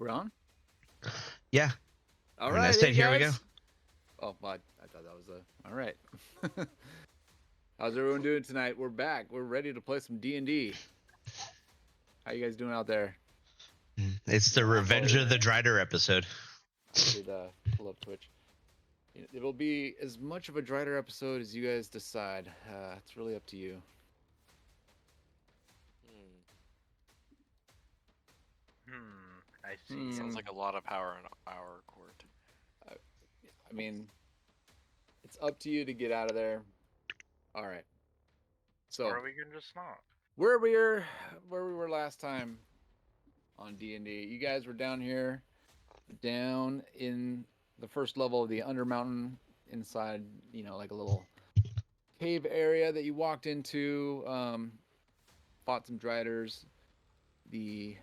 We're on? Yeah. All When I right, said, hey here we go. guys. Oh, well, I thought that was a. All right. How's everyone doing tonight? We're back. We're ready to play some D&D. How you guys doing out there? It's the Revenge of the Drider episode. I did pull up Twitch. It will be as much of a Drider episode as you guys decide. It's really up to you. I see. Sounds like a lot of power in our court. I mean, it's up to you to get out of there. All right. So, or we can just not. where we were last time on D&D. You guys were down here, down in the first level of the Undermountain, inside, like a little cave area that you walked into. Fought some driders. The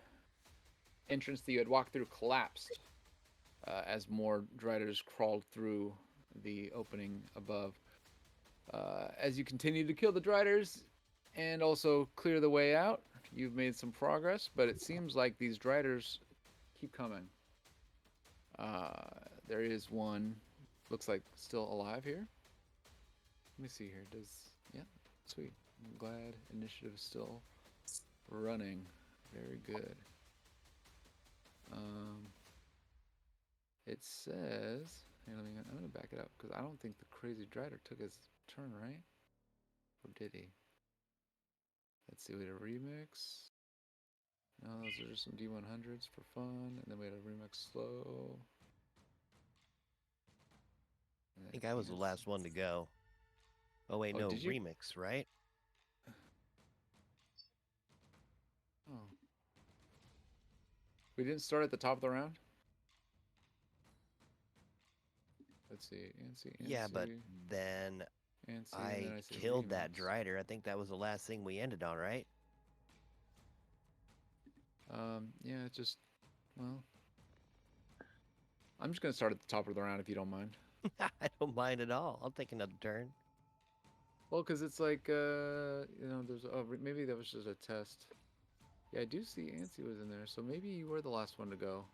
entrance that you had walked through collapsed as more driders crawled through the opening above. As you continue to kill the driders and also clear the way out, you've made some progress, but it seems like these driders keep coming. There is one, looks like still alive here. Let me see here. Yeah, sweet. I'm glad initiative is still running. Very good. It says, hey, I'm gonna back it up because I don't think the crazy drider took his turn, right? Or did he? Let's see, we had a remix. No, those are just some D100s for fun, and then we had a remix slow. I think I was the last one to go. Oh wait, no, remix, right? Oh. We didn't start at the top of the round? Let's see, Ansi. Yeah, but then I killed that drider. I think that was the last thing we ended on, right? Yeah, it just, well, I'm just gonna start at the top of the round if you don't mind. I don't mind at all. I'll take another turn. Well, because it's like, there's, maybe that was just a test. Yeah, I do see Ansi was in there, so maybe you were the last one to go.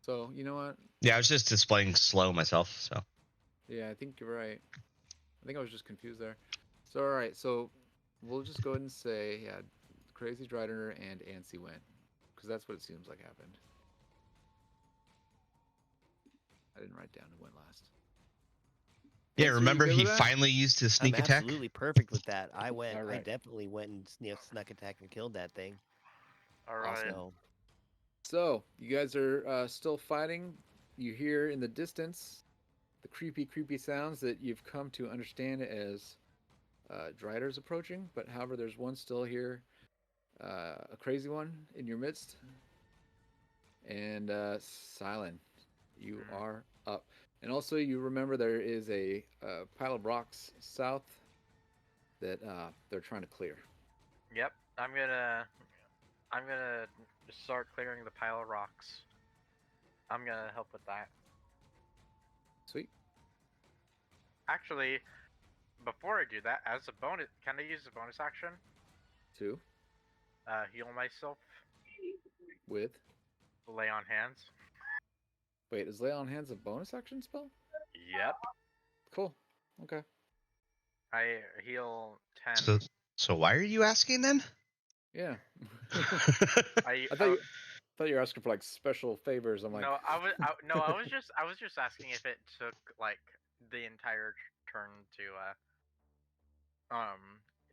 So, you know what? Yeah, I was just displaying slow myself, so. Yeah, I think you're right. I think I was just confused there. So, all right, so we'll just go ahead and say, yeah, Crazy Drider and Ansi went, because that's what it seems like happened. I didn't write down who went last. Yeah, Ansi, remember he finally used his sneak I'm attack? absolutely perfect with that. I went. All right. I definitely went and snuck attack and killed that thing. All right. So you guys are still fighting. You hear in the distance the creepy sounds that you've come to understand as driders approaching. But however, there's one still here, a crazy one in your midst. And Silent, you are up. And also, you remember there is a pile of rocks south that they're trying to clear. Yep, I'm gonna start clearing the pile of rocks. I'm gonna help with that. Sweet. Actually, before I do that, as a bonus, can I use a bonus action? To heal myself with lay on hands. Wait, is lay on hands a bonus action spell? Yep. Cool. Okay. I heal 10. So why are you asking then? Yeah. I thought you were asking for like special favors. I'm like, no, I was just asking if it took like the entire turn to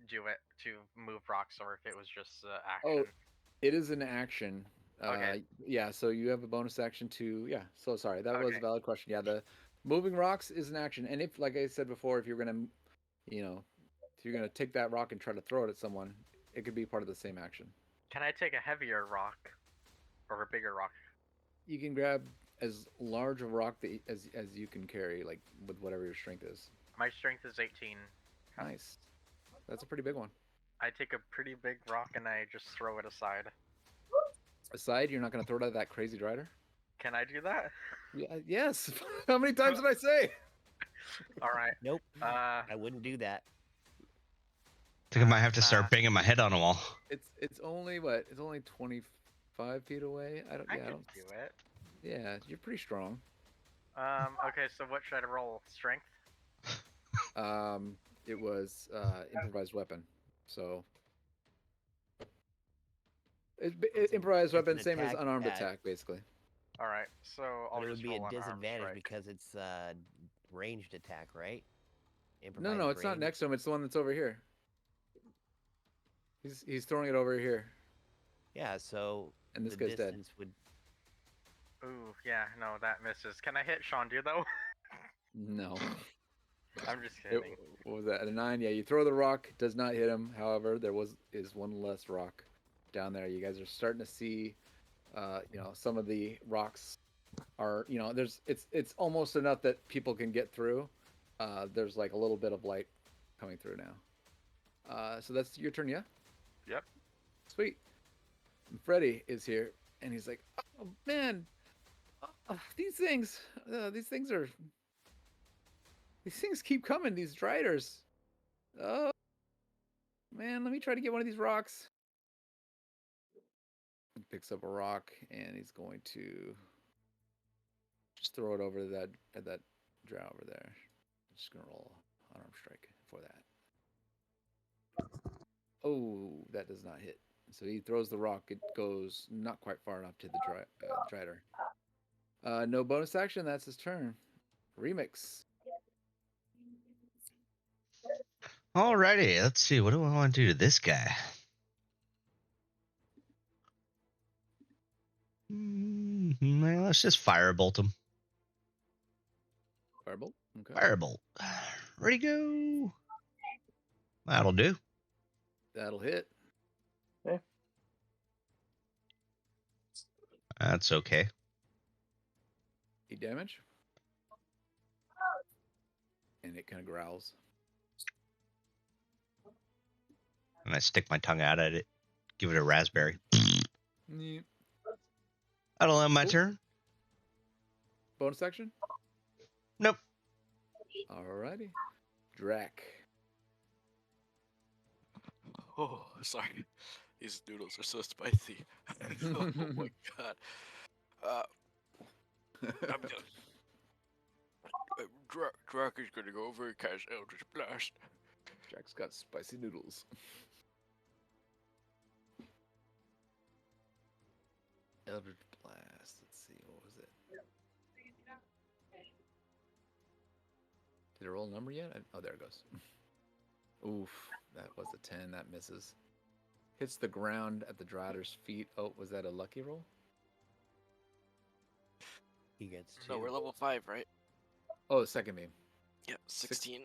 do it to move rocks, or if it was just action. Oh, it is an action. Okay. Yeah, so you have a bonus action to, yeah, so sorry, that was a valid question. Yeah, the moving rocks is an action. And if, like I said before, if you're going to, if you're going to take that rock and try to throw it at someone, it could be part of the same action. Can I take a heavier rock or a bigger rock? You can grab as large a rock as you can carry, like with whatever your strength is. My strength is 18. Nice. That's a pretty big one. I take a pretty big rock and I just throw it aside. Aside? You're not going to throw it at that crazy drider? Can I do that? Yeah, yes. How many times did I say? All right. Nope. I wouldn't do that. I think I might have to start banging my head on a wall. It's only what? It's only 25 5 feet away. I don't. I Yeah, I can don't. do it. Yeah, you're pretty strong. Okay, so what should I roll? Strength? It was improvised weapon. So improvised It's an weapon, same as attack. unarmed attack, basically. Alright, so I'll But it just would be a roll an armed disadvantage strike. because it's ranged attack, right? No, it's not range. next to him. It's the one that's over here. He's throwing it over here, Yeah, so and this the guy's dead. distance would. Ooh, yeah, no, that misses. Can I hit Chandu though? No. I'm just It- kidding. what was that? At a 9? Yeah, you throw the rock, does not hit him. However, there is one less rock down there. You guys are starting to see, some of the rocks are, it's almost enough that people can get through. There's like a little bit of light coming through now. So that's your turn, yeah? Yep. Sweet. And Freddy is here, and he's like, "Oh man, these things keep coming. These driders. Oh man, let me try to get one of these rocks." He picks up a rock, and he's going to just throw it over at that drow over there. I'm just gonna roll unarmed strike for that. Oh, that does not hit. So he throws the rock. It goes not quite far enough to the drider. No bonus action. That's his turn. Remix. Alrighty, let's see. What do I want to do to this guy? Well, let's just firebolt him. Firebolt. Okay. Firebolt. Ready, go. That'll do. That'll hit. That's okay. 8 damage. And it kind of growls. And I stick my tongue out at it. Give it a raspberry. Yeah. That'll end my turn. Bonus action? Nope. Alrighty. Drac. Oh, sorry. These noodles are so spicy. Oh my god. I'm done. Drac is gonna go over and cast Eldritch Blast. Drack's got spicy noodles. Eldritch Blast. Let's see, what was it? Did it roll a number yet? Oh, there it goes. Oof, that was a 10. That misses. Hits the ground at the Drider's feet. Oh, was that a lucky roll? He gets 2. No, we're level 5, right? Oh, second beam. Yeah, 16.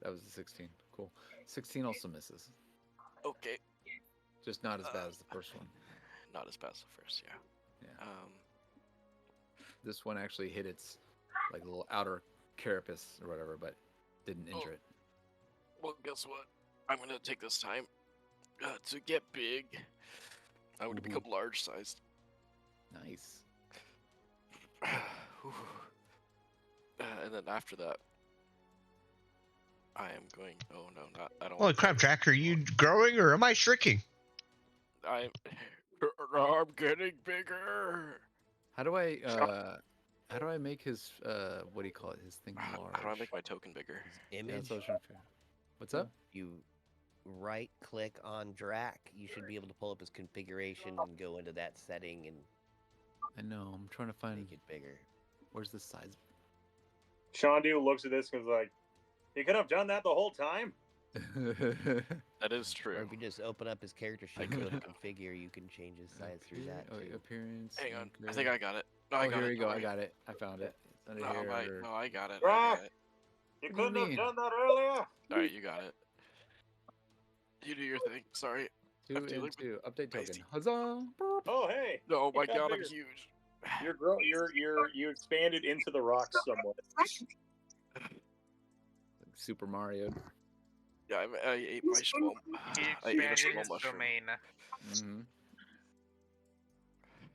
That was a 16. Cool. 16 also misses. Okay. Just not as bad as the first one. Not as bad as the first, yeah. Yeah. This one actually hit its like little outer carapace or whatever, but didn't injure it. Well, guess what? I'm gonna take this time to get big. I'm gonna become large sized. Nice. And then after that, I am going. Oh no, not. I don't. Holy want crap, to- Jack! Are you growing or am I shrinking? I'm getting bigger. How do I make his what do you call it? His thing large. How do I make my token bigger? Yeah, Image. that's what I was trying to figure out. What's up? You right click on Drac. You should be able to pull up his configuration and go into that setting and I know. I'm trying to find make it bigger. where's the size. Shondu looks at this and is like, "You could have done that the whole time." That is Or true. if you just open up his character sheet and go to configure, you can change his size through that too. Appearance. Hang on, I anchor. think I got it. No, Oh, I got here it. you go. don't I worry. got it. I found it. It's under No, here. under- no, I got it. I Rock! got it. You What do you couldn't have mean? done that earlier. All right, you got it. You do your thing. Sorry. 2 I'm and feeling 2. Update token. crazy. Huzzah! Oh hey, No, my You got god, I'm bigger. huge. you expanded into the rocks somewhat. Like Super Mario. Yeah, I ate my schmom. He I ate a expanded small his mushroom. domain. Mm-hmm.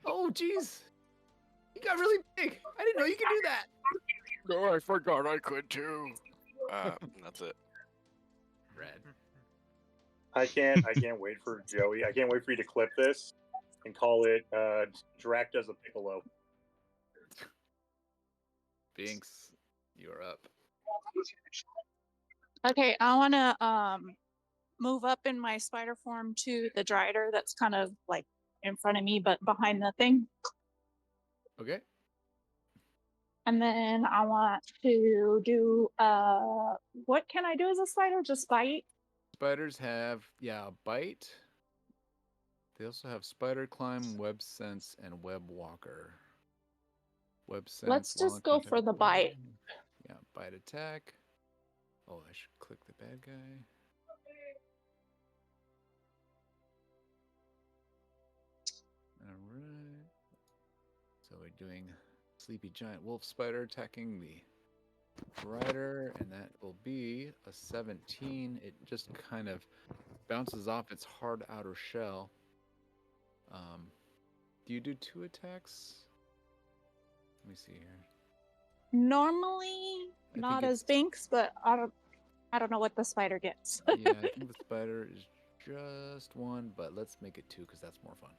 Oh, jeez! You got really big. I didn't know you could do that. No, I forgot I could too. That's it. Red. I can't wait for Joey. I can't wait for you to clip this and call it Drac does a piccolo. Binks, you are up. Okay, I want to move up in my spider form to the Drider that's kind of like in front of me, but behind the thing. Okay. And then I want to do what can I do as a spider? Just bite? Spiders have bite. They also have spider climb, web sense, and web walker. Web sense. Let's while in just go contact for the with- bite. Yeah, bite attack. Oh, I should click the bad guy. All right. So we're doing sleepy giant wolf spider attacking the rider, and that will be a 17. It just kind of bounces off its hard outer shell. Do you do 2 attacks? Let me see here. Normally I not think as Binks, but I don't know what the spider gets. Yeah, I think the spider is just 1, but let's make it 2 because that's more fun.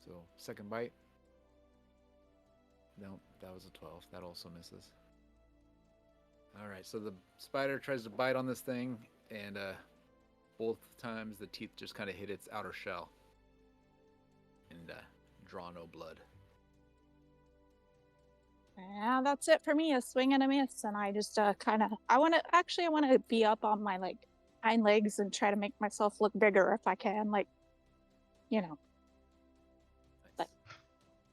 So, second bite. No, that was a 12. That also misses. Alright, so the spider tries to bite on this thing, and both times the teeth just kind of hit its outer shell. And draw no blood. Yeah, that's it for me. A swing and a miss, and I just I want to be up on my like hind legs and try to make myself look bigger if I can, like, you know.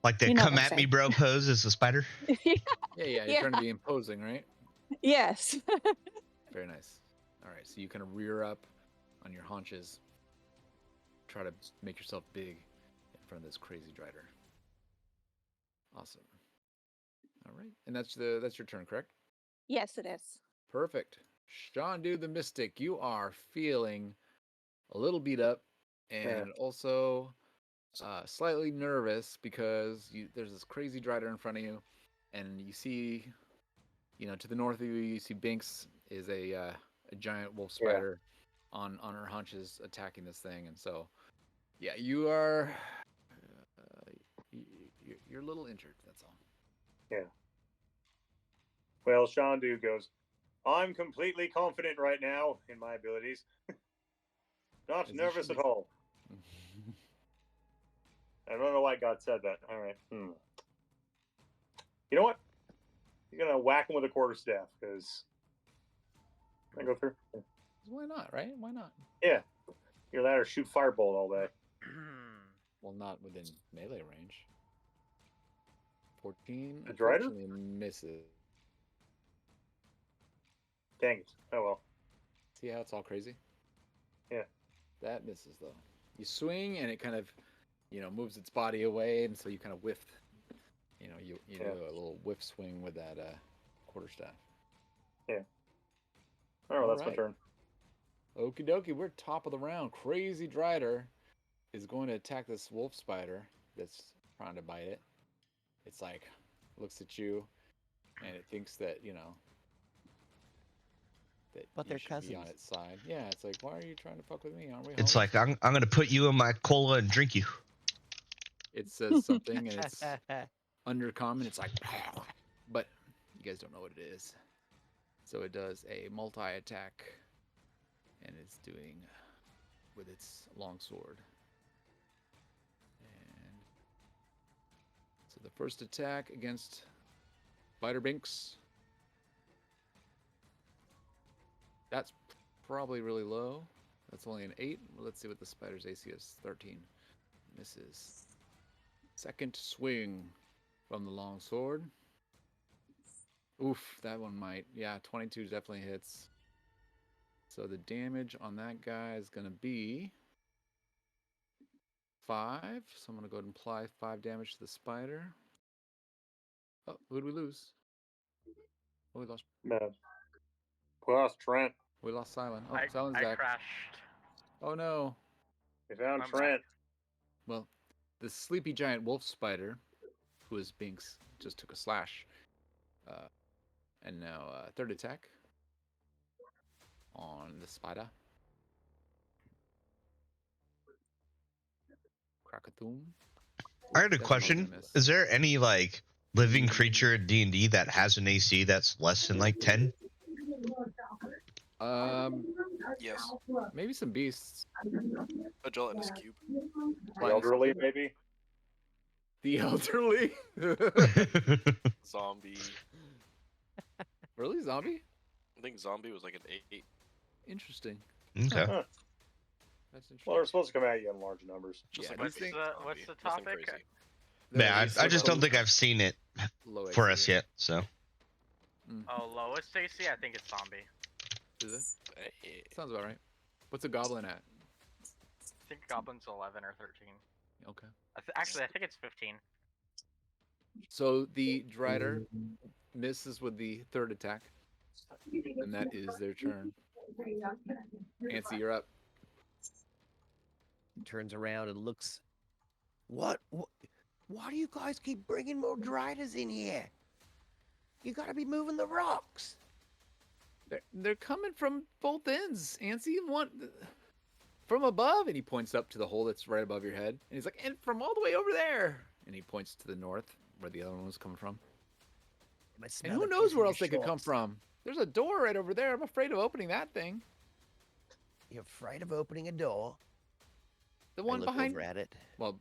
Like the You know come what I'm at me saying. bro pose as a spider. Yeah, you're trying to be imposing, right? Yes. Very nice. Alright, so you kind of rear up on your haunches. Try to make yourself big in front of this crazy drider. Awesome. All right, and that's your turn, correct? Yes, it is. Perfect. Shandu the Mystic, you are feeling a little beat up, and also slightly nervous because there's this crazy drider in front of you, and you see, to the north of you, you see Binks is a giant wolf spider on her haunches attacking this thing, and so yeah, you are you're a little injured. That's all. Yeah. Well, Shandu goes, I'm completely confident right now in my abilities. Not As you nervous should at be. all. I don't know why God said that. All right. You know what? You're going to whack him with a quarterstaff because. Can I go through? Yeah. Why not, right? Why not? Yeah. Either that or shoot firebolt all day. Well, not within melee range. 14 The Drider? unfortunately misses. Dang it. Oh, well. See how it's all crazy? Yeah. That misses, though. You swing, and it kind of, moves its body away, and so you kind of whiff. You do a little whiff swing with that quarterstaff. Yeah. Oh, that's my turn. Okie dokie, we're top of the round. Crazy Drider is going to attack this wolf spider that's trying to bite it. It's like, looks at you, and it thinks that, that But you they're should be on cousins. its side. Yeah, it's like, why are you trying to fuck with me? Aren't we It's homies? like I'm gonna put you in my cola and drink you. It says something, and it's undercommon. It's like, but you guys don't know what it is. So it does a multi-attack, and it's doing with its long sword. And so the first attack against Binks. That's probably really low. That's only an 8. Let's see what the spider's AC is. 13. Misses. Second swing from the long sword. Oof, that one might. Yeah, 22 definitely hits. So the damage on that guy is going to be 5. So I'm going to go ahead and apply 5 damage to the spider. Oh, who did we lose? Oh, we lost. No. We lost Trent. We lost Silent. Oh, I Silent's back. crashed. Oh no. We found I'm Trent. Well, the sleepy giant wolf spider, who is Binks, just took a slash. And now third attack on the spider. Krakatoon. I had a That's question. probably a miss. Is there any like living creature in D&D that has an AC that's less than like 10? Yes. Maybe some beasts. A gelatinous cube. The elderly, maybe. The elderly. Zombie. Really, zombie? I think zombie was like an 8. Interesting. Okay. Huh. That's interesting. Well, they're supposed to come at you in large numbers. Just Yeah, like What's these the things- what's the Nothing topic? crazy. Yeah, I just don't low- think I've seen it low for AC. us yet. So Oh, lowest AC? I think it's zombie. Is it? Eh, Sounds about right. What's a goblin at? I think goblin's 11 or 13. Okay. Actually, I think it's 15. So the Drider misses with the third attack, and that is their turn. Nancy, you're up. Turns around and looks. What? Why do you guys keep bringing more driders in here? You gotta be moving the rocks. They're coming from both ends. Nancy, one from above, and he points up to the hole that's right above your head, and he's like, and from all the way over there, and he points to the north where the other one was coming from. I And smell who the knows piss in where your else they could come shorts. from? There's a door right over there. I'm afraid of opening that thing. You're afraid of opening a door. The I one look behind. over at it. Well,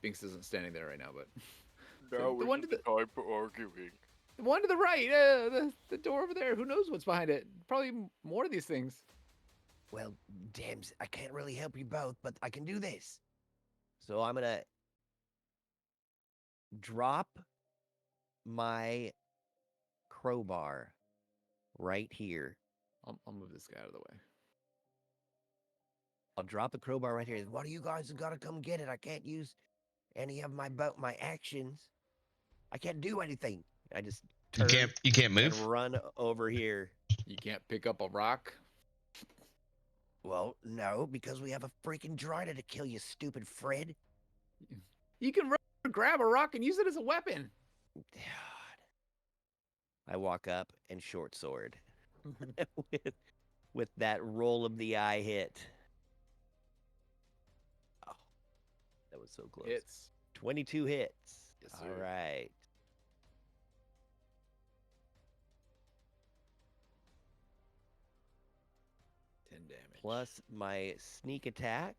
Binks isn't standing there right now, but Now the is one to the the time for arguing. the one to the right, the door over there. Who knows what's behind it? Probably more of these things. Well, damn, I can't really help you both, but I can do this. So I'm gonna drop my crowbar right here. I'll move this guy out of the way. I'll drop the crowbar right here. One of you guys have got to come get it. I can't use any of my actions. I can't do anything. I just you turn can't and move. run over here. You can't pick up a rock. Well, no, because we have a freaking drider to kill you, stupid Fred. You can grab a rock and use it as a weapon. God. I walk up and short sword with that roll of the eye hit. Oh, that was so close. Hits. 22 hits. Yes, All sir. right. Damage. Plus my sneak attack,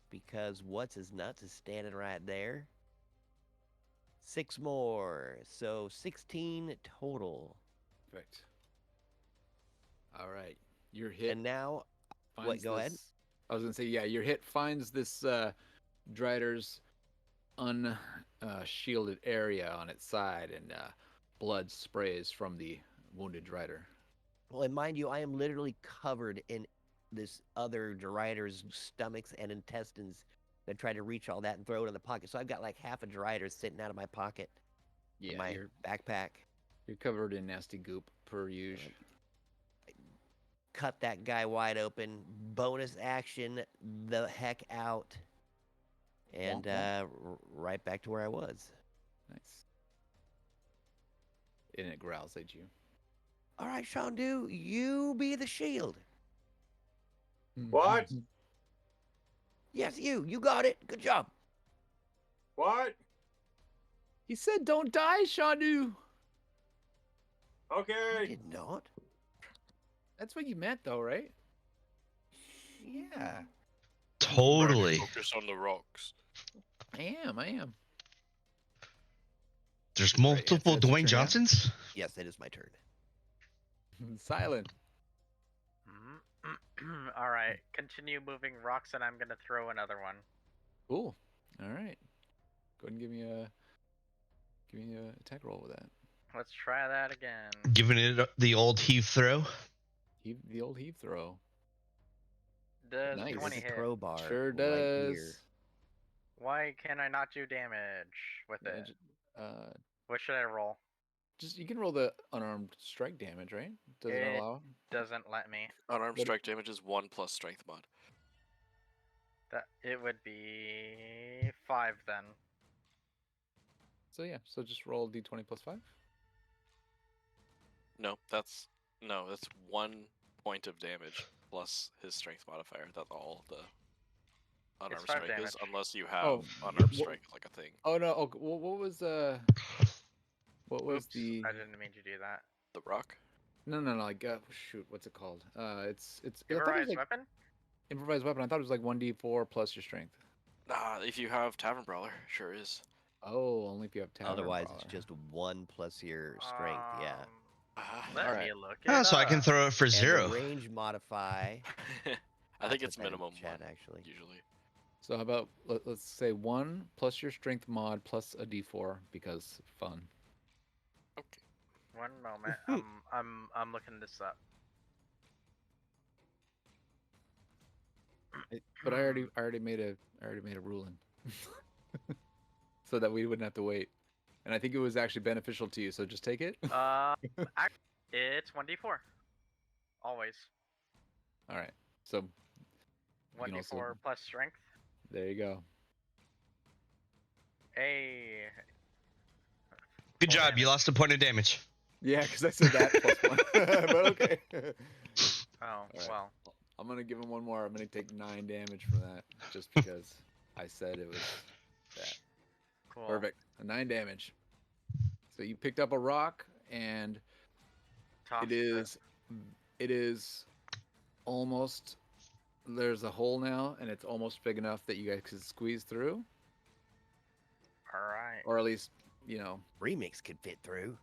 because what's his nuts is standing right there. 6 more, so 16 total. Perfect. All right, your hit. And now, finds go ahead. this- I was gonna say, yeah, your hit finds this Drider's unshielded area on its side, and blood sprays from the wounded Drider. well, and mind you, I am literally covered in this other Drider's stomachs and intestines that try to reach all that and throw it in the pocket. So I've got like half a Drider sitting out of my pocket, in Yeah, my backpack. you're covered in nasty goop per usual. Cut that guy wide open. Bonus action, the heck out. And right back to where I was. Nice. And it growls at you. All right, Shandu, you be the shield. What? Yes, you. You got it. Good job. What? He said, "Don't die, Shandu." I Okay. did not. That's what you meant, though, right? Yeah. Totally. Focus on the rocks. I am. There's Nancy, multiple that's your Dwayne turn now. Johnsons. Yes, it is my turn. Silent. All right, continue moving rocks, and I'm gonna throw another one. Cool. All right. Go ahead and give me a attack roll with that. Let's try that again. Giving it the old heave throw. The old heave throw. Does Nice. 20 There's a hit? crowbar. Sure right does. here. Why can I not do damage with it? Magic- What should I roll? just you can roll the unarmed strike damage, right? Does it It- allow? Doesn't let me. Unarmed What- strike damage is 1 plus strength mod. That it would be 5 then. So yeah, so just roll d20 plus 5. No, that's 1 point of damage plus his strength modifier. That's all the unarmed 5 strike is, damage. unless you have Oh, unarmed wh- strike like a thing. Oh no. Okay, what was Oops, the I didn't mean to do that. The rock. no like shoot, what's it called? It's I thought it was Improvised like weapon? improvised weapon. I thought it was like 1d4 plus your strength. Nah, if you have Tavern Brawler, sure is. Oh, only if you have Tavern Otherwise, Brawler. it's just 1 plus your strength. Yeah. Let Alright. me look Oh, it so I can up. throw it for And 0. the range modify. I think put it's that in minimum chat, 1, actually. usually. So how about let's say 1 plus your strength mod plus a d4 because fun. Okay. One moment. I'm looking this up. But I already made a ruling, so that we wouldn't have to wait. And I think it was actually beneficial to you. So just take it. It's 1d4. Always. All right. So you can 1d4 also- plus strength. there you go. Hey. Good Full job. You damage. lost a point of damage. Yeah, because I said that plus 1. But okay. Oh, right. well. I'm gonna give him one more. I'm gonna take 9 damage from that, just because I said it was that. Cool. Perfect. 9 damage. So you picked up a rock, and Tossed it is almost. There's a hole now, and it's almost big enough that you guys could squeeze through, Alright. or at least Remix could fit through.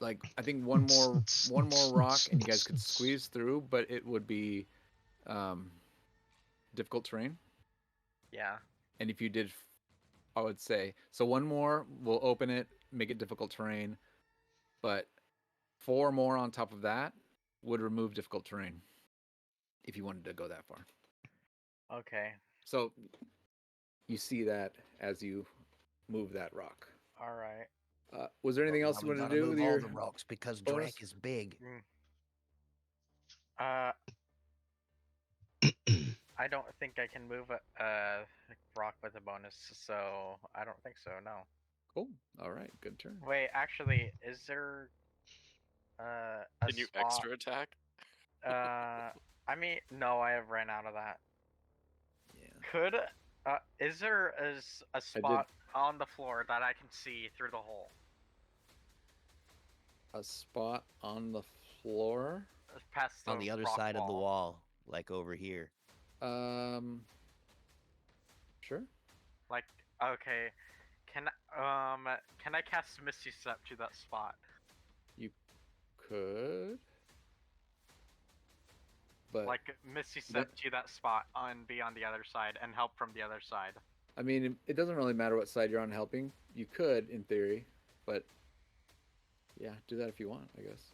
like I think one more rock, and you guys could squeeze through, but it would be difficult terrain. Yeah. And if you did, I would say so. One more will open it, make it difficult terrain, but 4 more on top of that would remove difficult terrain. If you wanted to go that far. Okay. So you see that as you move that rock. Alright. Was there anything But else now you we wanted to gotta do with move all your the rocks because bonus? Drank is big. I don't think I can move a rock with a bonus, so I don't think so, no. Cool. All right. Good turn. Wait, actually, is there a Can you spot? extra attack? I mean, no, I have ran out of that. Yeah. Could is there a spot on the floor that I can see through the hole? A spot on the floor. Past the On the other rock side of the wall, like over here. Sure. Like, okay, can I cast Misty Step to that spot? You could. But Like Misty Step to that spot and be on the other side and help from the other side. I mean, it doesn't really matter what side you're on helping. You could, in theory, but yeah, do that if you want, I guess.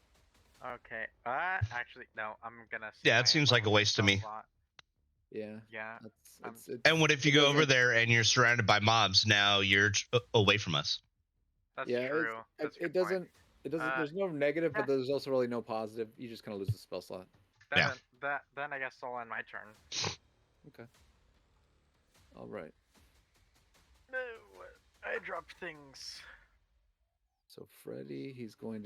Okay. Actually, no. I'm gonna. Yeah, it stay seems like a on waste to the me. spot. Yeah. Yeah. It's And what if you it go over doesn't- there and you're surrounded by mobs? Now you're away from us. That's Yeah, true. That's a it good point. doesn't. It doesn't. There's no negative, yeah. but there's also really no positive. You just kind of lose the spell slot. Yeah. Then I guess I'll end my turn. Okay. All right. No, I dropped things. So Freddy, he's been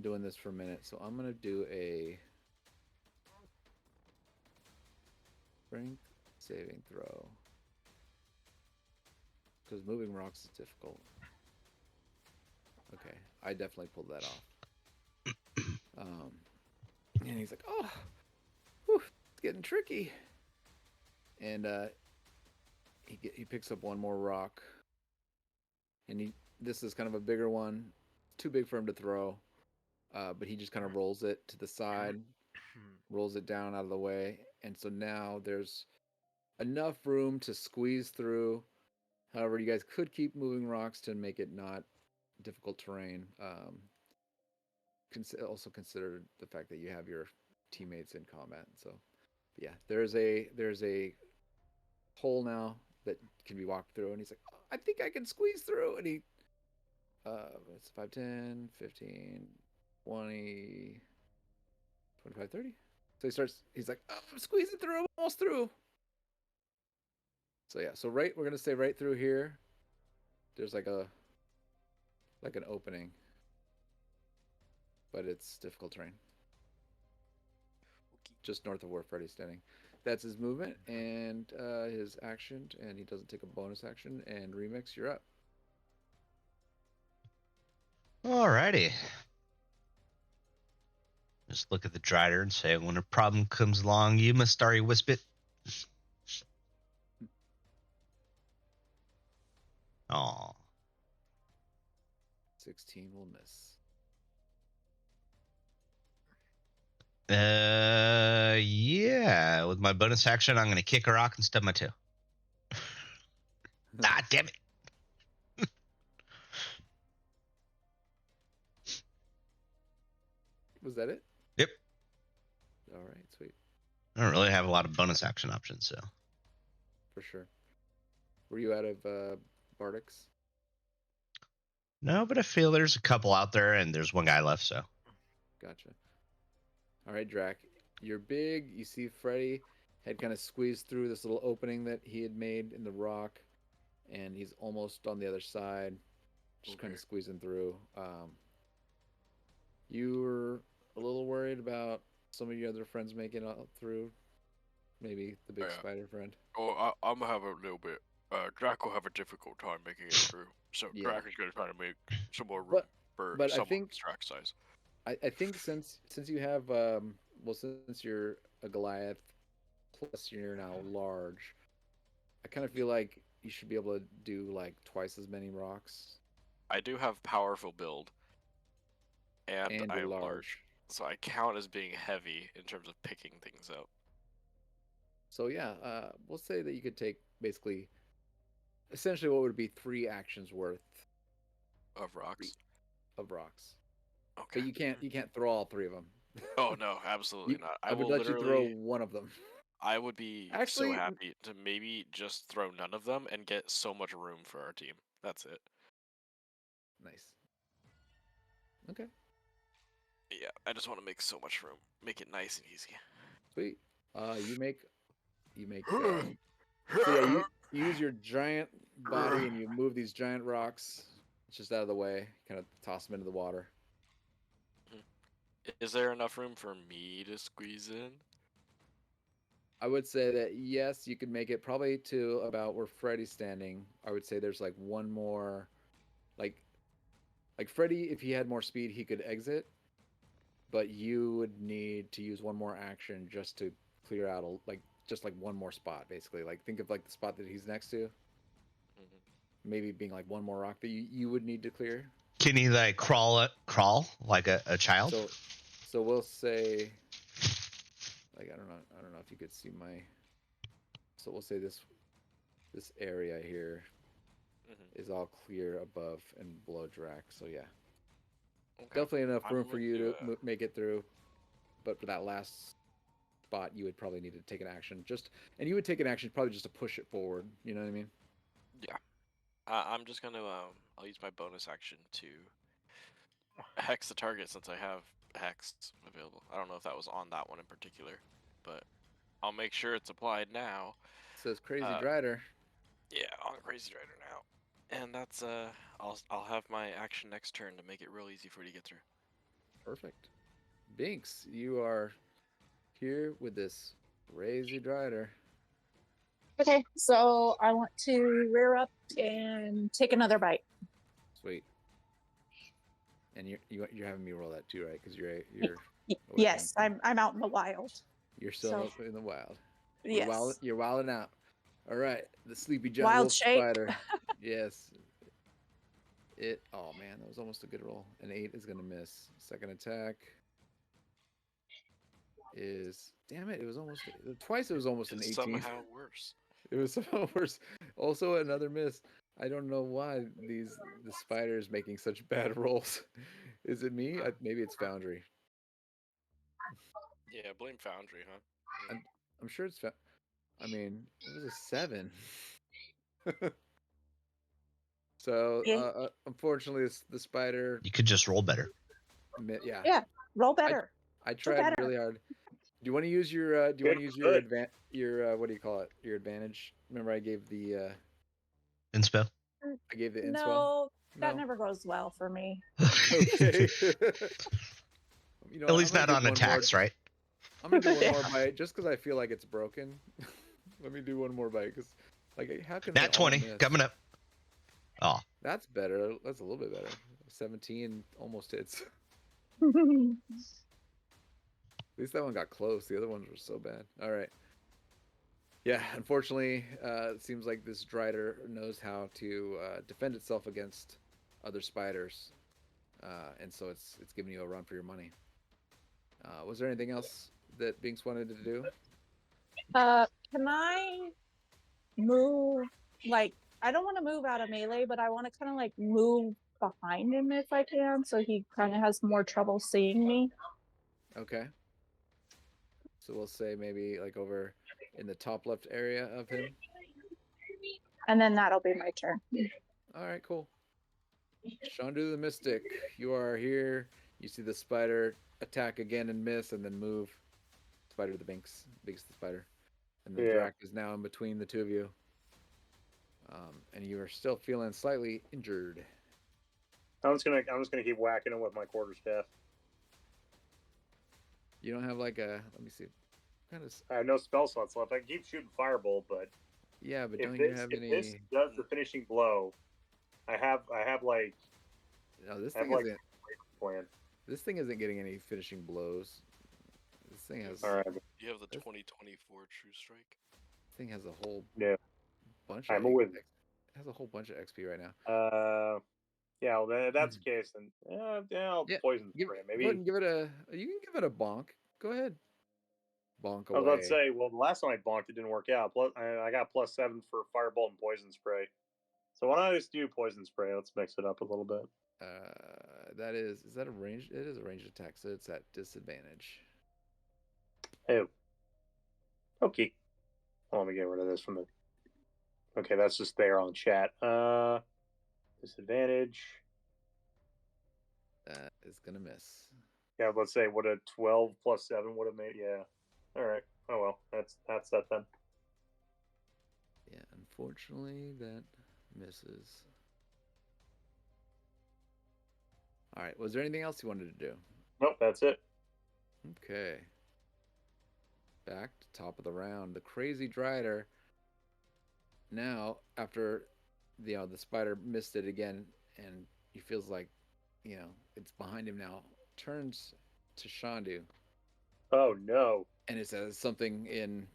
doing this for a minute, so I'm gonna do a strength saving throw. Because moving rocks is difficult. Okay, I definitely pulled that off. And he's like, oh, whew, it's getting tricky. And he picks up one more rock. And this is kind of a bigger one. Too big for him to throw. But he just kind of rolls it to the side, rolls it down out of the way. And so now there's enough room to squeeze through. However, you guys could keep moving rocks to make it not difficult terrain. Also consider the fact that you have your teammates in combat. So, yeah, there's a hole now that can be walked through, and he's like, oh, I think I can squeeze through. And he, it's 5, 10, 15, 20, 25, 30. So he's like, oh, I'm squeezing through, I'm almost through. So yeah, so we're gonna say right through here. There's like an opening, but it's difficult terrain. Just north of where Freddy's standing. That's his movement and his action, and he doesn't take a bonus action. And Remix, you're up. Alrighty. Just look at the Drider and say, when a problem comes along, you must starry wisp it. Aw. 16 will miss. Yeah. With my bonus action, I'm gonna kick a rock and stub my toe. Ah, damn it. Was that it? Yep. All right, sweet. I don't really have a lot of bonus action options, so. For sure. Were you out of Bardics? No, but I feel there's a couple out there, and there's one guy left, so. Gotcha. All right, Drac. You're big. You see Freddy had kind of squeezed through this little opening that he had made in the rock, and he's almost on the other side, just kind of squeezing through. You were a little worried about some of your other friends making it through. Maybe the big Yeah. spider friend. Oh, I'm gonna have a little bit. Drac will have a difficult time making it through. So Yeah. Drac is gonna try to make some more room for but I someone think- with Drac size. I think since you have since you're a Goliath plus you're now large, I kind of feel like you should be able to do like twice as many rocks. I do have powerful build, and And I you're am large, large. so I count as being heavy in terms of picking things up. So yeah, we'll say that you could take basically, essentially, what would be 3 actions worth Of rocks. of rocks. Okay. But you can't throw all 3 of them. Oh no, absolutely You- not. I I would will let you literally. throw one of them. I would be Actually, so happy to maybe just throw none of them and get so much room for our team. That's it. Nice. Okay, Yeah, I just want to make so much room. Make it nice and easy. sweet. You make. So yeah, you use your giant body and you move these giant rocks just out of the way, kind of toss them into the water. Is there enough room for me to squeeze in? I would say that yes, you could make it probably to about where Freddy's standing. I would say there's like one more, like Freddy, if he had more speed, he could exit, but you would need to use one more action just to clear out just like one more spot, basically. Like think of like the spot that he's next to, maybe being like one more rock that you would need to clear. Can he like crawl like a child? So we'll say, like I don't know if you could see my. So we'll say this area here is all clear above and below Drac. So yeah, Okay. definitely enough I'm room for with you you, to make it through. But for that last spot, you would probably need to take an action. And you would take an action probably just to push it forward. You know what I mean? Yeah. I'm just gonna I'll use my bonus action to hex the target since I have hex available. I don't know if that was on that one in particular, but I'll make sure it's applied now. Says Crazy Uh, Drider. Yeah, on Crazy Rider now. And that's I'll have my action next turn to make it real easy for you to get through. Perfect. Binks, you are here with this Crazy Drider. Okay, so I want to rear up and take another bite. Sweet. And you're having me roll that too, right? Because you're away Yes, from- I'm out in the wild. You're still so- up in the wild. Yes. You're wilding out. All right, the sleepy giant Wild wolf shape. spider. Yes. Oh man, that was almost a good roll. An 8 is gonna miss. Second attack is damn it. It was almost twice. It was almost an It's 18. somehow worse. It was somehow worse. Also another miss. I don't know why the spider is making such bad rolls. Is it me? Maybe it's Foundry. Yeah, blame Foundry, huh? I'm sure it's. I mean, it was a 7. So Yeah. unfortunately, the spider. You could just roll better. Yeah. Yeah. Roll better. I tried better. really hard. Do you want to use your? Do you want to use your what do you call it? Your advantage. Remember, I gave the. Inspo. I gave the inspo. No, that No? never goes well for me. Okay. You know, At what, least I'm gonna not on give one more- attacks, right? I'm gonna do one more Yeah. bite just because I feel like it's broken. Let me do one more bite because, like, how can Nat they all 20 miss? coming up. Oh, That's better. That's a little bit better. 17 almost hits. At least that one got close. The other ones were so bad. All right. Yeah, unfortunately, it seems like this Drider knows how to defend itself against other spiders, and so it's giving you a run for your money. Was there anything else that Binks wanted to do? Can I move? Like, I don't want to move out of melee, but I want to kind of like move behind him if I can, so he kind of has more trouble seeing me. Okay. So we'll say maybe like over in the top left area of him. And then that'll be my turn. All right, cool. Shandu the Mystic, you are here. You see the spider attack again and miss, and then move. Spider the Binks, Binks the spider, and then Yeah. Drac is now in between the two of you. And you are still feeling slightly injured. I'm just gonna keep whacking him with my quarterstaff. You don't have like a. Let me see. Kind of. I have no spell slots left. I can keep shooting firebolt, but Yeah, but if don't this you have if any? this does the finishing blow, I have like No, this I have thing like isn't. plan. This thing isn't getting any finishing blows. This thing has. All right. You have the That's- 2024 True Strike. This thing has a whole Yeah. bunch of. I'm with. It has a whole bunch of XP right now. Yeah. Well, that's the case, then yeah, I'll Yeah, poison Give, spray. go ahead Maybe and give it a. You can give it a bonk. Go ahead. Bonk I was about to away. say. Well, the last time I bonked, it didn't work out. Plus, I got +7 for firebolt and poison spray. So why don't I just do poison spray? Let's mix it up a little bit. That is that a range? It is a ranged attack, so it's at disadvantage. Oh. Okay. Let me get rid of this from the. Okay, that's just there on chat. Disadvantage. That is gonna miss. Yeah, let's say what a 12 plus 7 would have made. Yeah. All right. Oh well, that's that then. Yeah, unfortunately, that misses. All right. Was there anything else you wanted to do? Nope, that's it. Okay. Back to top of the round. The crazy Drider. Now, after the spider missed it again, and he feels like, it's behind him now. Turns to Shandu, Oh no. and it says something in,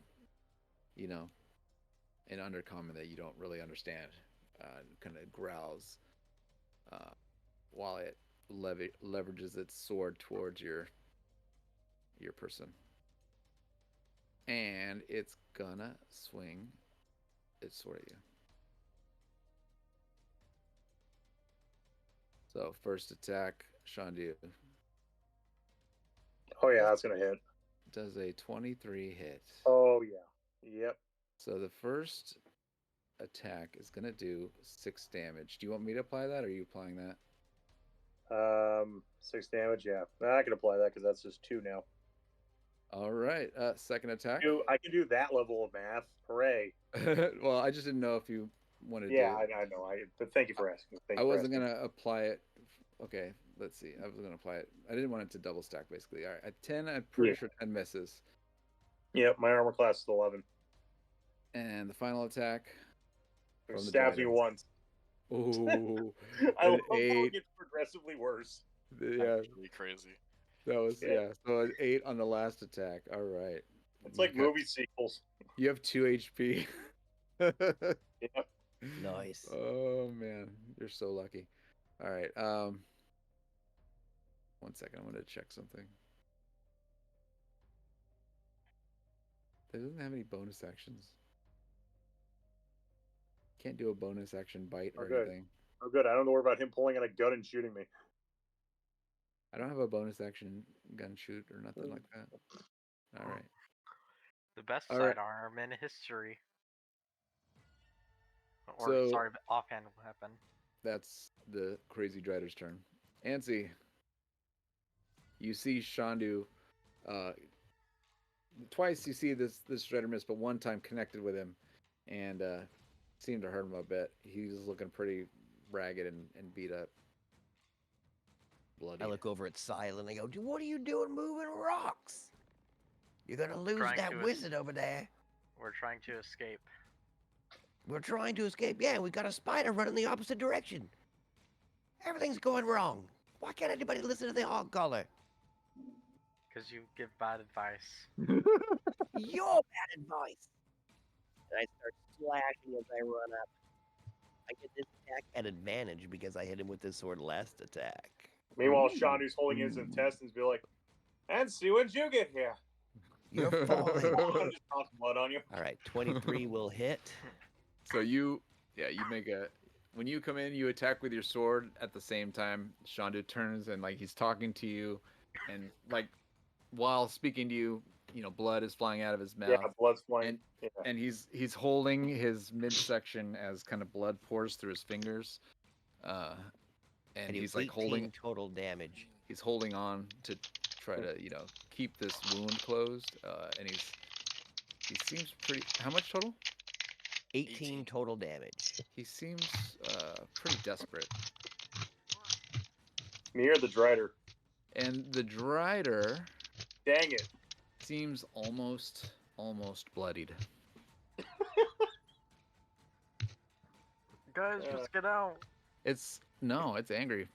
you know, in undercommon that you don't really understand. Kind of growls, while it leverages its sword towards your person, and it's gonna swing its sword at you. So first attack, Shandu Oh yeah, that's gonna hit. does a 23 hit. Oh yeah. Yep. So the first attack is gonna do 6 damage. Do you want me to apply that, or are you applying that? 6 damage. Yeah, I can apply that because that's just 2 now. All right. Second attack. I can do that level of math. Hooray! Well, I just didn't know if you wanted Yeah, to. I know. But thank you for asking. I wasn't gonna apply it. Okay, let's see. I was gonna apply it. I didn't want it to double stack, basically. All right, at 10, I'm pretty sure 10 misses. Yep, my armor class is 11. And the final attack It from the stabs me Drider. once. Ooh, I an love how it 8. gets progressively worse. Yeah, That's really crazy. that was Yeah. yeah. So an 8 on the last attack. All right. It's like movie sequels. You have 2 HP. Yep. Nice. Oh man, you're so lucky. All right. 1 second. I'm gonna check something. It doesn't have any bonus actions. Can't do a bonus action bite or Okay. anything. Oh, good. I don't have to worry about him pulling out a gun and shooting me. I don't have a bonus action gun shoot or nothing like that. All right. The best All right. sidearm in history. Or So- sorry, offhand weapon. That's the crazy Drider's turn. Ansi, you see Shandu. Twice you see this Strider miss, but one time connected with him, and seemed to hurt him a bit. He's looking pretty ragged and beat up. Bloody. I look over at Silent and I go, "Dude, what are you doing moving rocks?" You're gonna lose Trying that to wizard over there. We're trying to escape. We're trying to escape. Yeah, we got a spider running the opposite direction. Everything's going wrong. Why can't anybody listen to the hog caller? Because you give bad advice. Your bad advice. And I start slashing as I run up. I get this attack at advantage because I hit him with this sword last attack. Meanwhile, Sean, who's holding his intestines, be like, "And see when'd you get here?" You're falling. I'm just tossing blood on you. All right, 23 will hit. So you make a. When you come in, you attack with your sword. At the same time, Shandu turns and like he's talking to you, and like while speaking to you, blood is flying out of his mouth. Yeah, blood's flying. And Yeah. and he's holding his midsection as kind of blood pours through his fingers, and I do he's like 18 holding. total damage. He's holding on to try to keep this wound closed, and he seems pretty. How much total? 18 total damage. He seems pretty desperate. Me or the Drider? And the Drider Dang it. seems almost bloodied. Guys, Yeah. just get out. It's angry.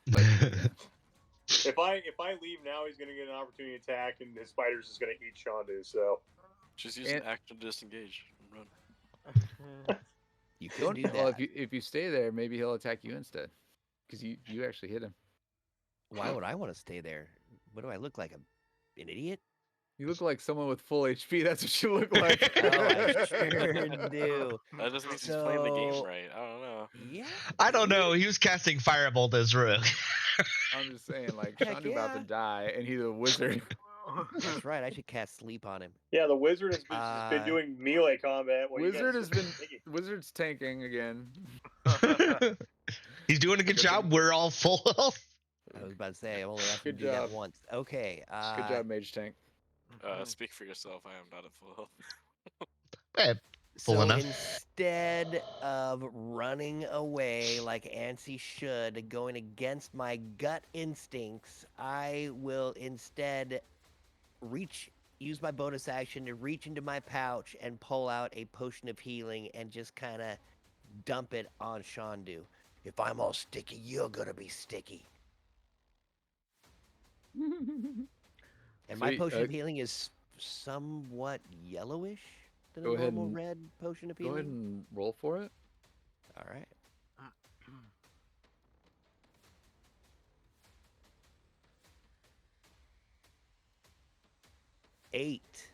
If I leave now, he's gonna get an opportunity attack, and his spider's just gonna eat Shandu. So Just use an action to disengage and run. You could do Well, that. if you stay there, maybe he'll attack you instead, because you actually hit him. Why would I want to stay there? What do I look like? An idiot? You look like someone with full HP. That's what you look like. Oh, I sure do. That doesn't mean he's playing the game So- right. I don't know. Yeah. I don't know. He was casting Firebolt as Rook. I'm just saying, like Heck Shandu about to yeah. die, and he's a wizard. That's right. I should cast sleep on him. yeah, the wizard has been doing melee combat. While you guys Wizard has have been thinking. wizard's tanking again. He's doing a good job. We're all full health. I was about to say, I've only asked him Good to do that job. once. Okay. Good job, Mage Tank. Speak for yourself. I am not at full health. Eh, full so enough. instead of running away like Ansi should, going against my gut instincts, I will instead use my bonus action to reach into my pouch and pull out a potion of healing and just kind of dump it on Shandu. If I'm all sticky, you're gonna be sticky. And my Sweet, potion of healing is somewhat yellowish than a Go ahead normal and- red potion of Go healing. ahead and roll for it. All right. Eight.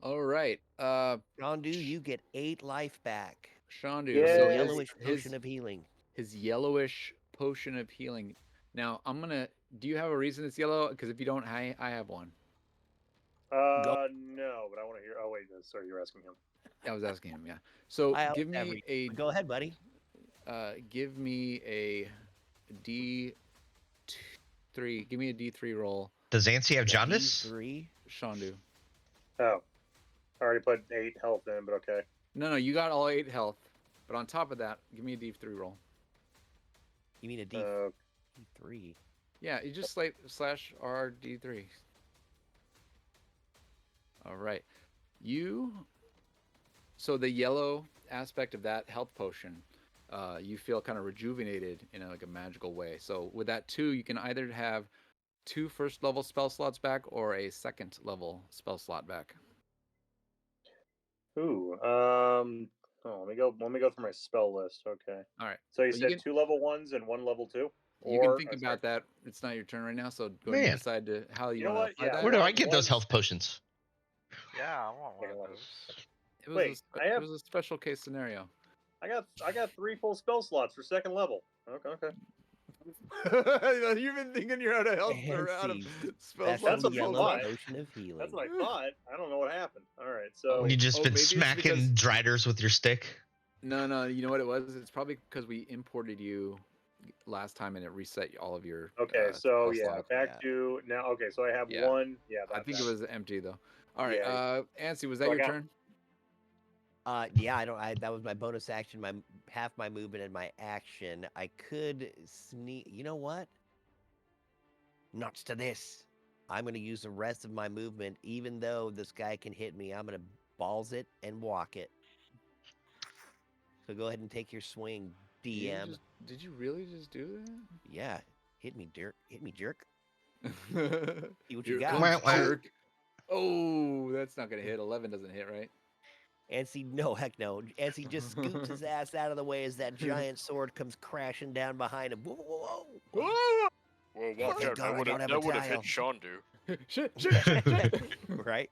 All right. Shandu, you get 8 life back. Shandu. Yeah. So Yellowish his potion of healing. his yellowish potion of healing. Now I'm gonna. Do you have a reason it's yellow? Because if you don't, I have one. No, but I want to hear. Oh wait, no, sorry, you're asking him. I was asking him. Yeah. So I give always have me a Go ahead, buddy. give me a D3. Give me a D3 roll, Does Ansi have jaundice? 3. Shandu. Oh, I already put 8 health in, but okay. No, you got all 8 health. But on top of that, give me a D3 roll. You mean a Uh, D3? Yeah, you just slash R D3. All right. So the yellow aspect of that health potion, you feel kind of rejuvenated in like a magical way. So with that 2, you can either have 2 first level spell slots back or a second level spell slot back. ooh. Oh, let me go through my spell list. Okay. All right. So you Well, you said can- 2 level 1s and 1 level 2. You can Or- think oh, about sorry. that. It's not your turn right now, so go ahead Man. and decide how you You know want to what? apply Yeah, that. Where do I One get those was- health potions? Yeah, I want one Take a of look. those. It was, Wait, I have- it was a special case scenario. I got 3 full spell slots for second level. Okay. You've been thinking you're out of health or out of Fancy. spell That's slots what a this whole I yellow thought. time. potion of healing. That's what I thought. I don't know what happened. All right, so You just been maybe it's smacking because- driders with your stick? No. You know what it was? It's probably because we imported you last time and it reset all of your. okay, so spell yeah, slots. back Yeah. to now. Okay, so I have Yeah. 1. Yeah, I think it was empty though. All right, Yeah. Ansi, was that So I your got- turn? Yeah, that was my bonus action, half my movement and my action. I could sneak. You know what? Nuts to this. I'm going to use the rest of my movement, even though this guy can hit me. I'm going to balls it and walk it. So go ahead and take your swing, DM. Did you really just do Yeah, hit me, jerk. Hit me, jerk. that? See what you Here got. comes Wah, wah. jerk. Oh, that's not gonna hit. 11 doesn't hit, right? Ansi, no, heck no. Ansi just scoops his ass out of the way as that giant sword comes crashing down behind him. Whoa, whoa, whoa. Well, watch watch out, out! God, I don't have a That would have tile. hit Shondu. Shit, shit, shit, shit. Right?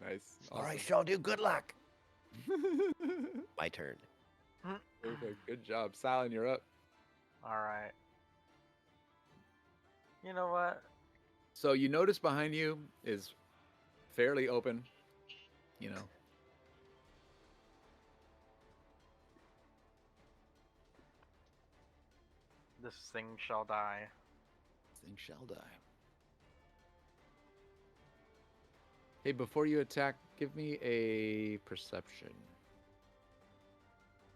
Nice. All right, Awesome. Shondu, good luck. My turn. Perfect. Good job. Silent, you're up. Alright. You know what? So you notice behind you is fairly open. You know. This thing shall die. Thing shall die. Hey, before you attack, give me a perception.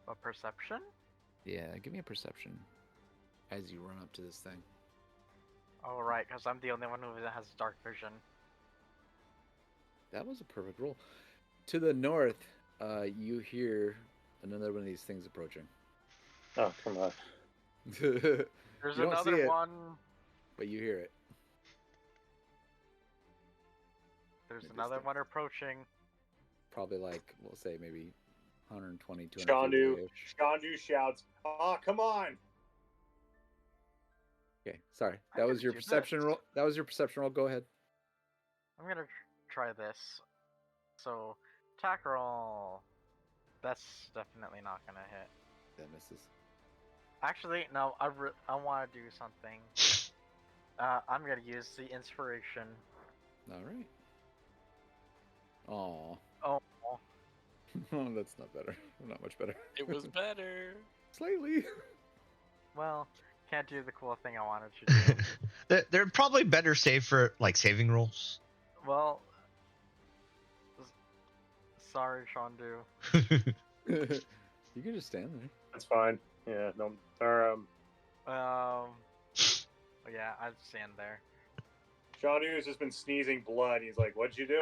A perception? Yeah, give me a perception as you run up to this thing. Oh, right, because I'm the only one who has dark vision. That was a perfect roll. To the north, you hear another one of these things approaching. Oh, come on. There's You don't see another it. one. But you hear it. There's Maybe another still. one approaching. Probably like, we'll say maybe 120, 200 feet Shondu, away-ish. Shondu shouts, "Ah, come on!" Okay, sorry. I'm That was gonna your do perception this. roll. That was your perception roll. Go ahead. I'm gonna try this. So, attack roll. That's definitely not gonna hit. That misses. Actually, no. I want to do something. I'm gonna use the inspiration. All right. Aw. Oh, Oh, that's not better. Not much better. It was better. Slightly. well, can't do the cool thing I wanted to do. They're probably better saved for like saving rolls. Well, sorry, Shondu. You can just stand there. That's fine. Yeah, no. Yeah, I'd stand there. Shondu has just been sneezing blood. He's like, "What'd you do?"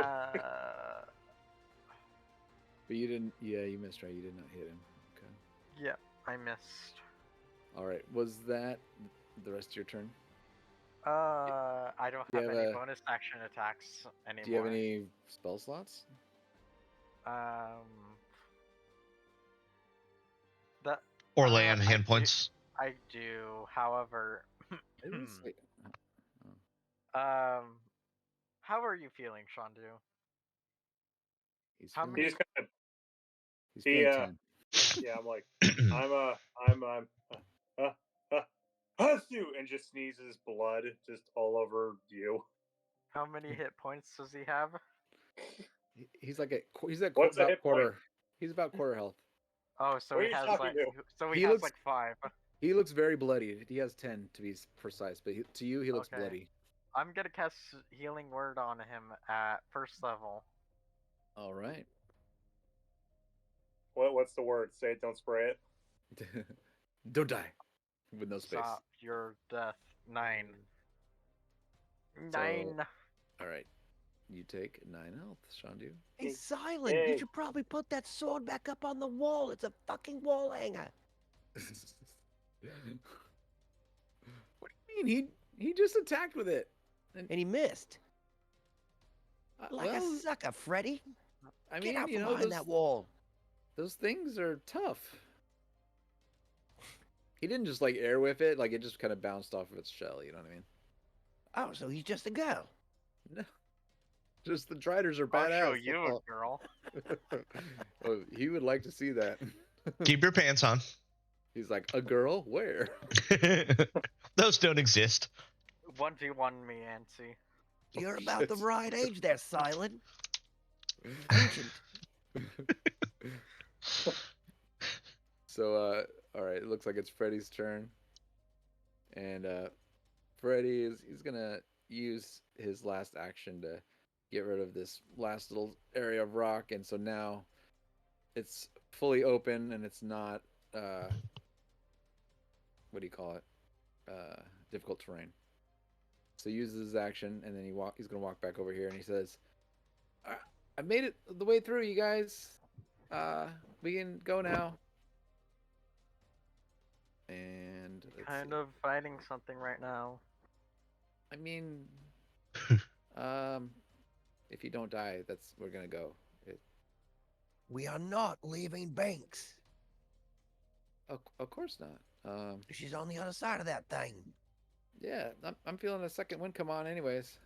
But you didn't. Yeah, you missed, right? You did not hit him. Okay. Yeah, I missed. All right. Was that the rest of your turn? I don't Do you have have any a- bonus action attacks anymore. Do you have any spell slots? That Or lay on I hand do- points. I do, however, It was like, how are you feeling, Shondu? he's How feeling, many? He's kind of, he's he, feeling 10. yeah. I'm like, I'm Hasu, and just sneezes blood just all over you. How many hit points does he have? He's like he's at What's a about hit point? quarter. He's about quarter health. Oh, so What are he you has talking like, to? so he He has looks- like 5. He looks very bloody. He has 10 to be precise, but to you, he looks Okay. bloody. I'm gonna cast Healing Word on him at first level. All right. What's the word? Say it. Don't spray it. Don't die. With no space. Stop your death. 9. So- 9. All right. You take 9 health, Shondu. Hey, Silent, Hey. you should probably put that sword back up on the wall. It's a fucking wall hanger. What do you mean? He just attacked with it. And he missed. Like well, a sucker, Freddy. I Get mean, out you from know, behind that wall. those things are tough. He didn't just like air whip it, like it just kind of bounced off of its shell, you know what I mean? Oh, so he's just a girl. No. Just the Driders are I'll badass. show that's you, all. girl. Oh, he would like to see that. Keep your pants on. He's like, a girl? Where? Those don't exist. 1v1 me, Nancy. You're Oh, about shit. the right age there, Silent. Ancient. So, all right, it looks like it's Freddy's turn. And Freddy he's gonna use his last action to get rid of this last little area of rock, and so now it's fully open and it's not what do you call it? Difficult terrain. So he uses his action, and then he's gonna walk back over here, and he says, I made it the way through, you guys. We can go now. And let's Kind see. of fighting something right now. I mean, if you don't die, we're gonna go. We are not leaving Banks. Of course not. She's on the other side of that thing. Yeah, I'm feeling a second wind come on, anyways.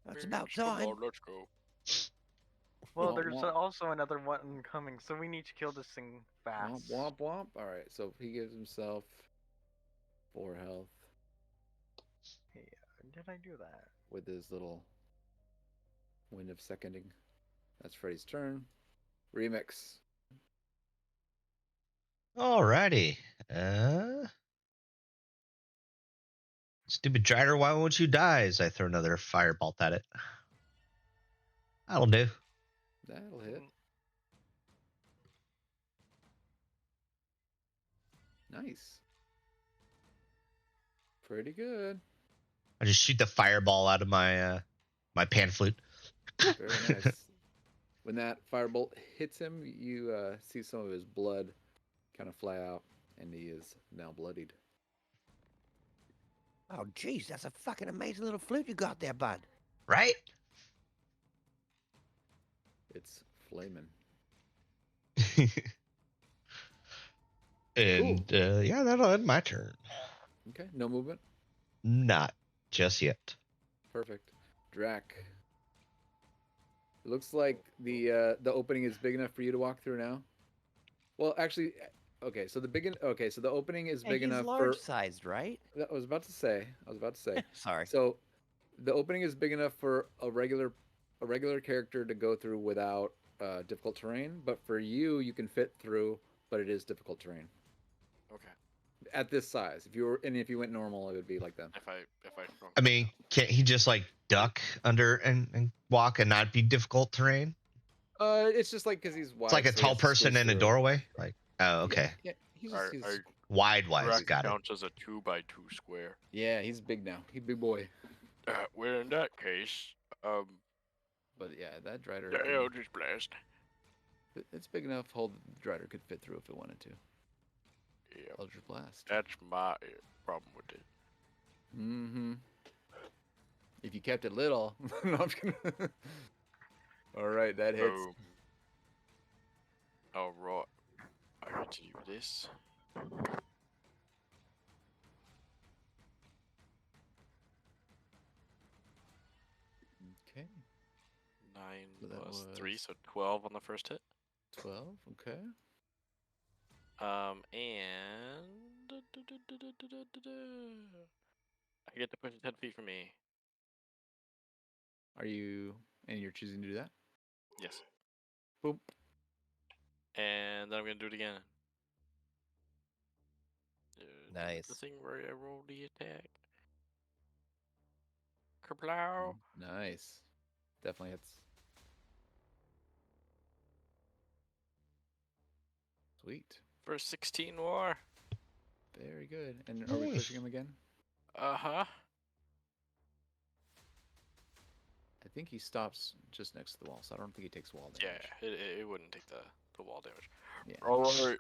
That's about Come time. on, let's go. Well, Womp there's womp. also another one coming, so we need to kill this thing fast. Womp womp womp. All right, so he gives himself 4 health Hey, did I do that? with his little wind of seconding. That's Freddy's turn. Remix. Alrighty. Stupid Drider, why won't you die? As I throw another firebolt at it. That'll do. That'll hit. Nice. Pretty good. I just shoot the fireball out of my my pan flute. Very nice. When that firebolt hits him, you see some of his blood kind of fly out, and he is now bloodied. Oh, jeez, that's a fucking amazing little flute you got there, bud. Right? It's flaming. And yeah, that'll end my turn. Okay, no movement. Not just yet. Perfect. Drac. It looks like the opening is big enough for you to walk through now. Well, actually, okay. So the opening is big he's enough large for. sized, right? I was about to say. Sorry. So, the opening is big enough for a regular character to go through without difficult terrain. But for you, you can fit through, but it is difficult terrain. Okay. At this size, if you went normal, it would be like that. If I shrunk I it mean, can't he just like duck under and walk and not be difficult terrain? It's just like because he's wide. It's like a so he tall has to person squeeze in a through. doorway. Like, oh, okay. Yeah, he's I, just, I Wide wise, Drac got it. counts as a 2x2 square. yeah, he's big now. He's a big boy. Well, in that case, But yeah, that Drider. the Eldritch Blast. It's big enough. Hold the Drider could fit through if it wanted to. Yeah, Eldritch Blast. that's my problem with it. Mm-hmm. If you kept it little. No, I'm just gonna... All right, that hits. Boom. All right, I get to do this. Okay, 9 So that plus 3, was- so 12 on the first hit. 12. Okay. And I get to push it 10 feet from me. And you're choosing to do that? Yes. Boop. And then I'm gonna do it again. The Nice. thing where I roll the attack. Kerplow. Nice. Definitely hits. Sweet. For 16 more. Very good. And are we Nice. pushing him again? Uh-huh. I think he stops just next to the wall, so I don't think he takes wall Yeah, damage. it wouldn't take the wall damage. Yeah. Alright,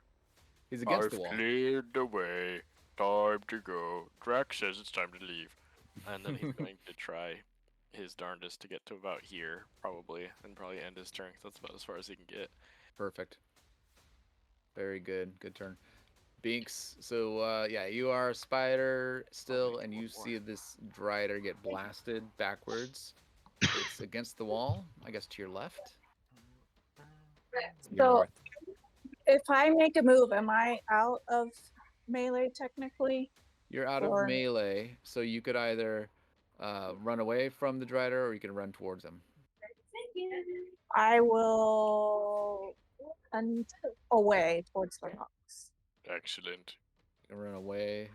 He's against I've the wall. cleared the way. Time to go. Drac says it's time to leave. And then he's going to try his darndest to get to about here, probably, and probably end his turn. 'Cause that's about as far as he can get. Perfect. Very good. Good turn. Binks. So yeah, you are a spider still, and you see this Drider get blasted backwards. It's against the wall, I guess to your left. Your So north. if I make a move, am I out of melee technically? You're out of Or- melee, so you could either run away from the Drider or you can run towards him. I will away towards the rocks. Excellent. You can run away.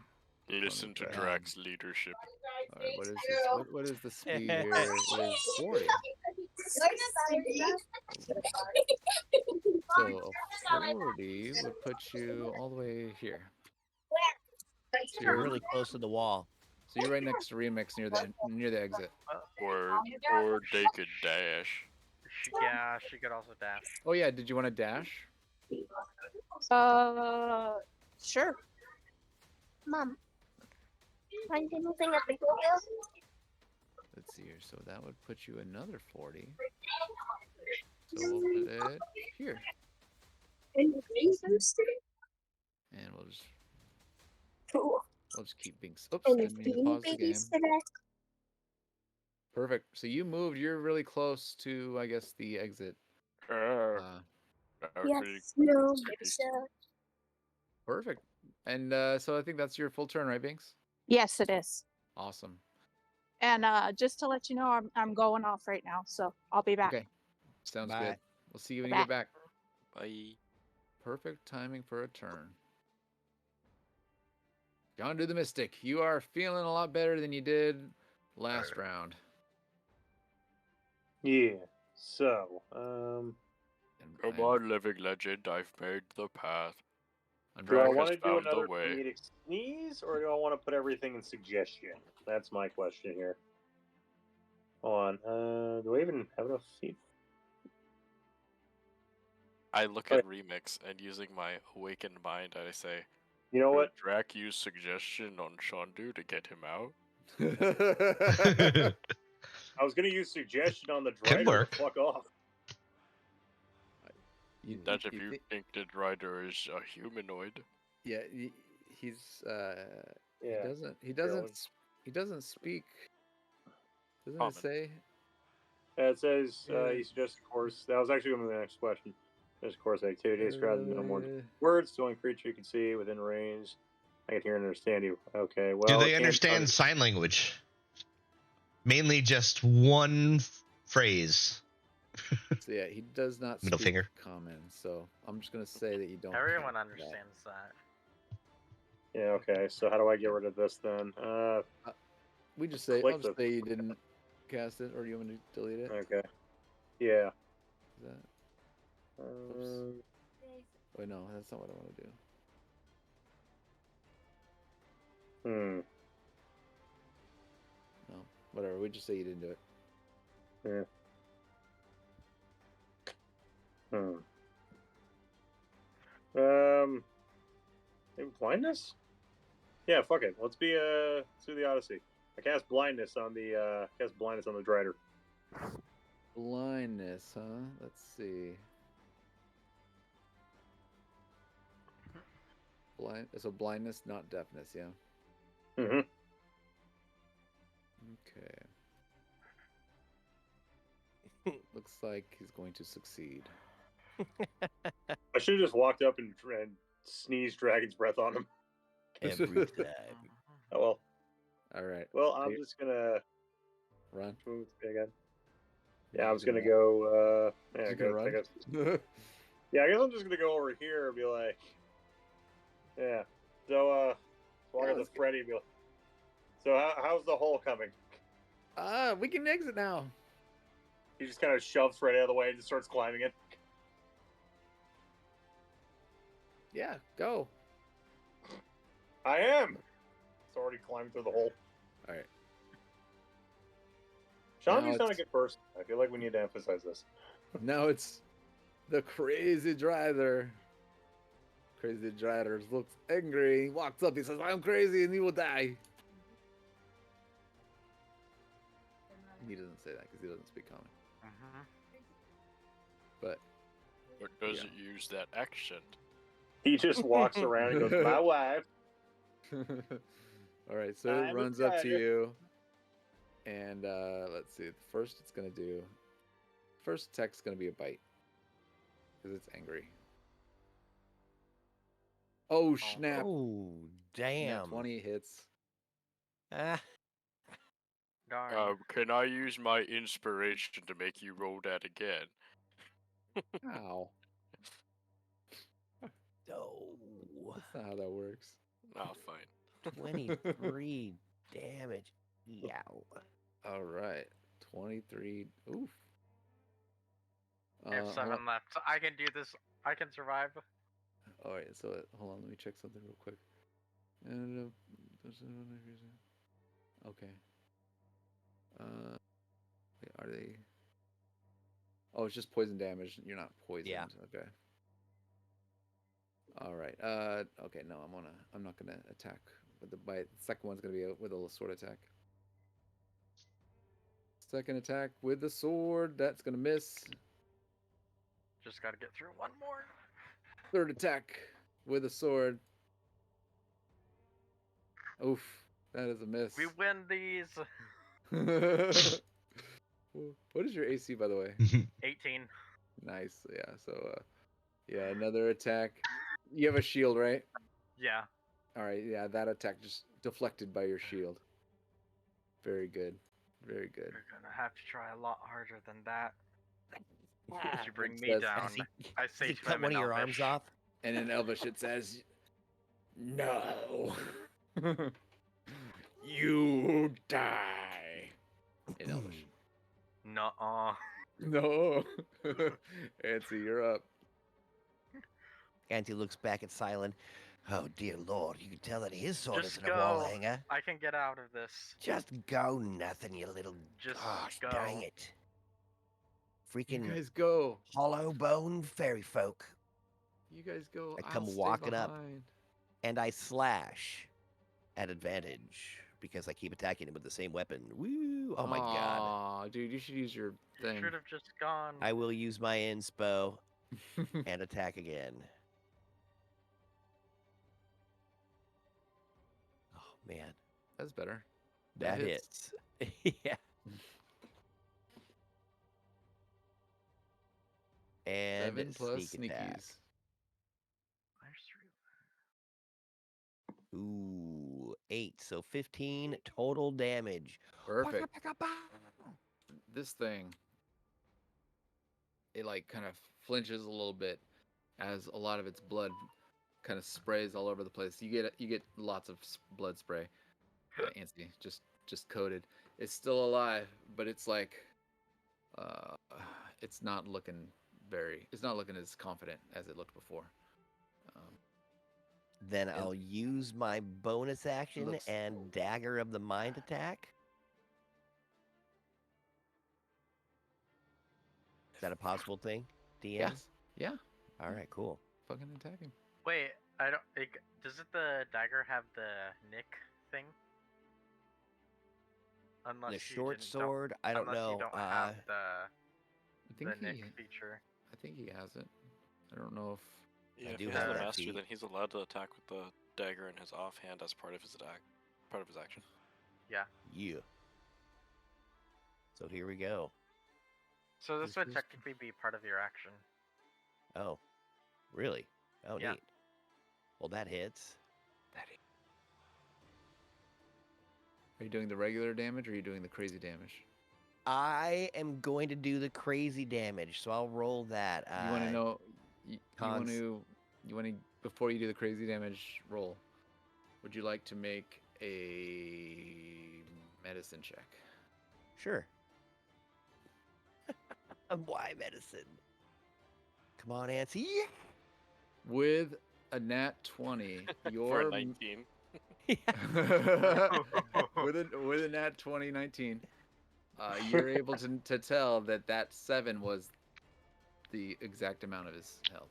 Listen to Drac. Drac's leadership. All right, what is this? What is the speed here? It is 40. So a 40 would put you all the way here. So You're really close to the wall. So you're right next to Remix near the exit. Or they could dash. Yeah, she could also dash. Oh yeah, did you want to dash? Sure. Mom, find anything at the Goodwill? Let's see here. So that would put you another 40. So we'll put it here. And greasers? And we'll just keep being. Oops, And the didn't mean to beanie pause the game. babies today? Perfect. So you moved. You're really close to, I guess, the exit. Yes, no, sir. Perfect. And so I think that's your full turn, right, Binks? Yes, it is. Awesome. And just to let you know, I'm going off right now, so I'll be back. Okay. Sounds Bye. good. We'll see you when you get back. Bye. Perfect timing for a turn. John Do the Mystic, you are feeling a lot better than you did last round. Yeah. So, And Come on, living legend, I've made the path. do I Drag want has to do found the another way. comedic sneeze, or do I want to put everything in suggestion? That's my question here. Hold on. Do I even have enough feet? I look at Remix and using my awakened mind, I say, You know what? Drac use suggestion on Shandu to get him out. I was gonna use suggestion on the Could driver. work. To fuck off. That's if you think the rider is a humanoid. Yeah, he's Yeah. he doesn't speak. Doesn't Common. it say? It says Yeah. you suggest a course. That was actually going to be the next question. There's course activity describes no more words. The only creature you can see within range. I can hear and understand you. Okay. Well, Do it they can't understand sign language? Mainly just one phrase. So yeah, he does not Middle speak finger. common. So I'm just gonna say that you don't. Everyone have that. understands that. Yeah. Okay. So how do I get rid of this then? We just say. Click I'll just the- say you didn't cast it, or do you want me to delete it? Okay. Yeah. Is that? Wait, no, that's not what I want to do. No, whatever. We just say you didn't do it. Maybe blindness? Yeah, fuck it. Let's do the Odyssey. I cast blindness on the Drider. Blindness, huh? Let's see. So blindness, not deafness, yeah. Mm-hmm. Okay. Looks like he's going to succeed. I should have just walked up and sneezed dragon's breath on him. Every time. Oh well. All right. Well, I'm just gonna run. Move again. Yeah, I'm just gonna go. Yeah, Just go. gonna I run? guess. Yeah, I guess I'm just gonna go over here and be like, yeah. So, walk up to Freddy and be like, so how's the hole coming? We can exit now. He just kind of shoves Freddy out of the way and just starts climbing it. Yeah, go. I am. It's already climbed through the hole. All right. Shandu's not a good person. I feel like we need to emphasize this. Now it's the crazy driver. Crazy driver looks angry. He walks up. He says, "I'm crazy, and you will die." He doesn't say that because he doesn't speak common. But doesn't use that accent. He just walks around and goes, "My wife." All right, so it runs up to you, and let's see. First, it's gonna do. First attack's gonna be a bite because it's angry. Oh snap! Oh damn! Nat 20 hits. Can I use my inspiration to make you roll that again? Ow. No. That's not how that works. Oh, fine. 23 damage. Yow. All right. 23. Oof. I have 7 left. I can do this. I can survive. All right. So hold on. Let me check something real quick. Okay. Wait, are they? Oh, it's just poison damage. You're not poisoned. Yeah. Okay. All right. Okay. No, I'm not gonna attack with the bite. The second one's gonna be with a sword attack. Second attack with the sword. That's gonna miss. Just gotta get through one more. Third attack with a sword. Oof. That is a miss. We win these. What is your AC, by the way? 18. Nice. Yeah. So, yeah, another attack. You have a shield, right? Yeah. All right. Yeah, that attack just deflected by your shield. Very good. Very good. You're gonna have to try a lot harder than that. Ah, You bring It me says- down. Has he, I has say he to cut him one in of your arms Elvish. off? And in Elvish it says, "No, you die." In Elvish. Nuh-uh. No. Ansy, you're up. Auntie looks back at Silent. Oh dear lord, you can tell that his sword Just isn't a wall go. hanger. I can get out of this. Just go nothing, you little Just gosh go. dang it. You Freaking guys go. hollow bone fairy folk. You guys go. I come I'll stay walking up. behind. And I slash at advantage because I keep attacking him with the same weapon. Woo! Oh my god. Aw, dude, you should use your You thing. should have just gone. I will use my inspo and attack again. Oh man, That's better. that hits. Yeah. And 7 plus sneak attack. sneakies. Ooh, 8. So 15 total damage. Perfect. This thing, it like kind of flinches a little bit as a lot of its blood kind of sprays all over the place. You get lots of blood spray. Antsy, just coated. It's still alive, but it's like it's not looking as confident as it looked before. Then It I'll use my bonus action looks- and Dagger of the Mind attack. Is that a possible thing, DM? Yes. Yeah. All right, cool. Fucking attack him. Wait, I don't. Doesn't the dagger have the nick thing? Unless The you short don't- sword, I don't unless know. you don't have the I think nick he feature. I think he has it. I don't know if Yeah, I if do he have has the that mastery, feat. then he's allowed to attack with the dagger in his offhand as part of his action. Yeah. Yeah. So here we go. So this This would is- technically be part of your action. Oh, really? Oh, Yeah. neat. Well, that hits. Are you doing the regular damage or are you doing the crazy damage? I am going to do the crazy damage, so I'll roll that. You want to know? You want cons- to? You want to? Before you do the crazy damage roll, would you like to make a medicine check? Sure. Why medicine? Come on, Nancy. Yeah. With a nat 20, For your a 19. with a nat 20 19, you're able to tell that 7 was the exact amount of his health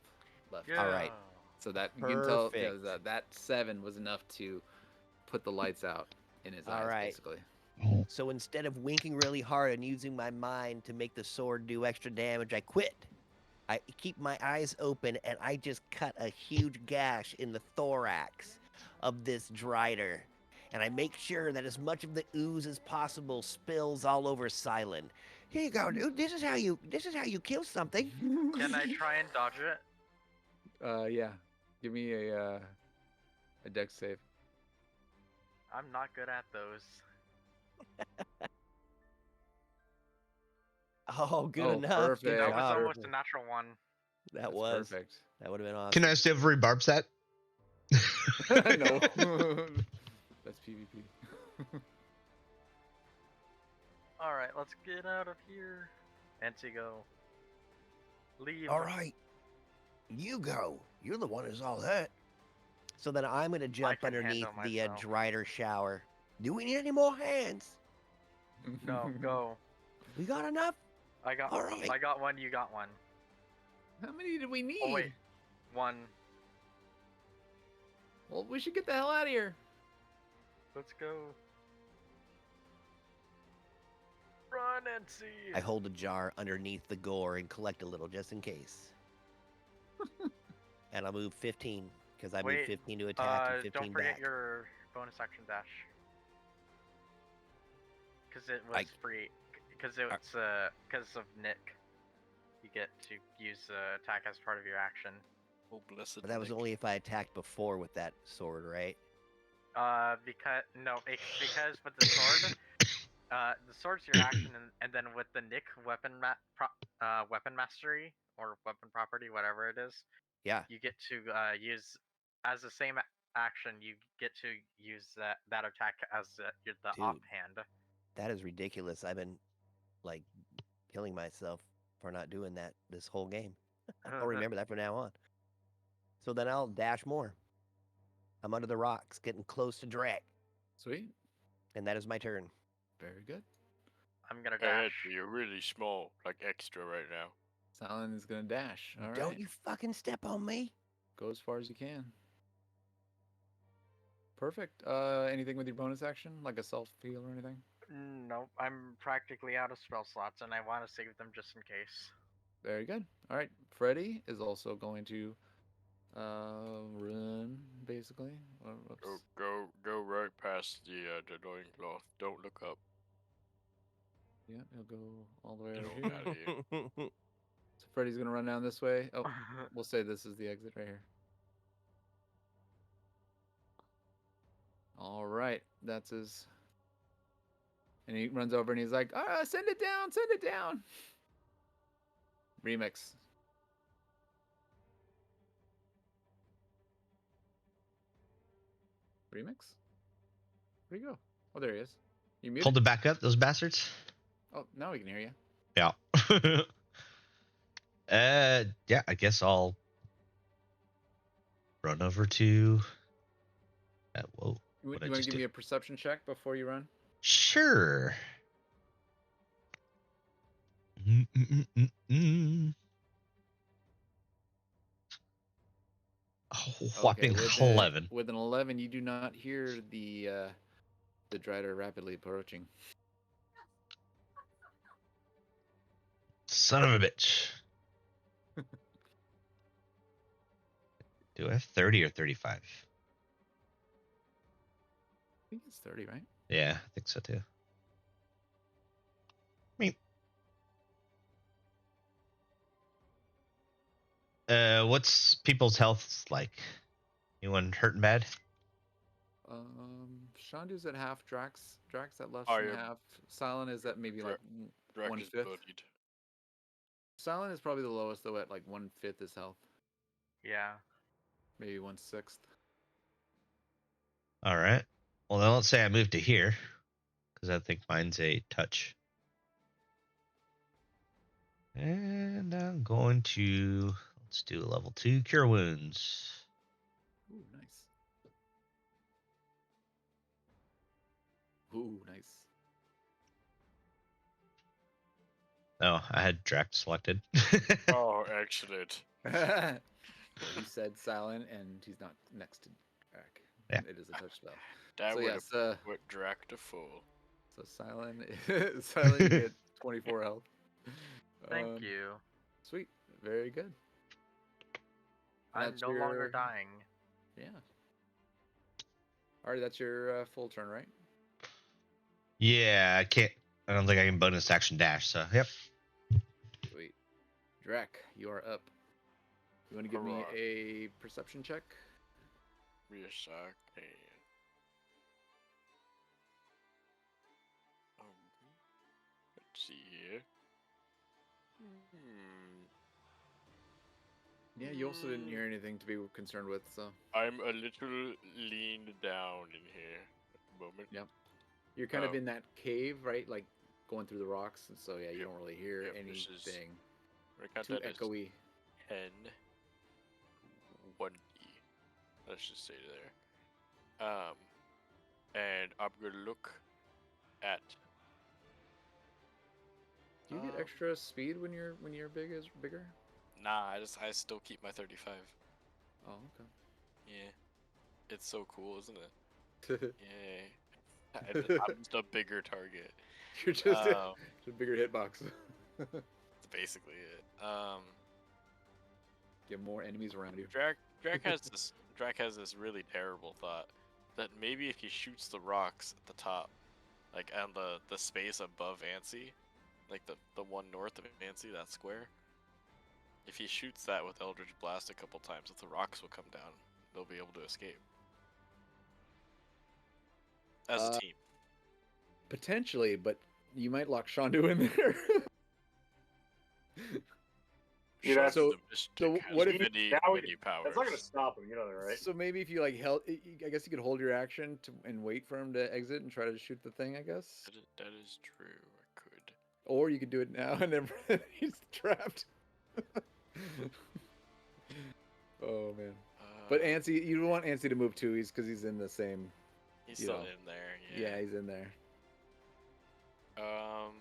left. All right. So that you can tell Perfect. that 7 was enough to put the lights out in his All eyes, right. basically. So instead of winking really hard and using my mind to make the sword do extra damage, I quit. I keep my eyes open and I just cut a huge gash in the thorax of this Drider. And I make sure that as much of the ooze as possible spills all over Silent. Here you go, dude. This is how you kill something. Can I try and dodge it? Yeah. Give me a dex save. I'm not good at those. Oh, good Oh, enough. perfect. Good That was job. almost a natural one. That That's was. perfect. That would have been awesome. Can I still rebarb that? No. That's PvP. Alright, let's get out of here. Antigo. Leave. All right. You go. You're the one who's all hurt. So then I'm going to jump can underneath handle the myself. Drider shower. Do we need any more hands? No, go. We got enough? I got. All right. I got one. You got one. How many did we need? Oh wait, one. Well, we should get the hell out of here. Let's go. Run and see. I hold a jar underneath the gore and collect a little just in case. And I'll move 15 because I moved Wait, 15 to attack and 15 don't forget back. your bonus action dash. Because it was free. Because it's because of Nick. You get to use attack as part of your action. Oh, blessed. But that was Nick. only if I attacked before with that sword, right? Because with the sword, the sword's your action, and then with the Nick weapon mastery or weapon property, whatever it is, Yeah. you get to use as the same action. You get to use that attack as the Dude. offhand. That is ridiculous. I've been like killing myself for not doing that this whole game. I'll remember that from now on. So then I'll dash more. I'm under the rocks, getting close to Drek. Sweet. And that is my turn. Very good. I'm gonna Ed, dash. you're really small, like extra right now. Silent is gonna dash. All right. Don't you fucking step on me. Go as far as you can. Perfect. Anything with your bonus action, like a self heal or anything? No, I'm practically out of spell slots, and I want to save them just in case. Very good. All right. Freddy is also going to run basically. Whoops. Go right past the annoying cloth. Don't look up. Yeah, he'll go all the way Get over on here. out of here. So Freddy's gonna run down this way. Oh, we'll say this is the exit right here. All right, that's his. And he runs over and he's like, send it down, send it down. Remix. Remix? Where'd he go? Oh, there he is. You muted? Hold it back up, those bastards. Oh, now we can hear you. Yeah. Yeah, I guess I'll run over to. Whoa. You What'd I want to just give do? me a perception check before you run? Sure. Mm-mm-mm-mm-mm. Oh, whopping with 11. With an 11, you do not hear the Drider rapidly approaching. Son of a bitch. Do I have 30 or 35? I think it's 30, right? Yeah, I think so too. Meep. What's people's health like? Anyone hurting bad? Shandu's at half. Drax at less I than am- half. Silent is at maybe like Drac is 1/5. bloodied. Silent is probably the lowest though, at like 1/5 his health. Yeah. Maybe 1/6. All right. Well, then let's say I move to here, because I think mine's a touch. And I'm going to, let's do a level 2 Cure Wounds. Ooh, nice. Ooh, nice. Oh, I had Drac selected. Oh, excellent. He said silent, and he's not next to Drac. Yeah. It is a touch spell. That So would yes, have put Drac to full. so silent, silent, you get 24 health. Thank you. Sweet, very good. I'm That's no longer your- dying. Yeah. Alright, that's your full turn, right? Yeah, I don't think I can bonus action dash, so yep. Sweet. Drac, you are up. You want to give me Hurrah. a perception check? Yes, I can. Let's see here. Yeah, you also didn't hear anything to be concerned with, so I'm a little leaned down in here at the moment. Yep. You're kind of Oh. in that cave, right? Like going through the rocks, and so yeah, you Yep. don't really hear Yep, this is- anything. I count Too that as echoey. 10, 1D. Let's just say there. and I'm gonna look at. Do you get Um, extra speed when you're bigger? Nah, I still keep my 35. Oh, Yeah, it's so cool, isn't it? okay. Yay. I'm just a bigger target. You're just Um, a bigger hitbox. That's basically it. Get more enemies around you. Drac has this really terrible thought that maybe if he shoots the rocks at the top, like on the space above Ansi, like the one north of Ansi, that square, if he shoots that with Eldritch Blast a couple times, if the rocks will come down, they'll be able to escape as a Uh, team. Potentially, but you might lock Shandu in there. You know, so- the Mystic so has what if- many now powers. that's not going to stop him. You know that, right? So maybe if you like held, I guess you could hold your action and wait for him to exit and try to shoot the thing. I guess, That is true. I could. or you could do it now and then he's trapped. Oh man! But Ansi, you don't want Ansi to move too. Because he's in the same. He's you still know. in there. Yeah, he's in there. Um.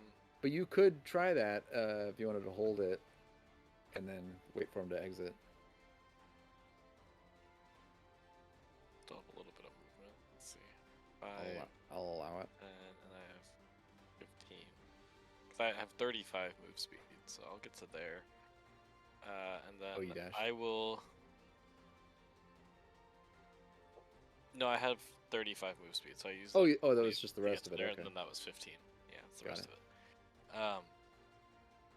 But you could try that if you wanted to hold it, and then wait for him to exit. Still have a little bit of movement. Let's see. I'll allow it. And I have 15. Cause I have 35 move speed, so I'll get to there. And then you dash. I will. No, I have 35 move speed, so I used. Oh, like, that 20 was just the to get rest to of it. there, Okay. And then that was 15. Yeah, that's the Got rest of it.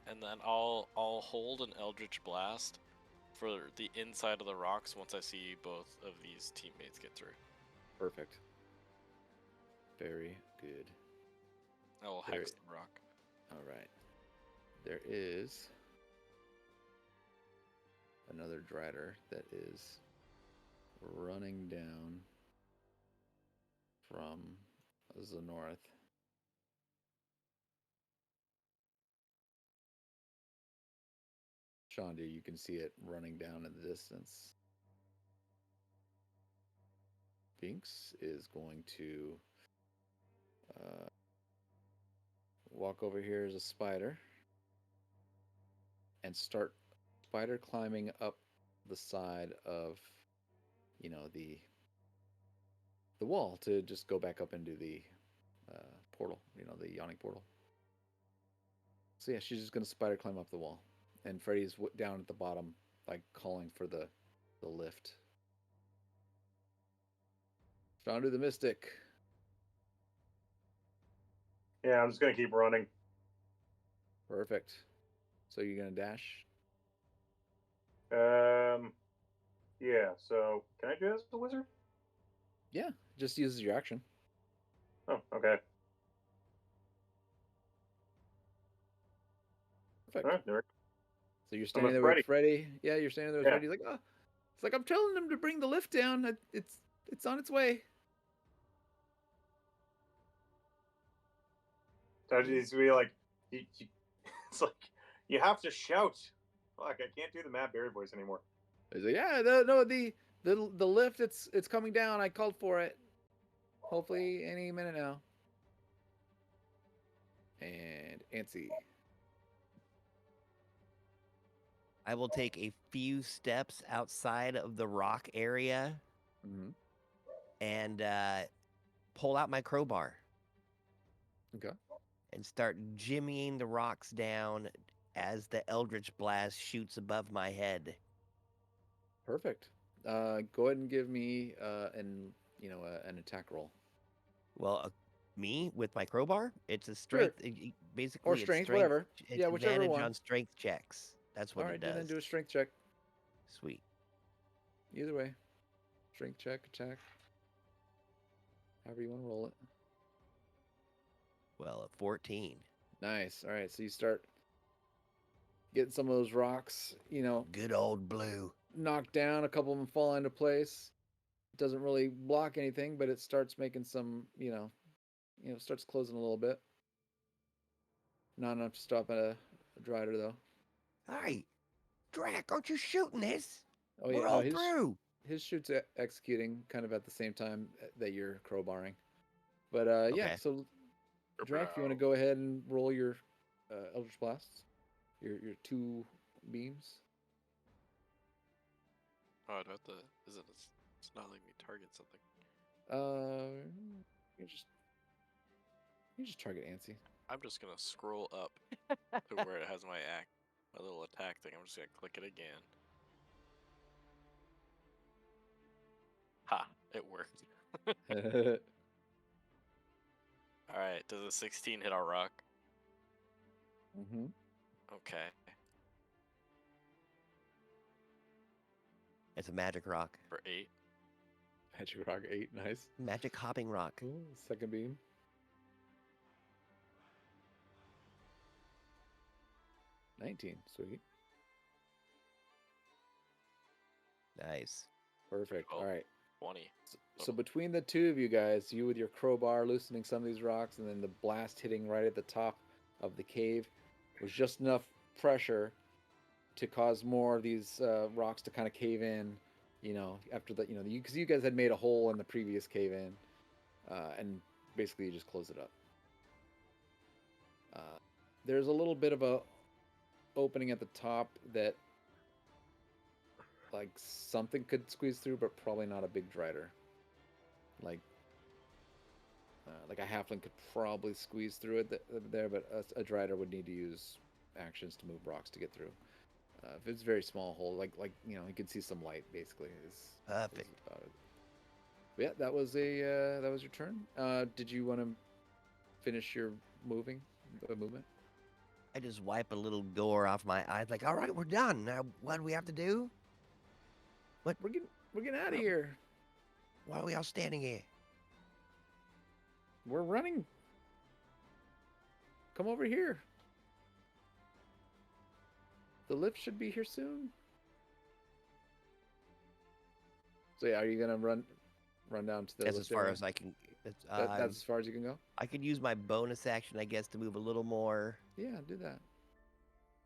And then I'll hold an Eldritch Blast for the inside of the rocks once I see both of these teammates get through. Perfect. Very good. I will hex the rock. All right. There is another Drider that is running down from the north. Shandu, you can see it running down in the distance. Binks is going to walk over here as a spider and start spider climbing up the side of, the wall to just go back up into the portal, the yawning portal. So yeah, she's just gonna spider climb up the wall, and Freddy's down at the bottom, like calling for the lift. Shandu the Mystic. Yeah, I'm just going to keep running. Perfect. So you're gonna dash? Yeah. So can I do this as a wizard? Yeah, just uses your action. Oh, okay. Perfect. All right, there. So you're standing there with Freddy. Yeah, you're standing there with Yeah. Freddy. He's like, oh, it's like I'm telling him to bring the lift down. It's on its way. So it needs to be like, it's like you have to shout. Fuck, I can't do the Matt Berry voice anymore. He's like, yeah, the lift. It's coming down. I called for it. Hopefully any minute now. And Ansi. I will take a few steps outside of the rock area Mm-hmm. and pull out my crowbar. Okay. And start jimmying the rocks down as the Eldritch Blast shoots above my head. Perfect. Go ahead and give me an attack roll. Well, me with my crowbar, it's a strength. Basically, or strength, it's whatever. It's Yeah, whichever advantage one. on strength checks. That's what All right, it does. then do a strength check. Sweet. Either way, strength check, attack. However you want to roll it. Well, a 14. Nice. All right, so you start getting some of those rocks, Good old blue. knocked down. A couple of them fall into place. It doesn't really block anything, but it starts making some, starts closing a little bit. Not enough to stop a Drider, though. Hey, Drac, aren't you shooting this? Oh, yeah. We're all through. His shoot's executing kind of at the same time that you're crowbarring. But yeah, Okay. so Drac, if you want to go ahead and roll your Eldritch Blasts, your 2 beams. Oh, I'd have to. Is it? It's not letting me target something. You just target Ansi. I'm just gonna scroll up to where it has my little attack thing. I'm just gonna click it again. Ha! It worked. All right. Does a 16 hit our rock? Mm-hmm. Okay. It's a magic rock. For 8. Magic Rock 8, nice. Magic hopping rock. Cool. Second beam. $19, sweet. Nice. Perfect. Oh. All right. 20. So between the two of you guys, you with your crowbar loosening some of these rocks, and then the blast hitting right at the top of the cave, was just enough pressure to cause more of these rocks to kind of cave in. You know, after the because you guys had made a hole in the previous cave in, and basically you just close it up. There's a little bit of a opening at the top that like something could squeeze through, but probably not a big drider. Like a halfling could probably squeeze through it there, but a drider would need to use actions to move rocks to get through. If it's a very small hole, like you could see some light. Basically, is Perfect. about it. But yeah, that was your turn. Did you want to finish your movement? I just wipe a little gore off my eyes, like, all right, we're done. Now, what do we have to do? We're getting out of here. Why are we all standing here? We're running. Come over here. The lift should be here soon. So yeah, are you gonna run down to the That's lift as far area? as I can. That's as far as you can go? I could use my bonus action, I guess, to move a little more. Yeah, do that.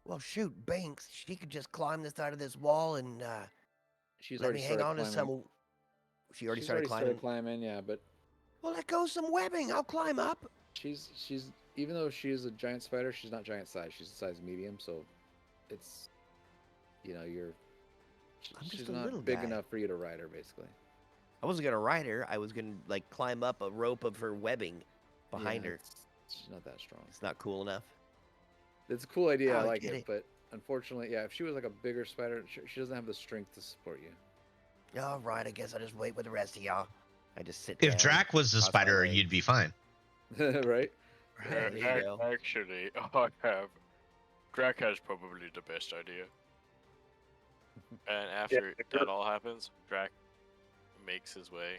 Well, shoot, Banks, she could just climb the side of this wall and She's let already me hang started on to climbing. some. She already She's started climbing. Yeah, but Well, let go some webbing. I'll climb up. she's even though she is a giant spider, she's not giant size. She's a size medium, so it's you're I'm just she's a not little big guy. enough for you to ride her, basically. I wasn't gonna ride her. I was gonna like climb up a rope of her webbing behind Yeah, her. she's not that strong. It's not cool enough. It's a cool idea. I Oh, I like get it, it. but unfortunately, yeah, if she was like a bigger spider, she doesn't have the strength to support you. All right, I guess I'll just wait with the rest of y'all. I just sit If down. Drac was the cross my spider, legs. you'd be fine. Right? Right, there you go. Actually, I have. Drac has probably the best idea. And after that all happens, Drac makes his way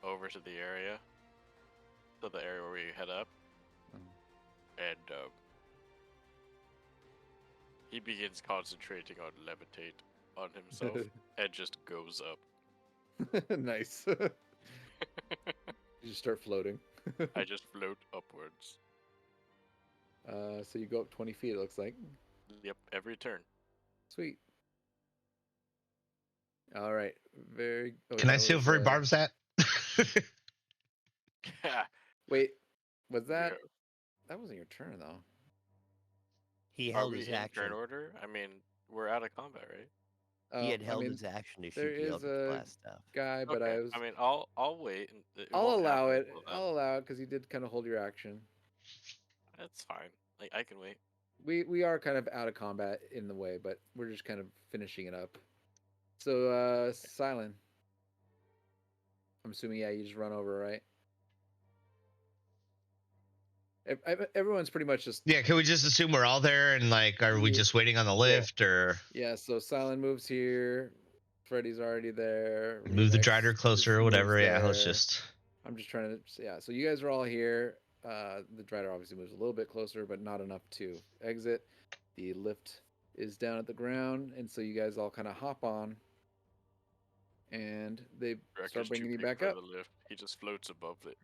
over to the area, where we head up, and he begins concentrating on levitate on himself, and just goes up. Nice. You just start floating. I just float upwards. So you go up 20 feet, it looks like. Yep, every turn. Sweet. All right. Very. Oh, Can I that see was, where Barb's at? Wait, was that? Yeah. That wasn't your turn though. He Are held we his in action. turn order? I mean, we're out of combat, right? He had I held mean, his action to there shoot the is Eldritch a Blast stuff. guy, but Okay. I was. I mean, I'll wait. And it I'll won't allow happen it. until then. I'll allow it because you did kind of hold your action. That's fine. Like, I can wait. We are kind of out of combat in the way, but we're just kind of finishing it up. So, Silent. I'm assuming, yeah, you just run over, right? Everyone's pretty much just Yeah, can we just assume we're all there and like, are we Yeah. just waiting on the lift or yeah. So Silent moves here. Freddy's already there. move the Remix drider closer or moves whatever? Yeah, let's there. just. I'm just trying to. Yeah. So you guys are all here. The drider obviously moves a little bit closer, but not enough to exit. The lift is down at the ground, and so you guys all kind of hop on, and they Drac start is bringing too you big back for up. the lift. He just floats above it.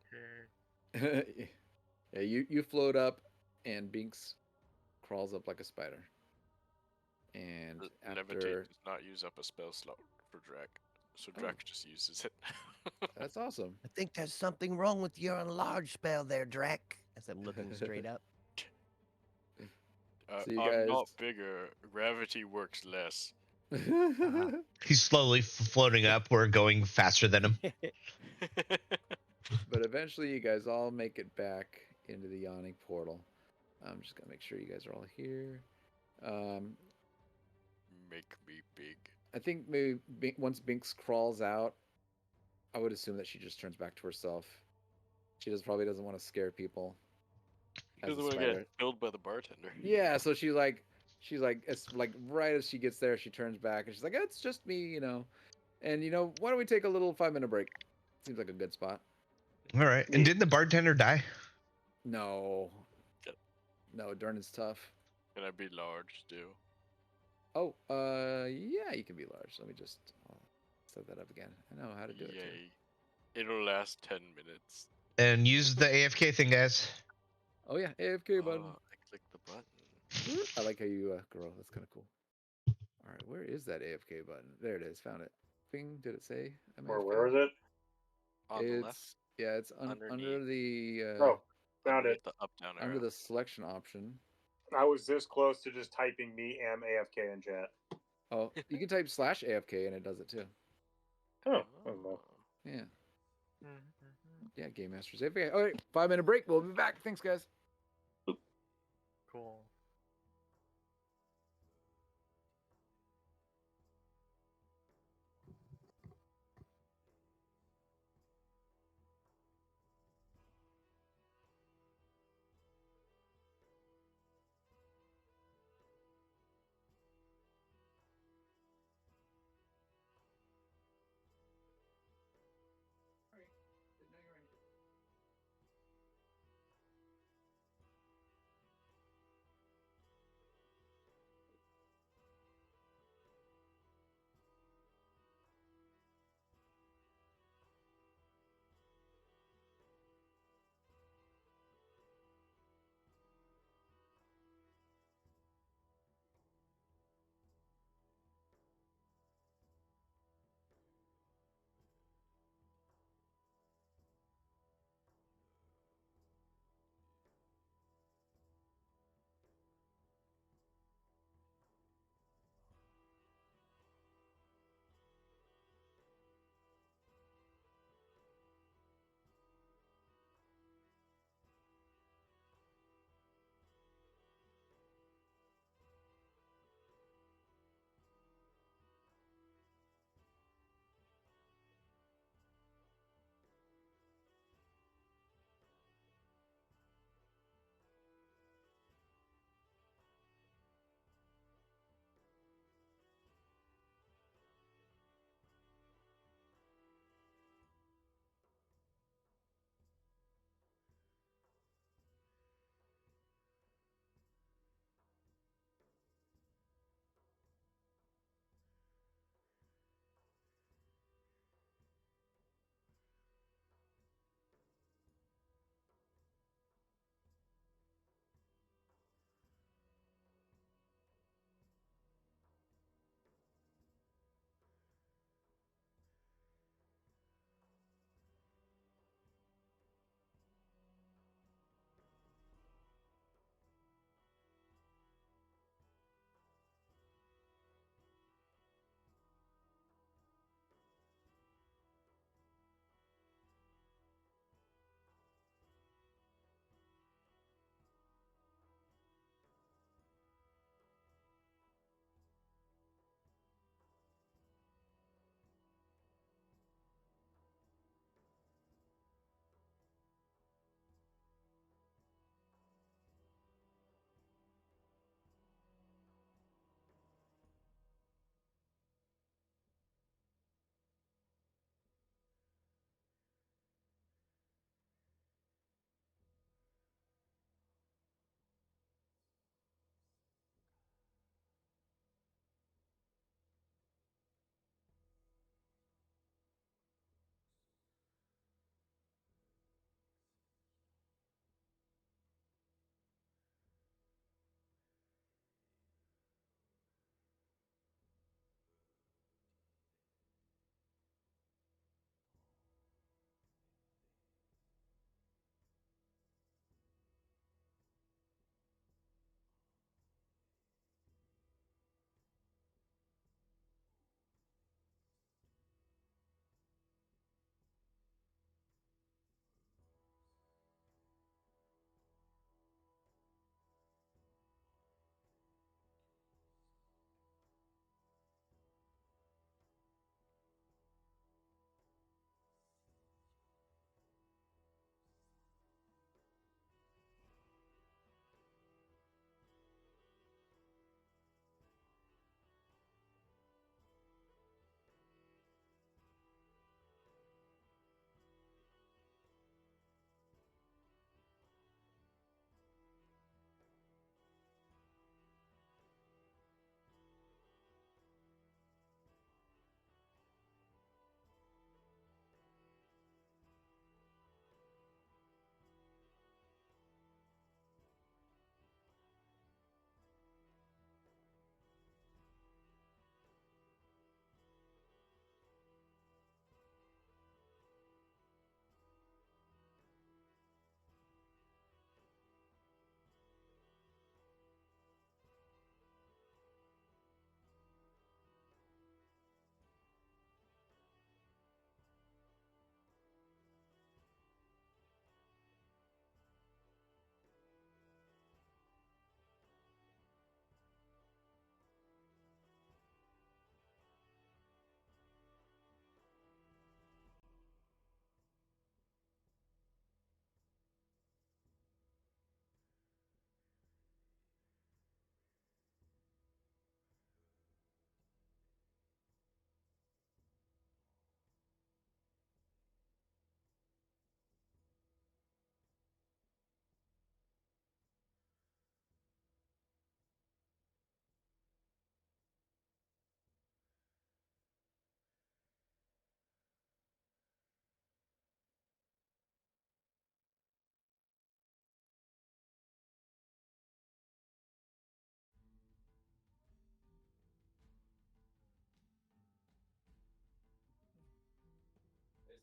Yeah, you float up, and Binks crawls up like a spider. And Levitate after does not use up a spell slot for Drac. So Oh. Drac just uses it. That's awesome. I think there's something wrong with your enlarge spell there, Drac. As I'm looking straight up. So you I'm guys- not bigger. Gravity works less. He's slowly floating up. We're going faster than him. But eventually, you guys all make it back into the yawning portal. I'm just gonna make sure you guys are all here. Make me big. I think maybe once Binks crawls out, I would assume that she just turns back to herself. She probably doesn't want to scare people. He as doesn't a want to spider. get killed by the bartender. Yeah, so she's like, it's like right as she gets there, she turns back and she's like, it's just me, you know. And why don't we take a little 5-minute break? Seems like a good spot. All right. And didn't the bartender die? No. Yep. No, Dernan's tough. Can I be large still? Oh, yeah, you can be large. Let me just set that up again. I know how to do it too. Yay. It'll last 10 minutes. And use the AFK thing, guys. Oh yeah, AFK button. I clicked the button. I like how you grow. That's kind of cool. All right, where is that AFK button? There it is. Found it. Ping. Did it say? Where is it? On the left. Yeah, it's under Underneath. the Oh, found it. Underneath the up down arrow. under the selection option. I was this close to just typing me am AFK in chat. Oh, you can type /AFK and it does it too. Oh, well. Yeah. Yeah, Game Master's AFK. All right, 5-minute break. We'll be back. Thanks, guys. Cool.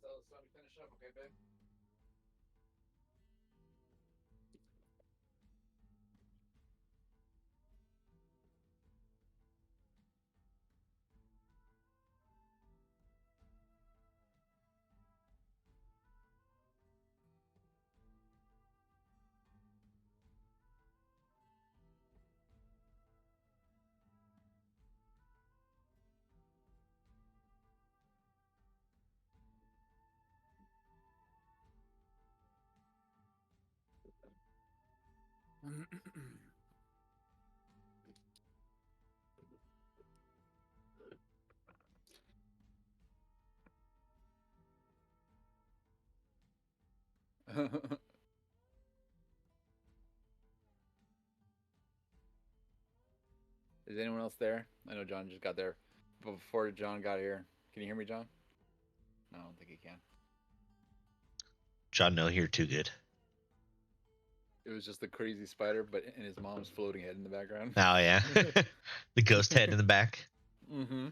though, so let me finish up, okay, babe? Is anyone else there? I know John just got there. But before John got here, can you hear me, John? No, I don't think he can. John, no, you're too good. It was just the crazy spider, but and his mom's floating head in the background. Oh yeah, the ghost head in the back. Mm-hmm.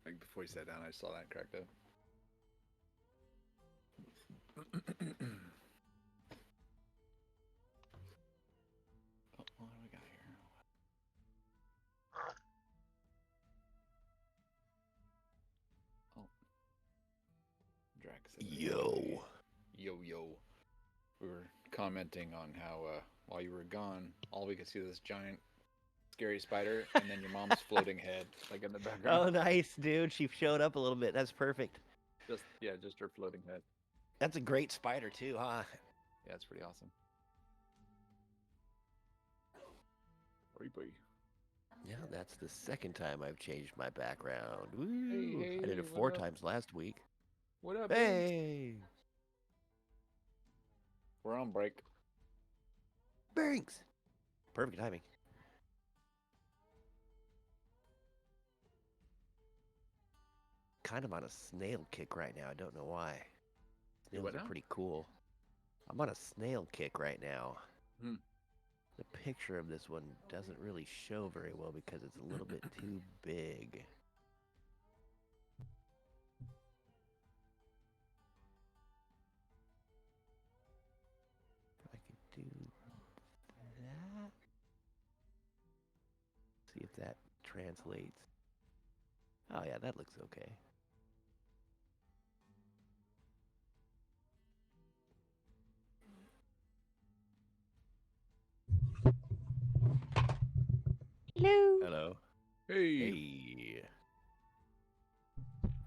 Like before he sat down, I saw that cracked up. Oh, what do we got here? Oh, Drax. Yo. Yo. We were commenting on how while you were gone, all we could see was this giant, scary spider, and then your mom's floating head, like in the Oh, background. nice, dude. She showed up a little bit. That's perfect. Just her floating head. That's a great spider too, huh? Yeah, it's pretty awesome. Creepy. Yeah, that's the second time I've changed my background. Woo! Hey, I did it what 4 up? times last week. What up, Hey, We're on break. Banks. Perfect timing. Kind of on a snail kick right now. I don't know why. You Snails what are now? pretty cool. I'm on a snail kick right now. Hmm. The picture of this one doesn't really show very well because it's a little bit too big. If I could do that. See if that translates. Oh yeah, that looks okay. Hello. Hello. Hey. Hey.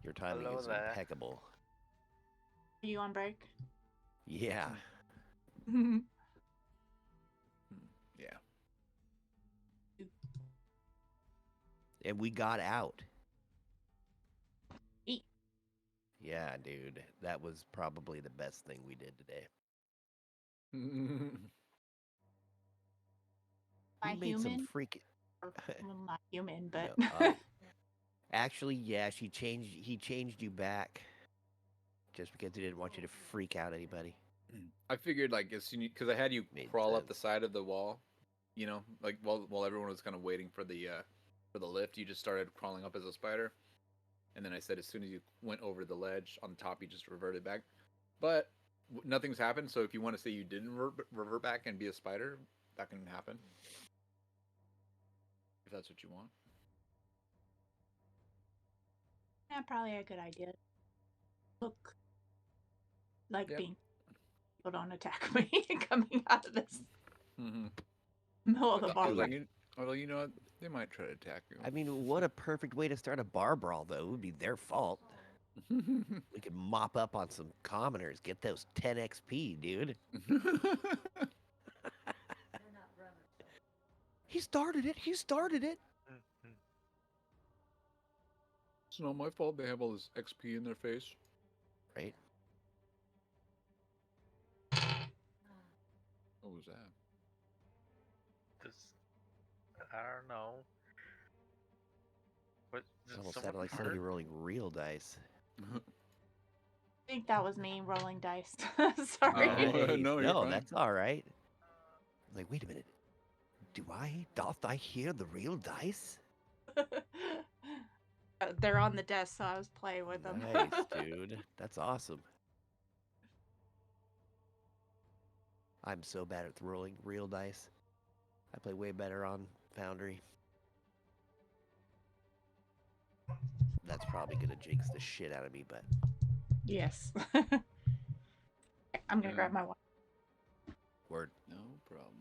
Your timing Hello is there. impeccable. Are you on break? Yeah. Yeah. And we got out. Eat. Yeah, dude. That was probably the best thing we did today. By We made some human? freaking. Or, well, not human, but No, actually, yeah, he changed you back. Just because he didn't want you to freak out anybody. I figured like as soon because I had you Made crawl up the sense. side of the wall, you know, like while everyone was kind of waiting for the lift, you just started crawling up as a spider, and then I said as soon as you went over the ledge on the top, you just reverted back, but nothing's happened. So if you want to say you didn't revert back and be a spider, that can happen. If that's what you want. yeah, probably a good idea. Look, like Yep. being people don't attack me coming out of this Mm-hmm. middle of the I bar. was like, you know what? They might try to attack you. I mean, what a perfect way to start a bar brawl, though. It would be their fault. We could mop up on some commoners, get those 10 XP, dude. He started it. He started it. It's not my fault they have all this XP in their face. Right? What was that? I don't know. What? It Did almost someone sounded like hurt? somebody rolling real dice. I think that was me rolling dice. Sorry. Oh. Nice. No, you're No, fine. that's all right. Like, wait a minute. Doth I hear the real dice? They're on the desk, so I was playing with them. Nice, dude. That's awesome. I'm so bad at rolling real dice. I play way better on Foundry. That's probably gonna jinx the shit out of me, but Yes. I'm gonna grab my one. word. No problem.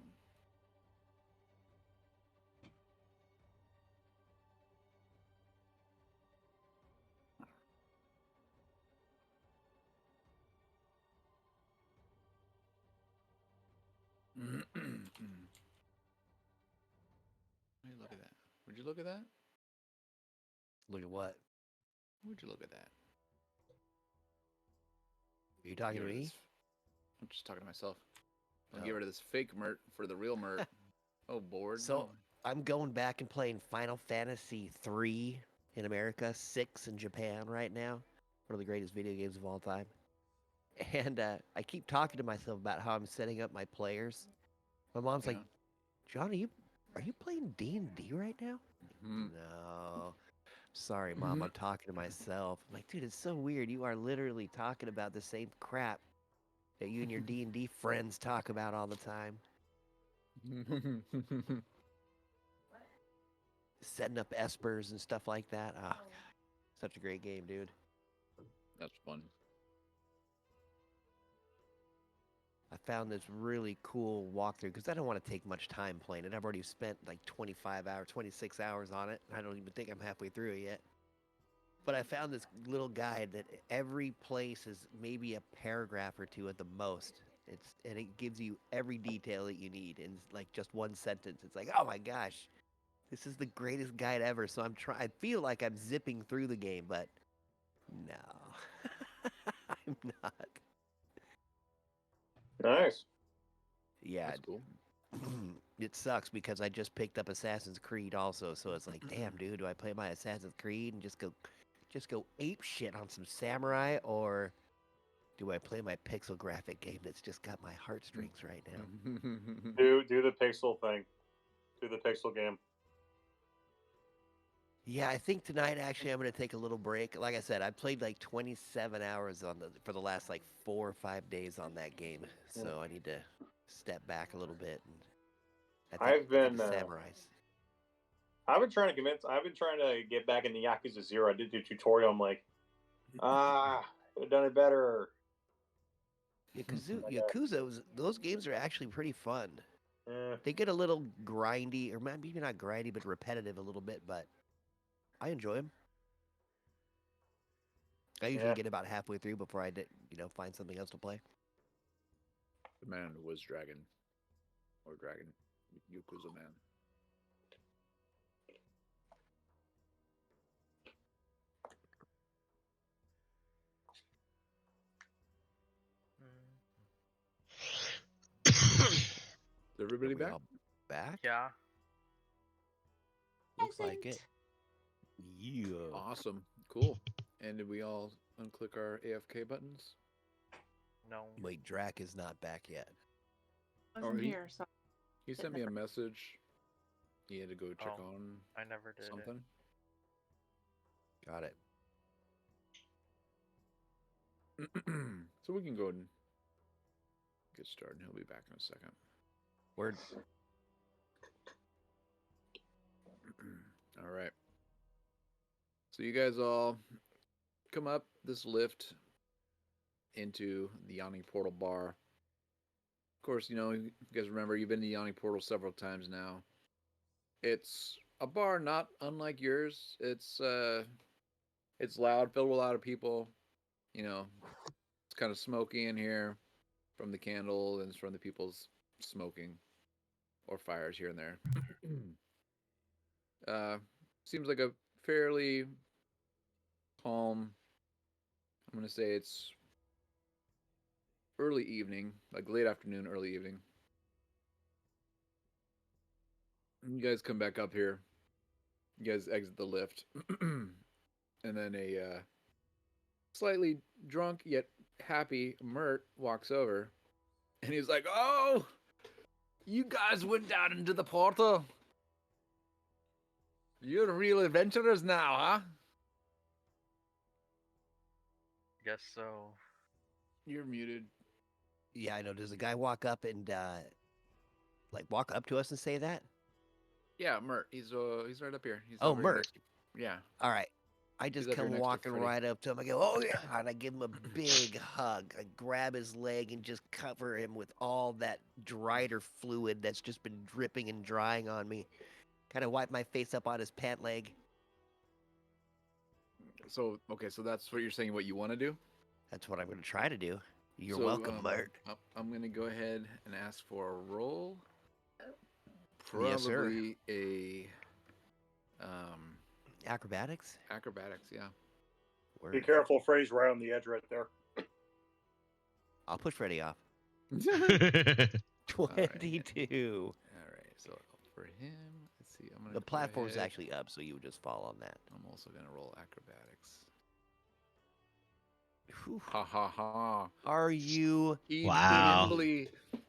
Hey, look at that. Would you look at that? Look at what? Would you look at that? Are you talking Get to rid of me? this- I'm just talking to myself. I'll Oh. get rid of this fake Mert for the real Mert. Oh, bored. So I'm going back and playing Final Fantasy 3 in America, 6 in Japan right now. One of the greatest video games of all time. And I keep talking to myself about how I'm setting up my players. My mom's like, Yeah. John, are you playing D&D right now? Mhm. No. Sorry, Mom, I'm talking to myself. I'm like, dude, it's so weird. You are literally talking about the same crap that you and your D&D friends talk about all the time. Setting up espers and stuff like that. Oh, God. Such a great game, dude. That's fun. I found this really cool walkthrough because I don't want to take much time playing it. I've already spent like 25 hours, 26 hours on it. I don't even think I'm halfway through it yet. But I found this little guide that every place is maybe a paragraph or two at the most. And it gives you every detail that you need in like just one sentence. It's like, oh my gosh, this is the greatest guide ever. So I feel like I'm zipping through the game, but no, I'm not. Nice. Yeah, That's cool. it sucks because I just picked up Assassin's Creed also, so it's like, damn, dude, do I play my Assassin's Creed and just go ape shit on some samurai, or do I play my pixel graphic game that's just got my heartstrings right now? Do the pixel thing. Do the pixel game. Yeah, I think tonight actually I'm gonna take a little break. Like I said, I played like 27 hours for the last like 4 or 5 days on that game, so I need to step back a little bit. And I think the samurais. I've been trying to get back in the Yakuza 0. I did the tutorial. I'm like, could have done it better. Yakuza, those games are actually pretty fun. Eh. They get a little grindy, or maybe not grindy, but repetitive a little bit, but I enjoy them. I usually get about halfway through before I find something else to play. The man who was dragon. Or dragon. Yakuza man. Is everybody back? Back? Yeah. Looks like it. Yeah. Awesome. Cool. And did we all unclick our AFK buttons? No. Wait, Drac is not back yet. I wasn't here, so He sent me a message. He had to go check Oh, on I never did something. Got it. So we can go and get started. He'll be back in a second. Word. All right. So you guys all come up this lift into the Yawning Portal bar. Of course, you guys remember you've been to Yawning Portal several times now. It's a bar not unlike yours. It's loud, filled with a lot of people. It's kind of smoky in here from the candle and from the people's smoking or fires here and there. Seems like a fairly calm. I'm gonna say it's early evening, like late afternoon, early evening. You guys come back up here. You guys exit the lift, and then a slightly drunk yet happy Mert walks over, and he's like, "Oh, you guys went down into the portal. You're real adventurers now, huh?" Guess so. You're muted. Yeah, I know. Does the guy walk up and walk up to us and say that? Yeah, Mert. He's right up here. He's Oh, over here Mert. next to you. Yeah. All right. I just up here come next to walking Freddy. right up to him. I go, "Oh yeah," and I give him a big hug. I grab his leg and just cover him with all that drider fluid that's just been dripping and drying on me. Kind of wipe my face up on his pant leg. So okay, so that's what you're saying. What you want to do? That's what I'm going to try to do. You're So, welcome, Mert. I'm gonna go ahead and ask for a roll. Yes, sir. Probably a Acrobatics? acrobatics. Yeah. Be Word. careful, Freddy's right on the edge right there. I'll push Freddy off. All 22. right. So for him, let's see. I'm gonna. The go platform's ahead. actually up, so you would just fall on that. I'm also gonna roll acrobatics. Whew. Ha ha ha. Are you? He Wow. nimbly,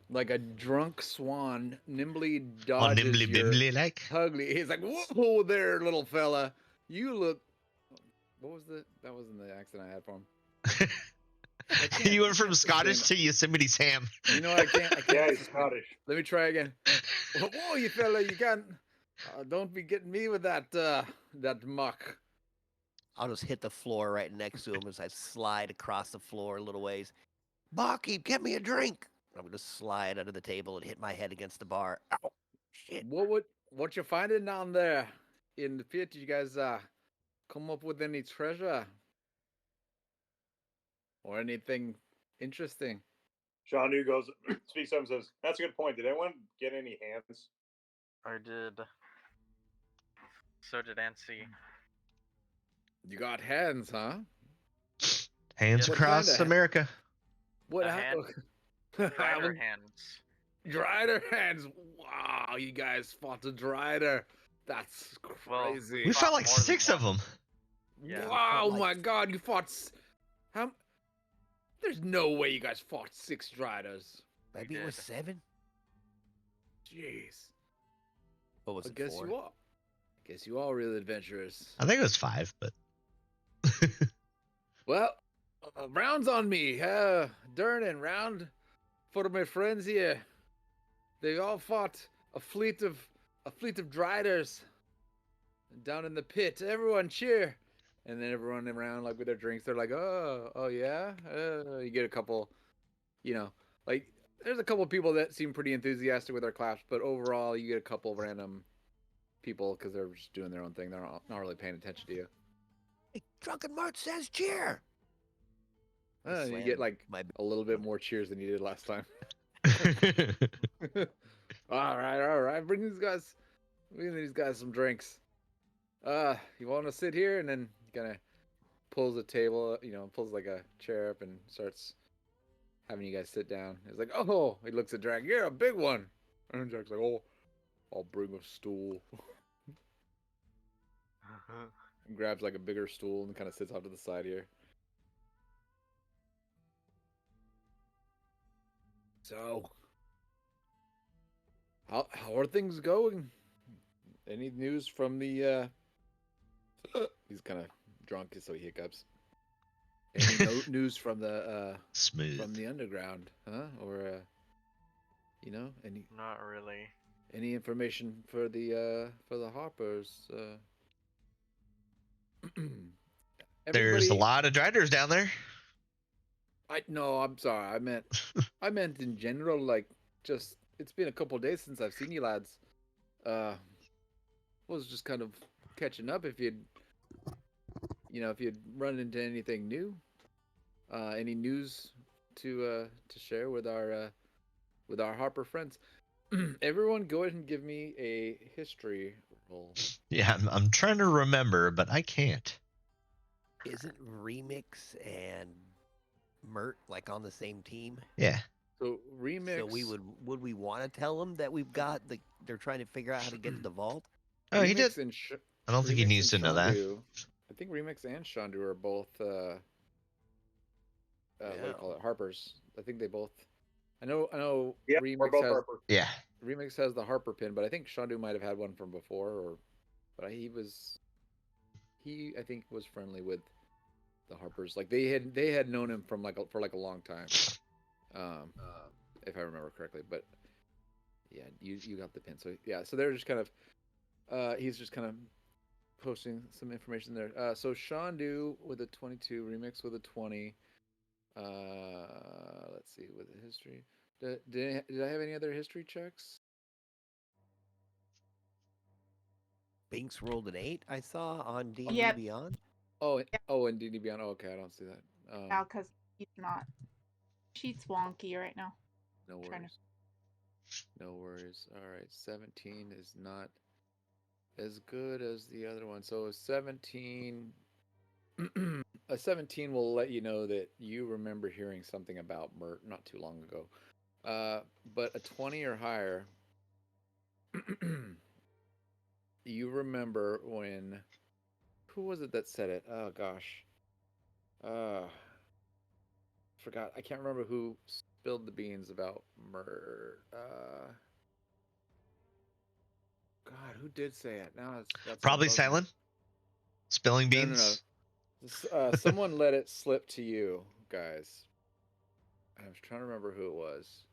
like a drunk swan, nimbly Oh, dodges nimbly your bimbly like. ugly. He's like, "Whoa there, little fella! You look." What was the? That wasn't the accent I had for him. You went from can't Scottish sustain to Yosemite Sam. You know, I can't. Yeah, he's Scottish. Let me try again. Whoa, you fella! You can't. Don't be getting me with that muck. I'll just hit the floor right next to him as I slide across the floor a little ways. Barkeep, get me a drink. I'm going to slide under the table and hit my head against the bar. Ow. Shit. What you finding down there in the pit? Did you guys come up with any treasure or anything interesting? Shandu goes, speaks up and says, "That's a good point. Did anyone get any hands?" I did. So did Nancy. You got hands, huh? Hands What across kinda- America. What A happened? Drider hands. Drider hands. Wow, you guys fought a Drider. That's Well, crazy. We fought fought like more than 6 of one. them. Yeah. Wow, like- my God, you fought. How? There's no way you guys fought 6 Driders. Maybe it was did. 7? Jeez. What was I it, guess 4? you are. I guess you are really adventurous. I think it was 5, but Well, rounds on me. Dern and round for my friends here. They all fought a fleet of Driders down in the pit. Everyone cheer. And then everyone around, like with their drinks, they're like, oh yeah. You get a couple, like there's a couple people that seem pretty enthusiastic with their claps, but overall, you get a couple of random people because they're just doing their own thing. They're not really paying attention to you. Hey, Drunken Mart says cheer. I You slammed get like my a little bit more cheers than you did last time. all right. Bring these guys some drinks. You want to sit here? And then he kind of pulls a table, pulls like a chair up and starts having you guys sit down. He's like, oh, he looks at Drag. You're a big one. And Drag's like, oh, I'll bring a stool. And grabs like a bigger stool and kind of sits off to the side here. So, how are things going? Any news from the? He's kind of drunk, so he hiccups. Any news from the Smooth. underground, huh? Or any Not really. information for the Harpers? There's a Everybody- lot of Driders down there. No, I'm sorry. I meant in general. Like, just it's been a couple of days since I've seen you lads. Was just kind of catching up. If you'd run into anything new, any news to share with our Harper friends. Everyone, go ahead and give me a history roll. Yeah, I'm trying to remember, but I can't. Isn't Remix and Mert like on the same team? Yeah. So remix. So would we want to tell them that we've got they're trying to figure out how to get to the vault? Oh, he did. Remix and I don't think he Remix needs to and know that. Shandu- I think Remix and Shandu are both what do you call it? Harpers. I think they both. I know. Yeah, Remix we're both has Harper. Yeah. Remix has the Harper pin, but I think Shandu might have had one from before, but he I think was friendly with the Harpers. Like they had known him from for a long time, if I remember correctly. But yeah, you got the pin. So yeah, so they're just kind of he's just kind of posting some information there. So Shandu with a 22, Remix with a 20. Let's see with the history. Did I have any other history checks? Binks rolled an 8. I saw on D&D Yep. Beyond. Oh, and DD Beyond. Oh, okay, I don't see that. Now, because he's not. Sheet's wonky right now. No Trying to- worries. No worries. All right, 17 is not as good as the other one. So a 17, a 17 will let you know that you remember hearing something about Mert not too long ago. But a 20 or higher, you remember when? Who was it that said it? Oh gosh, forgot. I can't remember who spilled the beans about Mert. God, who did say it? Now that's Probably bugging me. silent. Spilling No, beans. someone let it slip to you guys. I was trying to remember who it was.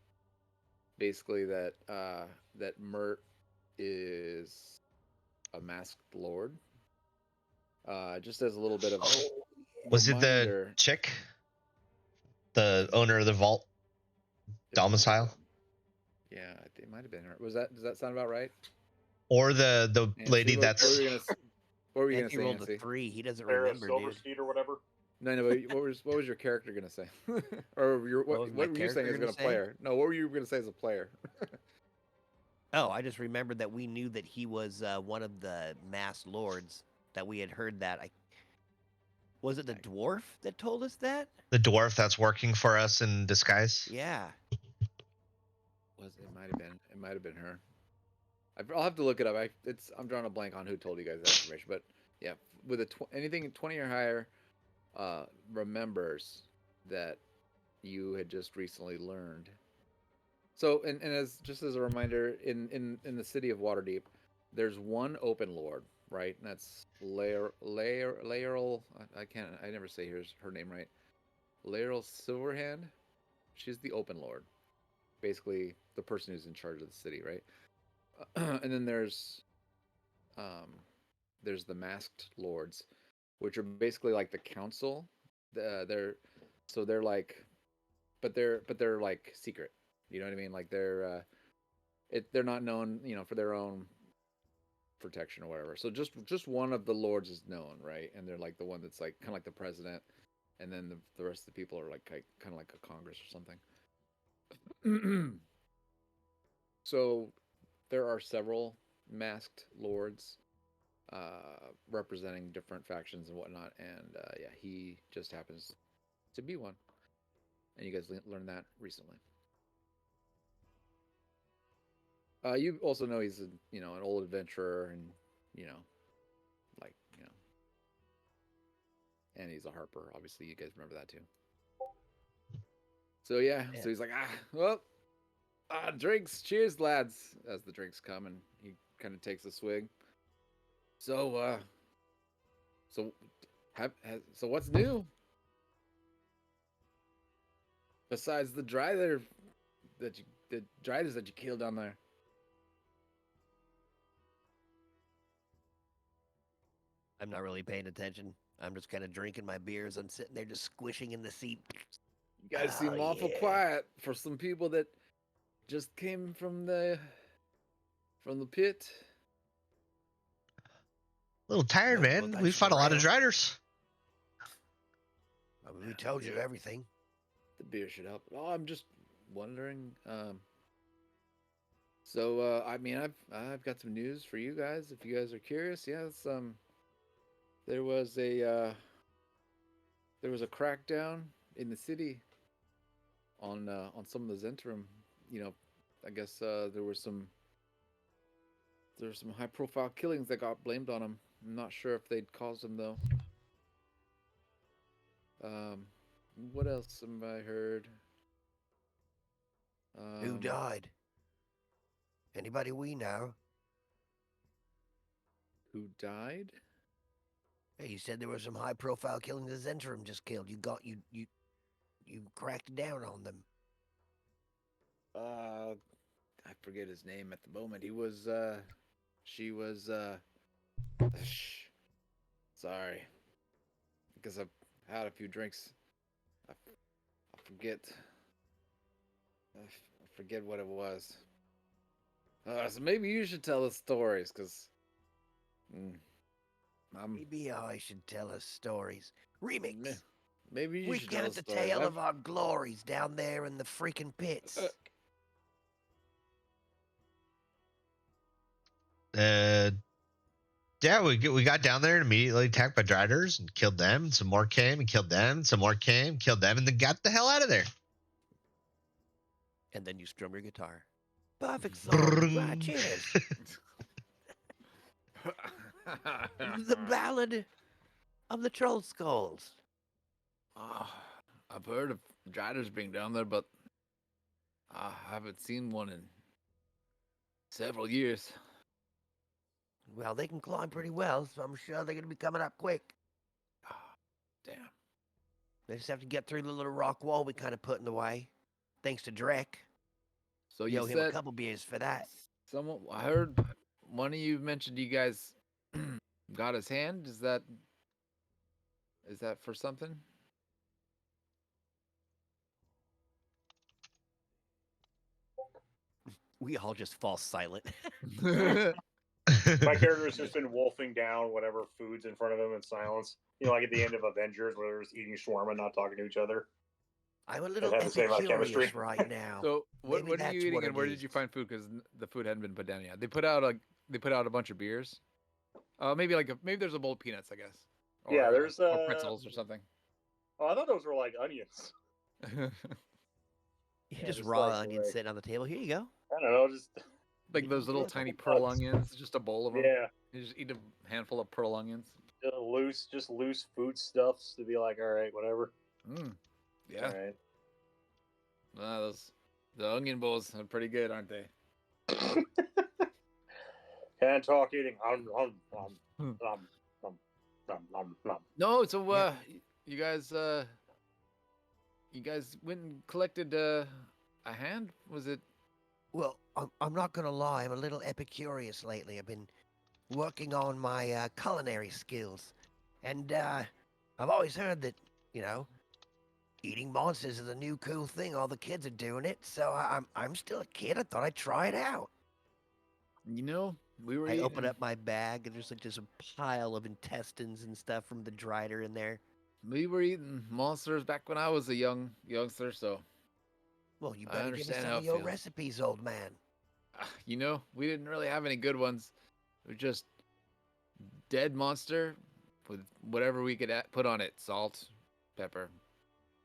Basically, that that Mert is a masked lord. Just as a little bit of Was it the reminder, chick? The owner of the vault it might have domicile? been. Yeah, it might have been her. Does that sound about right? Or the Nancy, lady what that's were you gonna what were you gonna Nancy say, rolled Nancy? a 3. He doesn't Sarah remember, dude. Silversteed or whatever. No, but what was your character gonna say? Or What was my what were you saying character as gonna a say? player? No, what were you gonna say as a player? Oh, I just remembered that we knew that he was one of the masked lords. That we had heard that. Was it the dwarf that told us that? the dwarf that's working for us in disguise. Yeah. It might have been her. I'll have to look it up. I'm drawing a blank on who told you guys that information, but yeah, with anything 20 or higher, remembers that you had just recently learned. So, and as just as a reminder, in the city of Waterdeep, there's one open lord, right? And that's Laeral. I never say her name right. Laeral Silverhand. She's the open lord, basically the person who's in charge of the city, right? And then there's the masked lords, which are basically like the council. They're like, but they're like secret. You know what I mean? Like they're not known, for their own protection or whatever. So just one of the lords is known, right? And they're like the one that's like kind of like the president, and then the rest of the people are like kind of like a congress or something. So there are several masked lords representing different factions and whatnot, and yeah, he just happens to be one, and you guys learned that recently. You also know he's an old adventurer, and you know, like and he's a harper. Obviously, you guys remember that too. So yeah, so he's like, drinks, cheers, lads, as the drinks come, and he kind of takes a swig. So, so what's new? Besides the driders that you killed down there. I'm not really paying attention. I'm just kind of drinking my beers. I'm sitting there just squishing in the seat. You guys seem awful quiet for some people that just came from the pit. A little tired, Well, man. thanks We for fought the a lot of rail. driders. I mean, we told you everything. The beer should help. Oh, I'm just wondering. So I mean, I've got some news for you guys if you guys are curious. Yes, there was a crackdown in the city on some of the Zentrum. I guess there were some high profile killings that got blamed on them. I'm not sure if they'd caused them though. What else have I heard? Who died? Anybody we know? Who died? Hey, you said there were some high-profile killings the Zentrum just killed. You cracked down on them. I forget his name at the moment. He was she was sorry. Because I've had a few drinks. I forget. I forget what it was. So maybe you should tell us stories, because I'm Maybe I should tell us stories. Remix. maybe you should tell Recount us the stories. tale of our glories down there in the freaking pits. Yeah, we got down there and immediately attacked by Driders and killed them. And some more came and killed them. And some more came, killed them, and then got the hell out of there. And then you strum your guitar. Perfect song. Brrrng. Right, cheers. The Ballad of the Troll Skulls. I've heard of Driders being down there, but I haven't seen one in several years. Well, they can climb pretty well, so I'm sure they're going to be coming up quick. Damn. They just have to get through the little rock wall we kind of put in the way. Thanks to Drek. So You you owe him a said couple beers for that. someone. I heard one of you mentioned you guys got his hand. Is that for something? We all just fall silent. My character's just been wolfing down whatever food's in front of him in silence. Like at the end of Avengers, where they're just eating shawarma, not talking to each other. I'm a little have the same amount of chemistry. epicurious right now. So what Maybe are you that's eating, what and it where did you is. find food? Because the food hadn't been put down yet. They put out a bunch of beers. Maybe there's a bowl of peanuts, I guess. Or, Yeah, there's or pretzels or something. Oh, I thought those were like onions. You Yeah, just just raw like- onions like- sitting on the table. Here you go. I don't know, just Like those little Yeah, tiny couple pearl bucks. onions, just a bowl of them. yeah, You just eat a handful of pearl onions. just loose food stuffs to be like, all right, whatever. Yeah. All right. The onion bowls are pretty good, aren't they? Can't talk eating. Hmm. Nom. No, so Yeah. you guys went and collected a hand? Was it? Well, I'm not going to lie. I'm a little epicurious lately. I've been working on my culinary skills. And I've always heard that, eating monsters is a new cool thing. All the kids are doing it. So I'm still a kid. I thought I'd try it out. We were I eating. open up my bag and there's just a pile of intestines and stuff from the Drider in there. We were eating monsters back when I was a youngster, so Well, you I better give me understand some how of it your feels. recipes, old man. we didn't really have any good ones. It was just dead monster with whatever we could put on it, salt, pepper.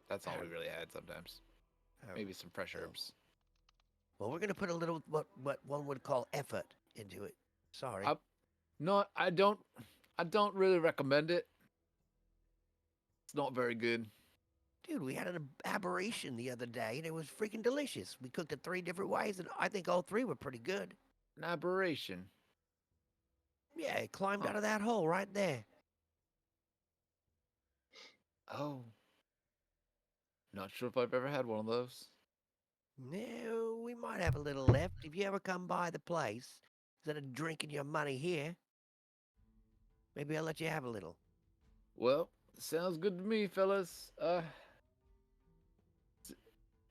That's all we really had sometimes. Maybe some fresh herbs. Well, we're gonna put a little what one would call effort into it. Sorry. No, I don't really recommend it. It's not very good. Dude, we had an aberration the other day and it was freaking delicious. We cooked it 3 different ways and I think all 3 were pretty good. An aberration. Yeah, it climbed out of that hole right there. Oh. Not sure if I've ever had one of those. No, we might have a little left if you ever come by the place. Instead of drinking your money here, maybe I'll let you have a little. Well, sounds good to me, fellas.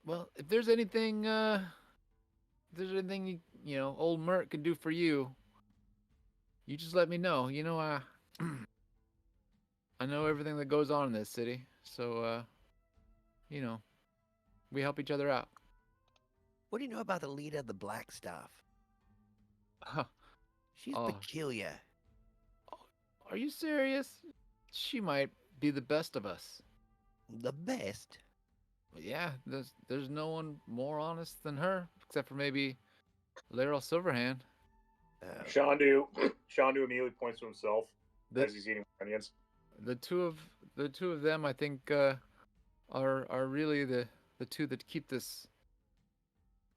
Well, if there's anything old Mert can do for you, you just let me know. I know everything that goes on in this city, so we help each other out. What do you know about the leader of the Black Staff? Huh. She's Oh. peculiar. Are you serious? She might be the best of us. The best? Yeah, there's no one more honest than her, except for maybe Laryl Silverhand. Shandu immediately points to himself The- as he's eating onions. The two of them, I think, are really the two that keep this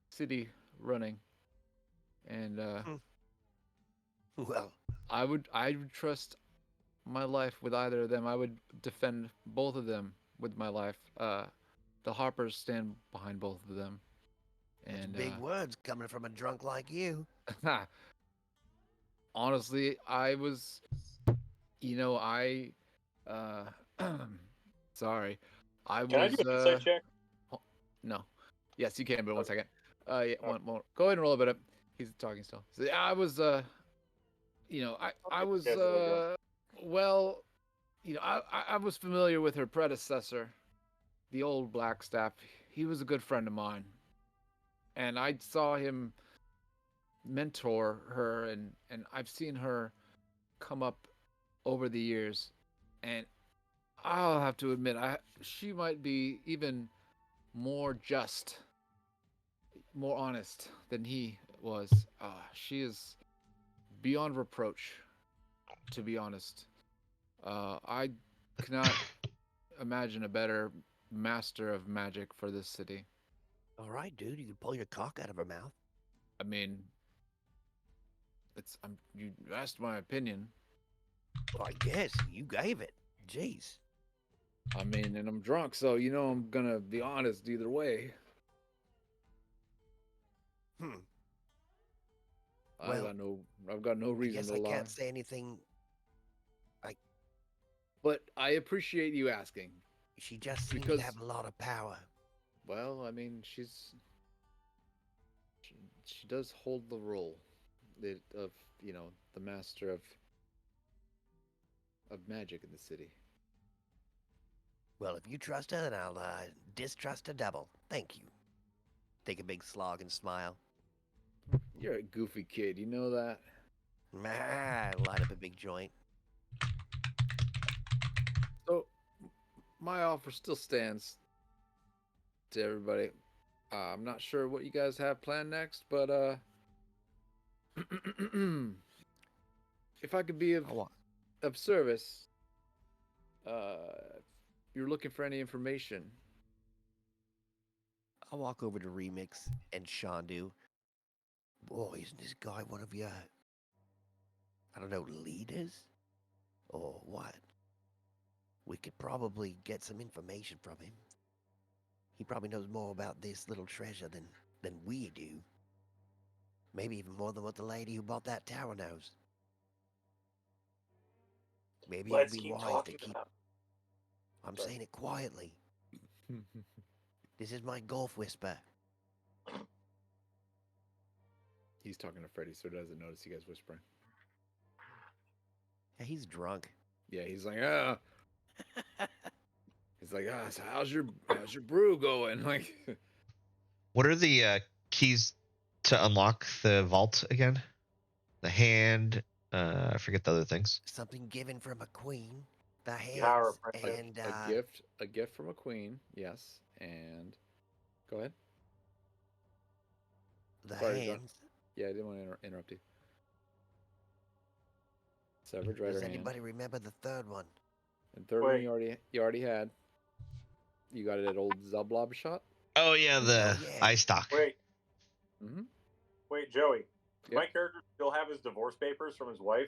city running. And Well, I would trust my life with either of them. I would defend both of them with my life. The Hoppers stand behind both of them. That's And big words coming from a drunk like you. honestly, I was, I, uh, sorry, I Can I do was, an insight check? no, yes, you can, but one Okay. second. Yeah, Okay. one. Go ahead and roll a bit up. He's talking still. So, yeah, I was, I was, Guys are really good. well, I was familiar with her predecessor, the old Blackstaff. He was a good friend of mine, and I saw him mentor her, and I've seen her come up over the years, and I'll have to admit, she might be even more just, more honest than he was. She is beyond reproach, to be honest. I cannot imagine a better master of magic for this city. All right, dude, you can pull your cock out of her mouth. I mean, you asked my opinion. Well, I guess you gave it. Jeez. I mean, and I'm drunk, so I'm gonna be honest either way. Hmm. I've Well, got no I reason guess to I lie. can't say anything. But I appreciate you asking. She just seems Because to have a lot of power. Well, I mean, she does hold the role of the master of magic in the city. Well, if you trust her, then I'll distrust her double. Thank you. Take a big slog and smile. You're a goofy kid, you know that. Light up a big joint. So my offer still stands to everybody. I'm not sure what you guys have planned next, but if I could be of service, if you're looking for any information. I'll walk over to Remix and Shandu. Boy, isn't this guy one of your, I don't know, leaders? Or what? We could probably get some information from him. He probably knows more about this little treasure than we do. Maybe even more than what the lady who bought that tower knows. Maybe it would Let's be keep wise to talking keep. about. I'm Sorry. saying it quietly. This is my golf whisper. He's talking to Freddy, so he doesn't notice you guys whispering. Yeah, he's drunk. Yeah, he's like, He's like, so how's your brew going? Like, What are the keys to unlock the vault again? The hand. I forget the other things. Something given from a queen. The Power hands apprentice. and a gift from a queen, yes, and go ahead. the Sorry, John. hands. Yeah, I didn't want to interrupt you. Severed right Does hand. anybody remember the third one? And third one you already had. You got it at old Zublob shot. Oh yeah, the yeah. eye stock. Wait, Joey. Does Yep. my character still have his divorce papers from his wife?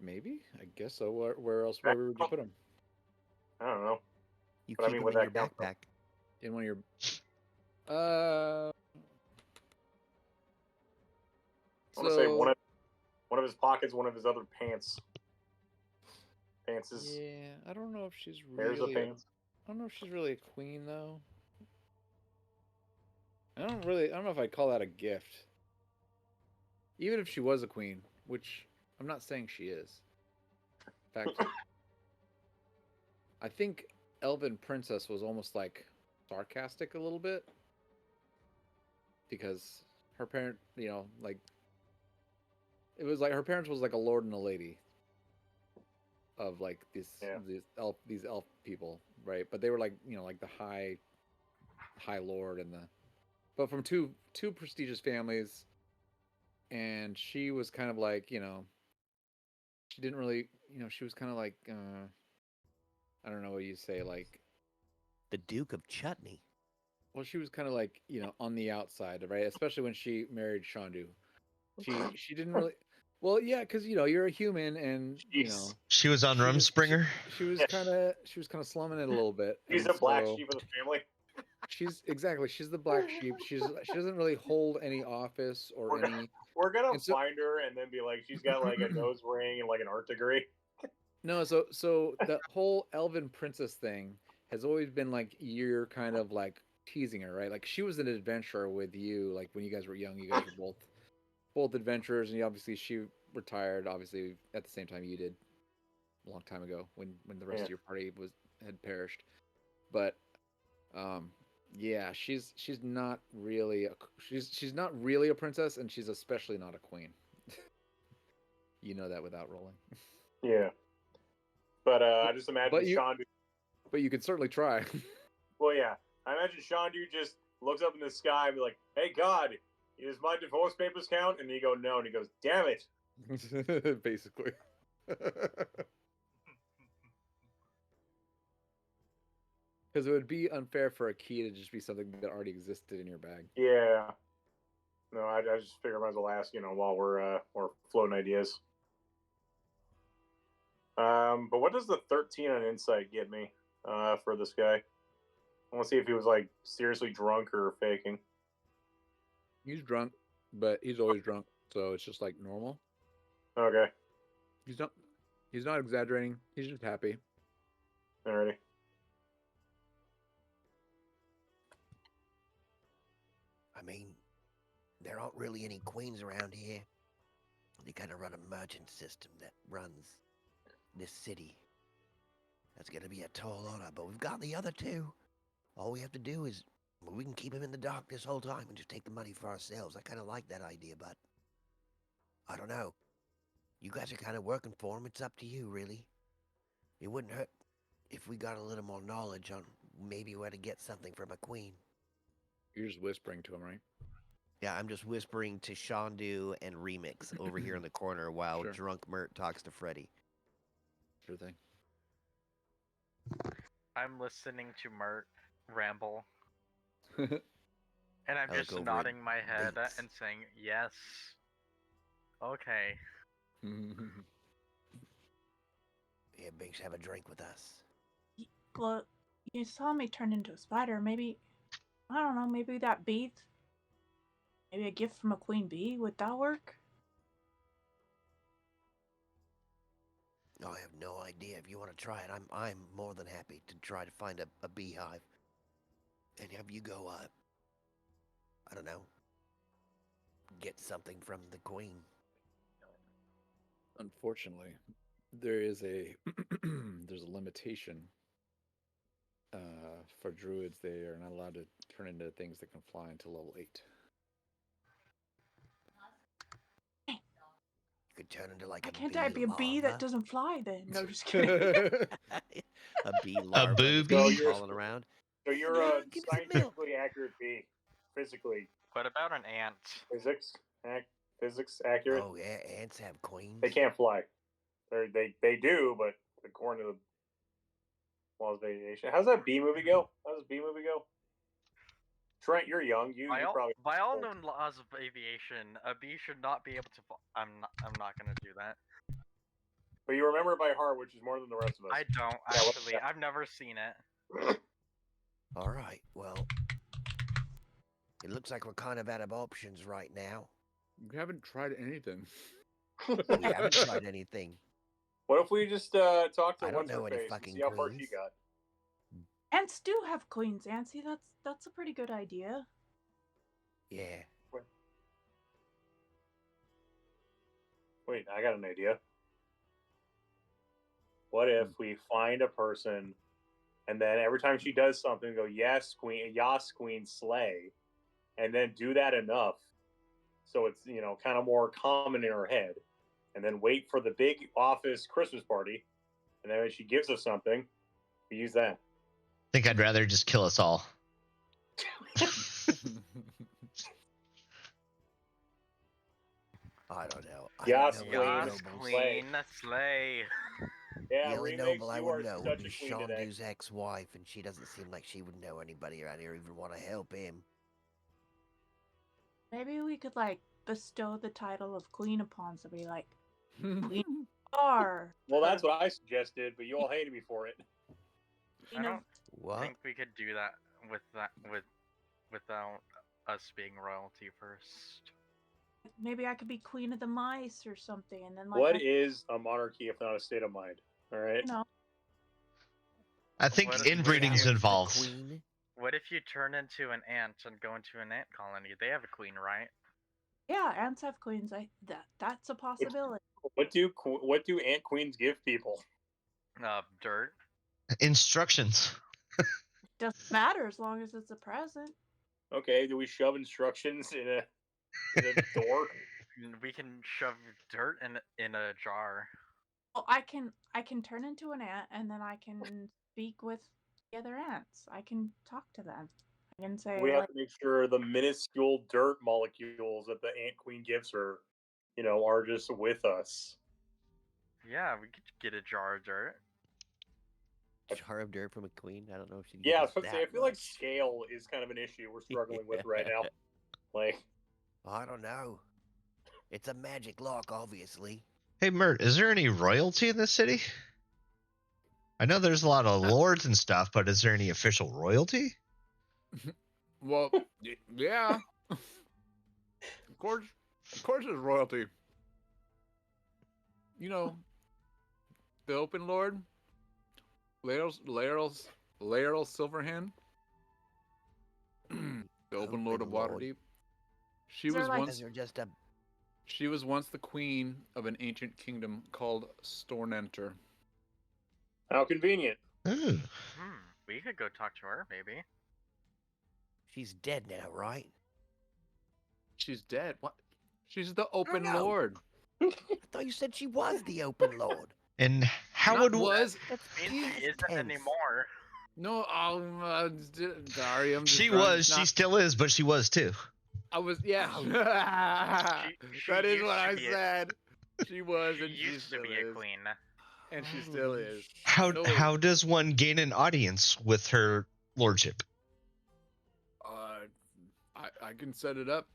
Maybe. I guess so. Where else? Where would you put them? I don't know. You But I keep mean, them would in your that count? backpack. In one of your. I want to say one of his pockets, one of his other pants. Pantses. Yeah, I don't know if she's Pairs of really. pants. I don't know if she's really a queen though. I don't know if I'd call that a gift. Even if she was a queen, which I'm not saying she is. In fact, I think Elven Princess was almost like sarcastic a little bit. Because her parent, like it was like her parents was like a lord and a lady of like these elf people, right? But they were like, like the high lord and but from two prestigious families, and she was kind of like, she didn't really, she was kind of like I don't know what you say, like The Duke of Chutney. well, she was kind of like, on the outside, right? Especially when she married Shandu. She didn't really Well, yeah, because you're a human, and Jeez. She was on she was Rumspringer. she was Yeah. kind of slumming it a little bit, He's and a black so sheep of the family. she's the black sheep. She doesn't really hold any office or We're gonna, any. we're gonna And so find her and then be like, she's got like a nose ring and like an art degree. no, so the whole elven princess thing has always been like you're kind of like teasing her, right? Like she was an adventurer with you, like when you guys were young. You guys were both adventurers, and obviously she retired, obviously at the same time you did, a long time ago when the rest of your party had perished. But um, yeah, she's not really she's not really a princess, and she's especially not a queen. You know that without rolling. Yeah. But I just imagine But you Sean. but you could certainly try. Well, yeah. I imagine Sean dude just looks up in the sky and be like, "Hey God, does my divorce papers count?" And you go, "No," and he goes, "Damn it." Basically. Because it would be unfair for a key to just be something that already existed in your bag. Yeah. No, I just figure I might as well ask, while we're floating ideas. But what does the 13 on insight get me for this guy? I want to see if he was like seriously drunk or faking. He's drunk, but he's always drunk, so it's just like normal. Okay. He's not exaggerating. He's just happy. Alrighty. I mean, there aren't really any queens around here. They kind of run a merchant system that runs this city. That's going to be a tall order, but we've got the other two. All we have to do is, we can keep him in the dark this whole time and just take the money for ourselves. I kind of like that idea, but I don't know. You guys are kind of working for him. It's up to you, really. It wouldn't hurt if we got a little more knowledge on maybe where to get something from a queen. You're just whispering to him, right? Yeah, I'm just whispering to Shandu and Remix over here in the corner while Sure. Drunk Mert talks to Freddy. Sure thing. I'm listening to Mert ramble, That's and I'm I look just over at nodding my head Binks. and saying, yes. Okay. Yeah, Binks, have a drink with us. Well, you saw me turn into a spider. Maybe, I don't know, maybe that bee. Maybe a gift from a queen bee. Would that work? I have no idea. If you want to try it, I'm more than happy to try to find a beehive and have you go I don't know, get something from the queen. Unfortunately, there is there's a limitation for druids. They are not allowed to turn into things that can fly until level 8. You could turn into like Why a can't bee I be a bee that larva. doesn't fly then? No, just kidding. A bee larva just booby? goes crawling around. So you're Yeah, a give me some milk. scientifically accurate bee. Physically. What about an ant? Physics accurate. Oh yeah, ants have queens. They can't fly. They do, but according to the laws of aviation. How's that bee movie go? How does bee movie go? Trent, you're young. You probably By all known laws of aviation, a bee should not be able to. I'm not gonna do that. But you remember it by heart, which is more than the rest of us. I don't actually. I've never seen it. All right, well, it looks like we're kind of out of options right now. You haven't tried anything. We haven't tried anything. What if we just talk to I don't what's know her any face and fucking see how far she queens. got? Ants do have queens, Antsy. That's a pretty good idea. Yeah. Wait, I got an idea. What if we find a person, and then every time she does something, go yes, queen, slay, and then do that enough, so it's kind of more common in her head, and then wait for the big office Christmas party, and then when she gives us something, we use that. I think I'd rather just kill us all. I don't know. Yas, Yas, queen, slay. Yeah, the only Remix, noble I you would are know would such be a queen today. Shandu's ex-wife, and she doesn't seem like she would know anybody around here or even want to help him. Maybe we could like bestow the title of queen upon somebody, like queen are. Well, that's what I suggested, but you all hated me for it. I don't What? think we could do that without us being royalty first. Maybe I could be queen of the mice or something, and then What is a monarchy if not a state of mind? All right. you know, I think What if- inbreeding's what if- involved. Queen. What if you turn into an ant and go into an ant colony? They have a queen, right? yeah, ants have queens. That's a possibility. What do ant queens give people? Dirt. Instructions. Doesn't matter as long as it's a present. Okay, do we shove instructions in a door? We can shove dirt in a jar. Well, I can turn into an ant, and then I can speak with the other ants. I can talk to them. I can say We have like, to make sure the minuscule dirt molecules that the ant queen gives her, are just with us. Yeah, we could get a jar of dirt. Jar of dirt from a queen. I don't know if she. Yeah, I was gonna say, I feel like scale is kind of an issue we're struggling with right now. Like, I don't know. It's a magic lock, obviously. Hey, Mert, is there any royalty in this city? I know there's a lot of lords and stuff, but is there any official royalty? Well, yeah. Of course there's royalty. You know, the Open Lord, Laeral Silverhand, the Open Lord of Open Lord. Waterdeep. She Is there, was like- once They're just a. she was once the queen of an ancient kingdom called Stornenter. how convenient. Ooh. We could go talk to her, maybe. She's dead now, right? She's dead. What? She's the Open no. Lord. I thought you said she was the open lord. And how Not would was? Means she isn't tense. anymore. No, sorry, I'm just she trying to was? She not- still is, but she was too. I was, yeah. She That is used what to I be a- said. She was, She and she used to still be is, a queen. and she still Holy is. How No. how does one gain an audience with her lordship? I can set it up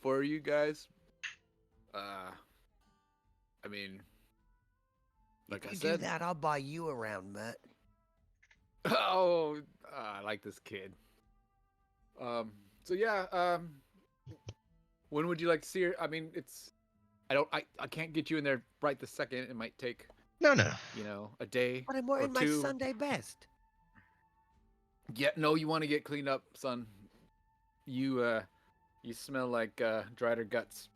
for you guys. I mean, like If I you said. do that, I'll buy you around, Mert. Oh, I like this kid. So yeah. When would you like to see her? I mean, I can't get you in there right this second. It might take, No. a day But I'm or wearing my two. Sunday best. Yeah, no, you want to get cleaned up, son. You smell like dried her guts.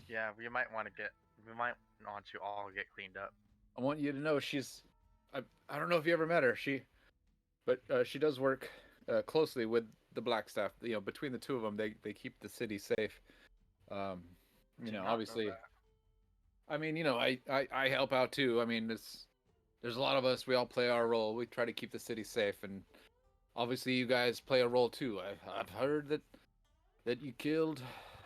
Yeah, we might want to all get cleaned up. I want you to know I don't know if you ever met her. She does work closely with the Black Staff. Between the two of them, they keep the city safe. Did not know Obviously. that. I mean, I help out too. I mean, there's a lot of us. We all play our role. We try to keep the city safe, and obviously, you guys play a role too. I've heard that you killed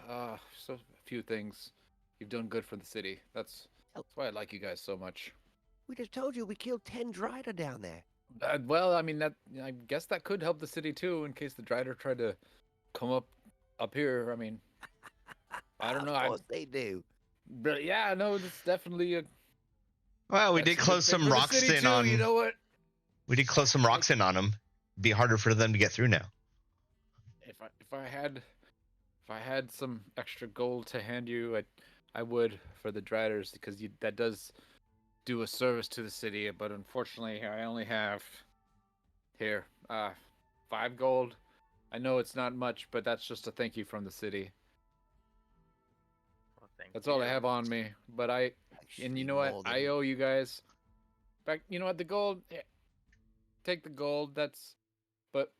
so a few things. You've done good for the city. That's why I like you guys so much. We just told you we killed 10 Drider down there. Well, I mean I guess that could help the city too, in case the Drider tried to come up here. I mean, I don't know. Of course they do. But yeah, no, it's definitely a. Well, we that's did a good close thing some for the rocks city, in too, on. You know what? We did close some rocks in on them. Be harder for them to get through now. If I had some extra gold to hand you, I would for the Driders, because that does do a service to the city. But unfortunately, I only have here 5 gold. I know it's not much, but that's just a thank you from the city. Well, thank That's all I you. have on me. But and Actually, you know what? more I than- owe you guys. In fact, you know what? The gold. Take the gold. But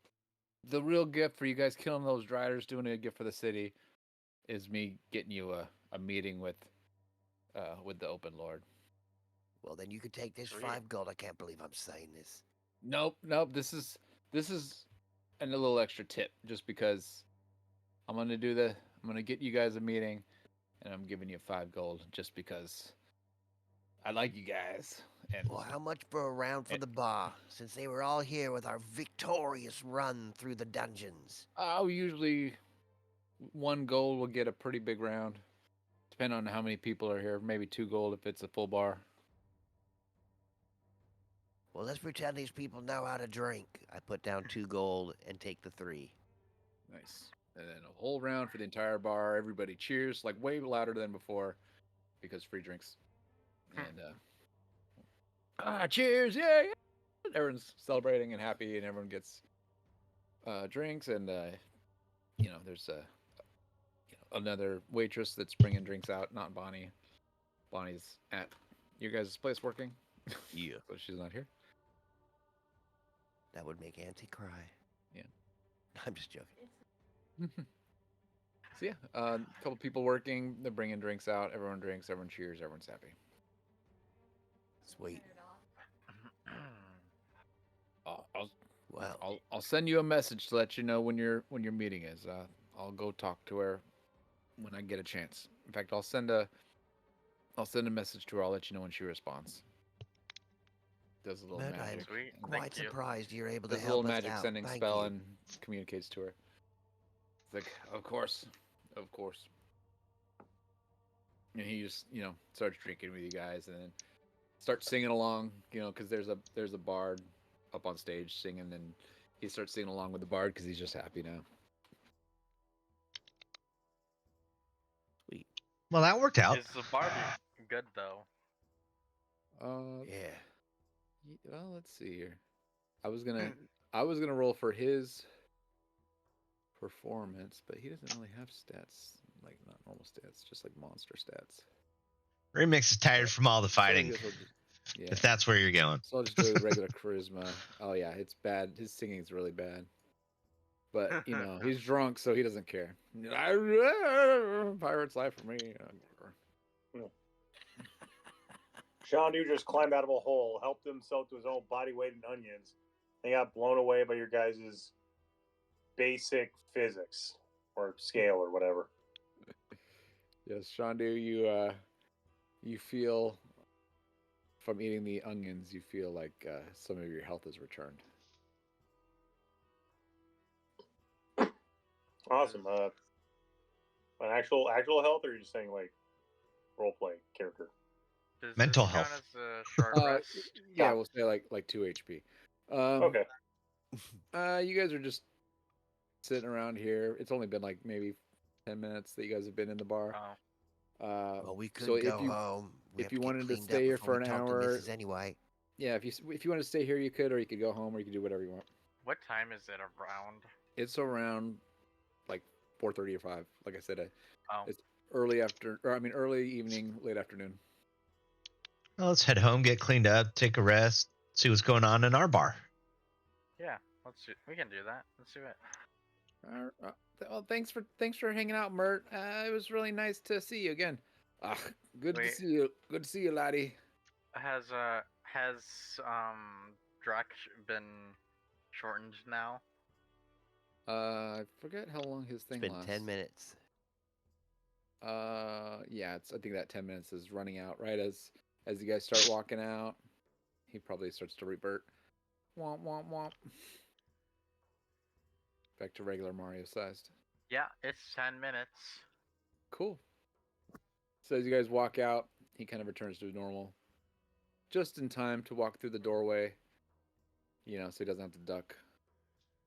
the real gift for you guys killing those Driders, doing a gift for the city, is me getting you a meeting with the Open Lord. Well, then you could take this Sweet. 5 gold. I can't believe I'm saying this. Nope. This is a little extra tip, just because I'm gonna get you guys a meeting, and I'm giving you 5 gold just because I like you guys. And Well, how much for a round for the bar, since they were all here with our victorious run through the dungeons? we 1 gold will get a pretty big round. Depending on how many people are here, maybe 2 gold if it's a full bar. Well, let's pretend these people know how to drink. I put down 2 gold and take the 3. Nice. And then a whole round for the entire bar. Everybody cheers, like way louder than before, because free drinks. And cheers! Yeah, yeah! Everyone's celebrating and happy, and everyone gets drinks. And there's another waitress that's bringing drinks out. Not Bonnie. Bonnie's at your guys' place working. Yeah. So she's not here. That would make Auntie cry. Yeah. I'm just joking. So yeah, a couple people working. They're bringing drinks out. Everyone drinks. Everyone cheers. Everyone's happy. Sweet. I'll send you a message to let you know when your meeting is. I'll go talk to her when I get a chance. In fact, I'll send a message to her. I'll let you know when she responds. Does a little Man, magic. I'm Sweet. quite Thank you. surprised you're able to Does a little help us magic out. sending Thank spell you. and communicates to her. It's like, of course. And he just starts drinking with you guys and then starts singing along. Because there's a bard up on stage singing, and he starts singing along with the bard because he's just happy now. Sweet. Well, that worked out. Is the Barbie good though? Yeah. Well, let's see here. I was gonna roll for his performance, but he doesn't really have stats, like not normal stats, just like monster stats. Remix is tired from all the So I fighting. guess I'll just- yeah. If that's where you're going. So I'll just do regular charisma. Oh yeah, it's bad. His singing is really bad. But he's drunk, so he doesn't care. Pirate's life for me. Shandu just climbed out of a hole, helped himself to his own body weight in onions, and got blown away by your guys' basic physics or scale or whatever. Yes, Shandu, you feel from eating the onions, you feel like some of your health is returned. Awesome. An actual health, or are you just saying like role play character? Does Mental this count health. as a short rest? Yeah, we'll say like 2 HP. Okay. You guys are just sitting around here. It's only been like maybe 10 minutes that you guys have been in the bar. Oh. Well, we could so go if you home. We if have you to get wanted to cleaned stay up here before for we an talk to hour, Mrs. anyway. yeah, if you wanted to stay here, you could, or you could go home, or you could do whatever you want. What time is it around? It's around like 4:30 or 5. Like I said, Oh. it's early evening, late afternoon. Well, let's head home, get cleaned up, take a rest, see what's going on in our bar. Yeah, we can do that. Let's do it. Well, thanks for hanging out, Mert. It was really nice to see you again. Good to Wait. see you. Good to see you, laddie. Has Drac been shortened now? I forget how long his thing It's been lasts. 10 minutes. Yeah, I think that 10 minutes is running out right as you guys start walking out. He probably starts to revert. Womp womp womp. Back to regular Mario sized. Yeah, it's 10 minutes. Cool. So as you guys walk out, he kind of returns to normal. Just in time to walk through the doorway. So he doesn't have to duck.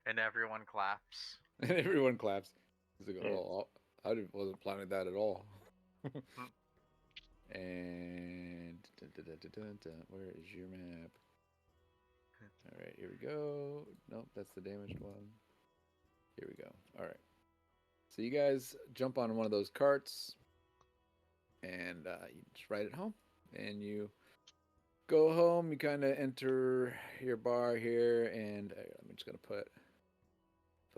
And everyone claps. And everyone claps. He's like, oh, I wasn't planning that at all. And where is your map? All right, here we go. Nope, that's the damaged one. Here we go. All right. So you guys jump on one of those carts, and you just ride it home. And you go home. You kind of enter your bar here, and I'm just gonna put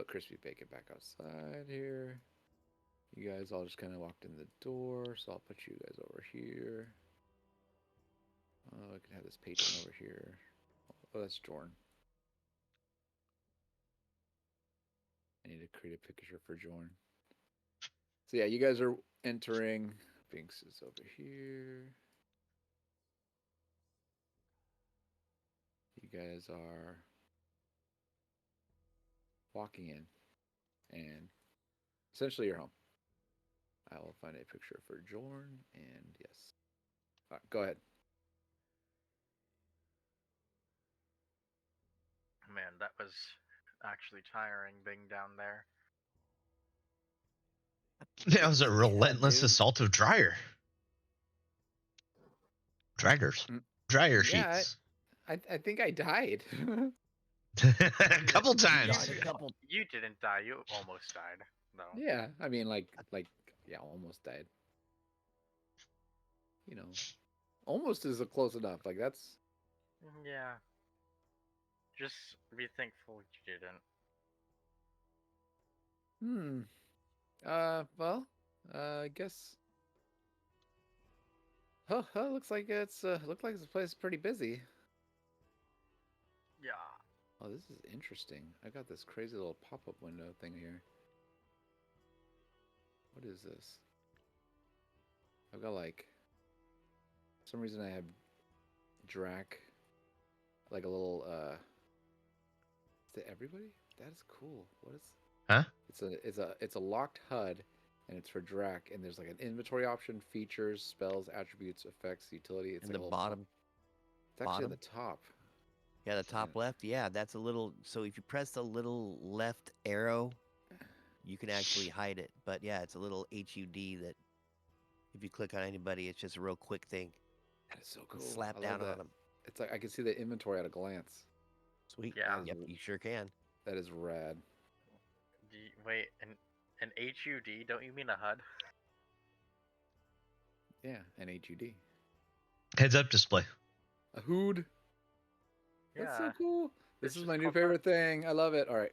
crispy bacon back outside here. You guys all just kind of walked in the door, so I'll put you guys over here. Oh, I can have this patron over here. Oh, that's Jorn. I need to create a picture for Jorn. So yeah, you guys are entering. Binks is over here. You guys are walking in and Essentially, you're home. I will find a picture for Jorn, and yes. Go ahead. Man, that was actually tiring being down there. That was a Yeah, relentless dude. assault of draggers, Mm, dryer Yeah, sheets. I think I died. A couple You times. died a couple. You didn't die. You almost died, though. Yeah, I mean, yeah, almost died. You know, almost is a close enough. Like that's Yeah. Just be thankful you didn't. hmm. Well, I guess. Oh, looks like this place is pretty busy. Yeah. Oh, this is interesting. I got this crazy little pop-up window thing here. What is this? I've got like, for some reason I have Drac, like a little is it everybody? That is cool. What is? Huh? It's a locked HUD, and it's for Drac. And there's like an inventory option, features, spells, attributes, effects, utility. It's In like the a little bottom. It's actually bottom? at the top. Yeah, the top left. Yeah, that's a little. So if you press the little left arrow, you can actually hide it. But yeah, it's a little HUD that if you click on anybody, it's just a real quick thing. That is so And cool. slap I down love on that. them. It's like I can see the inventory at a glance. Sweet. Yeah. Yep, you sure can. That is rad. Wait, an HUD? Don't you mean a HUD? Yeah, an HUD. Heads up display. A hood. That's so Yeah. cool. This it's is just my new called that. favorite thing. I love it. All right.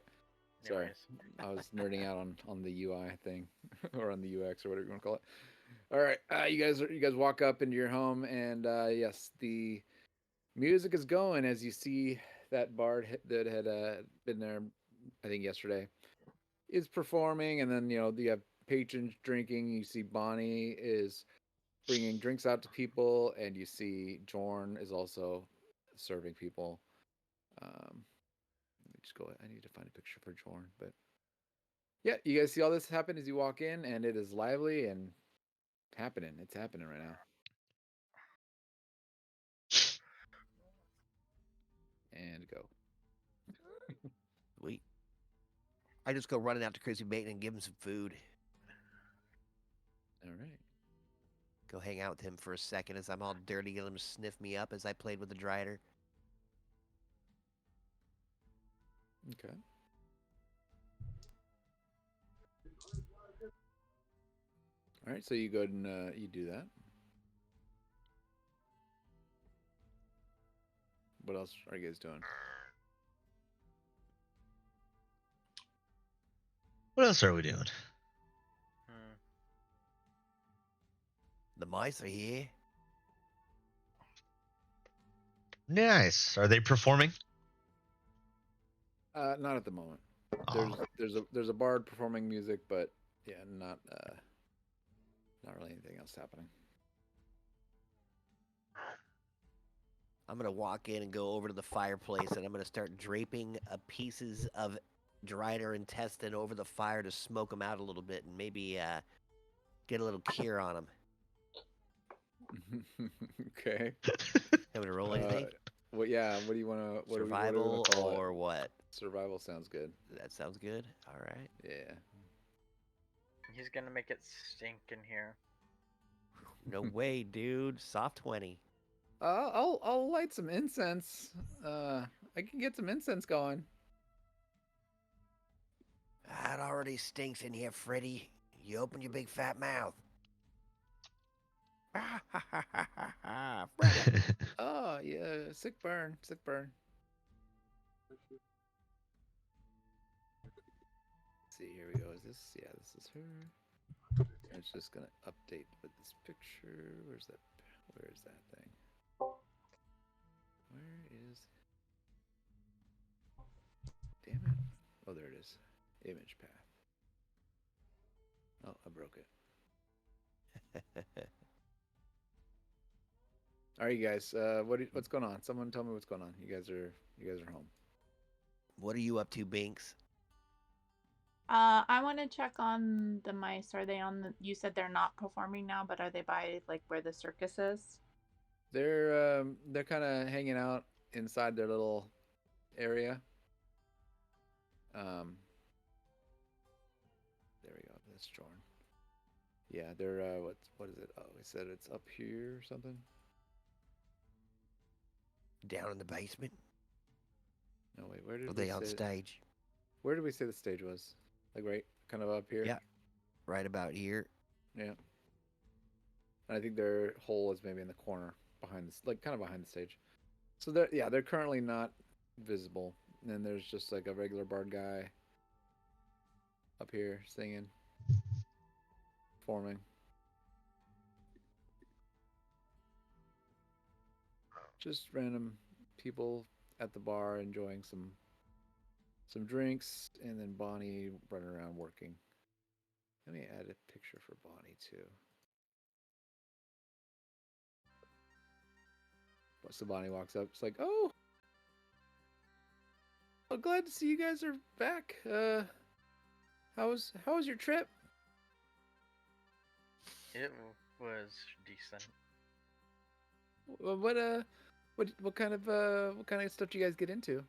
Sorry. Anyways. I was nerding out on the UI thing or on the UX or whatever you want to call it. All right. You guys walk up into your home and yes, the music is going as you see that bard that had been there I think yesterday is performing, and then you have patrons drinking. You see Bonnie is bringing drinks out to people, and you see Jorn is also serving people. Let me just go. I need to find a picture for Jorn, but yeah, you guys see all this happen as you walk in, and it is lively and happening. It's happening right now. And go. Sweet. I just go running out to Chrissy Bacon and give him some food. All right. Go hang out with him for a second as I'm all dirty, get him to sniff me up as I played with the Drider. Okay. All right. So you go and you do that. What else are you guys doing? What else are we doing? Hmm. The mice are here. Nice. Are they performing? Not at the moment. Aw. There's a bard performing music, but yeah, not really anything else happening. I'm gonna walk in and go over to the fireplace and I'm gonna start draping pieces of Drider intestine over the fire to smoke them out a little bit and maybe get a little cure on them. Okay. I'm gonna roll anything. Well, yeah. What do you want to? What do we Survival wanna call or it? what? Survival sounds good. That sounds good. All right. Yeah. He's gonna make it stink in here. No way, dude. Soft 20. I'll light some incense. I can get some incense going. That already stinks in here, Freddy. You open your big fat mouth. Freddy. Oh yeah, sick burn, sick burn. Let's see, here we go. Is this? Yeah, this is her. It's just gonna update with this picture. Where's that? Where is that thing? Where is? Damn it! Oh, there it is. Image path. Oh, I broke it. All right, you guys. What's going on? Someone tell me what's going on. You guys are home. What are you up to, Binks? I want to check on the mice. Are they on the? You said they're not performing now, but are they by like where the circus is? They're kind of hanging out inside their little area. There we go. That's Jorn. Yeah, they're what is it? Oh, we said it's up here or something. Down in the basement? No, wait. Where did Are we they on say? stage? Where did we say the stage was? Like right, kind of up here. Yeah. Right about here. Yeah. And I think their hole is maybe in the corner behind this, like kind of behind the stage. So they're currently not visible. And then there's just like a regular bard guy up here singing, performing. Just random people at the bar enjoying some drinks, and then Bonnie running around working. Let me add a picture for Bonnie too. So Bonnie walks up. It's like, oh, glad to see you guys are back. How was your trip? It was decent. What kind of stuff do you guys get into?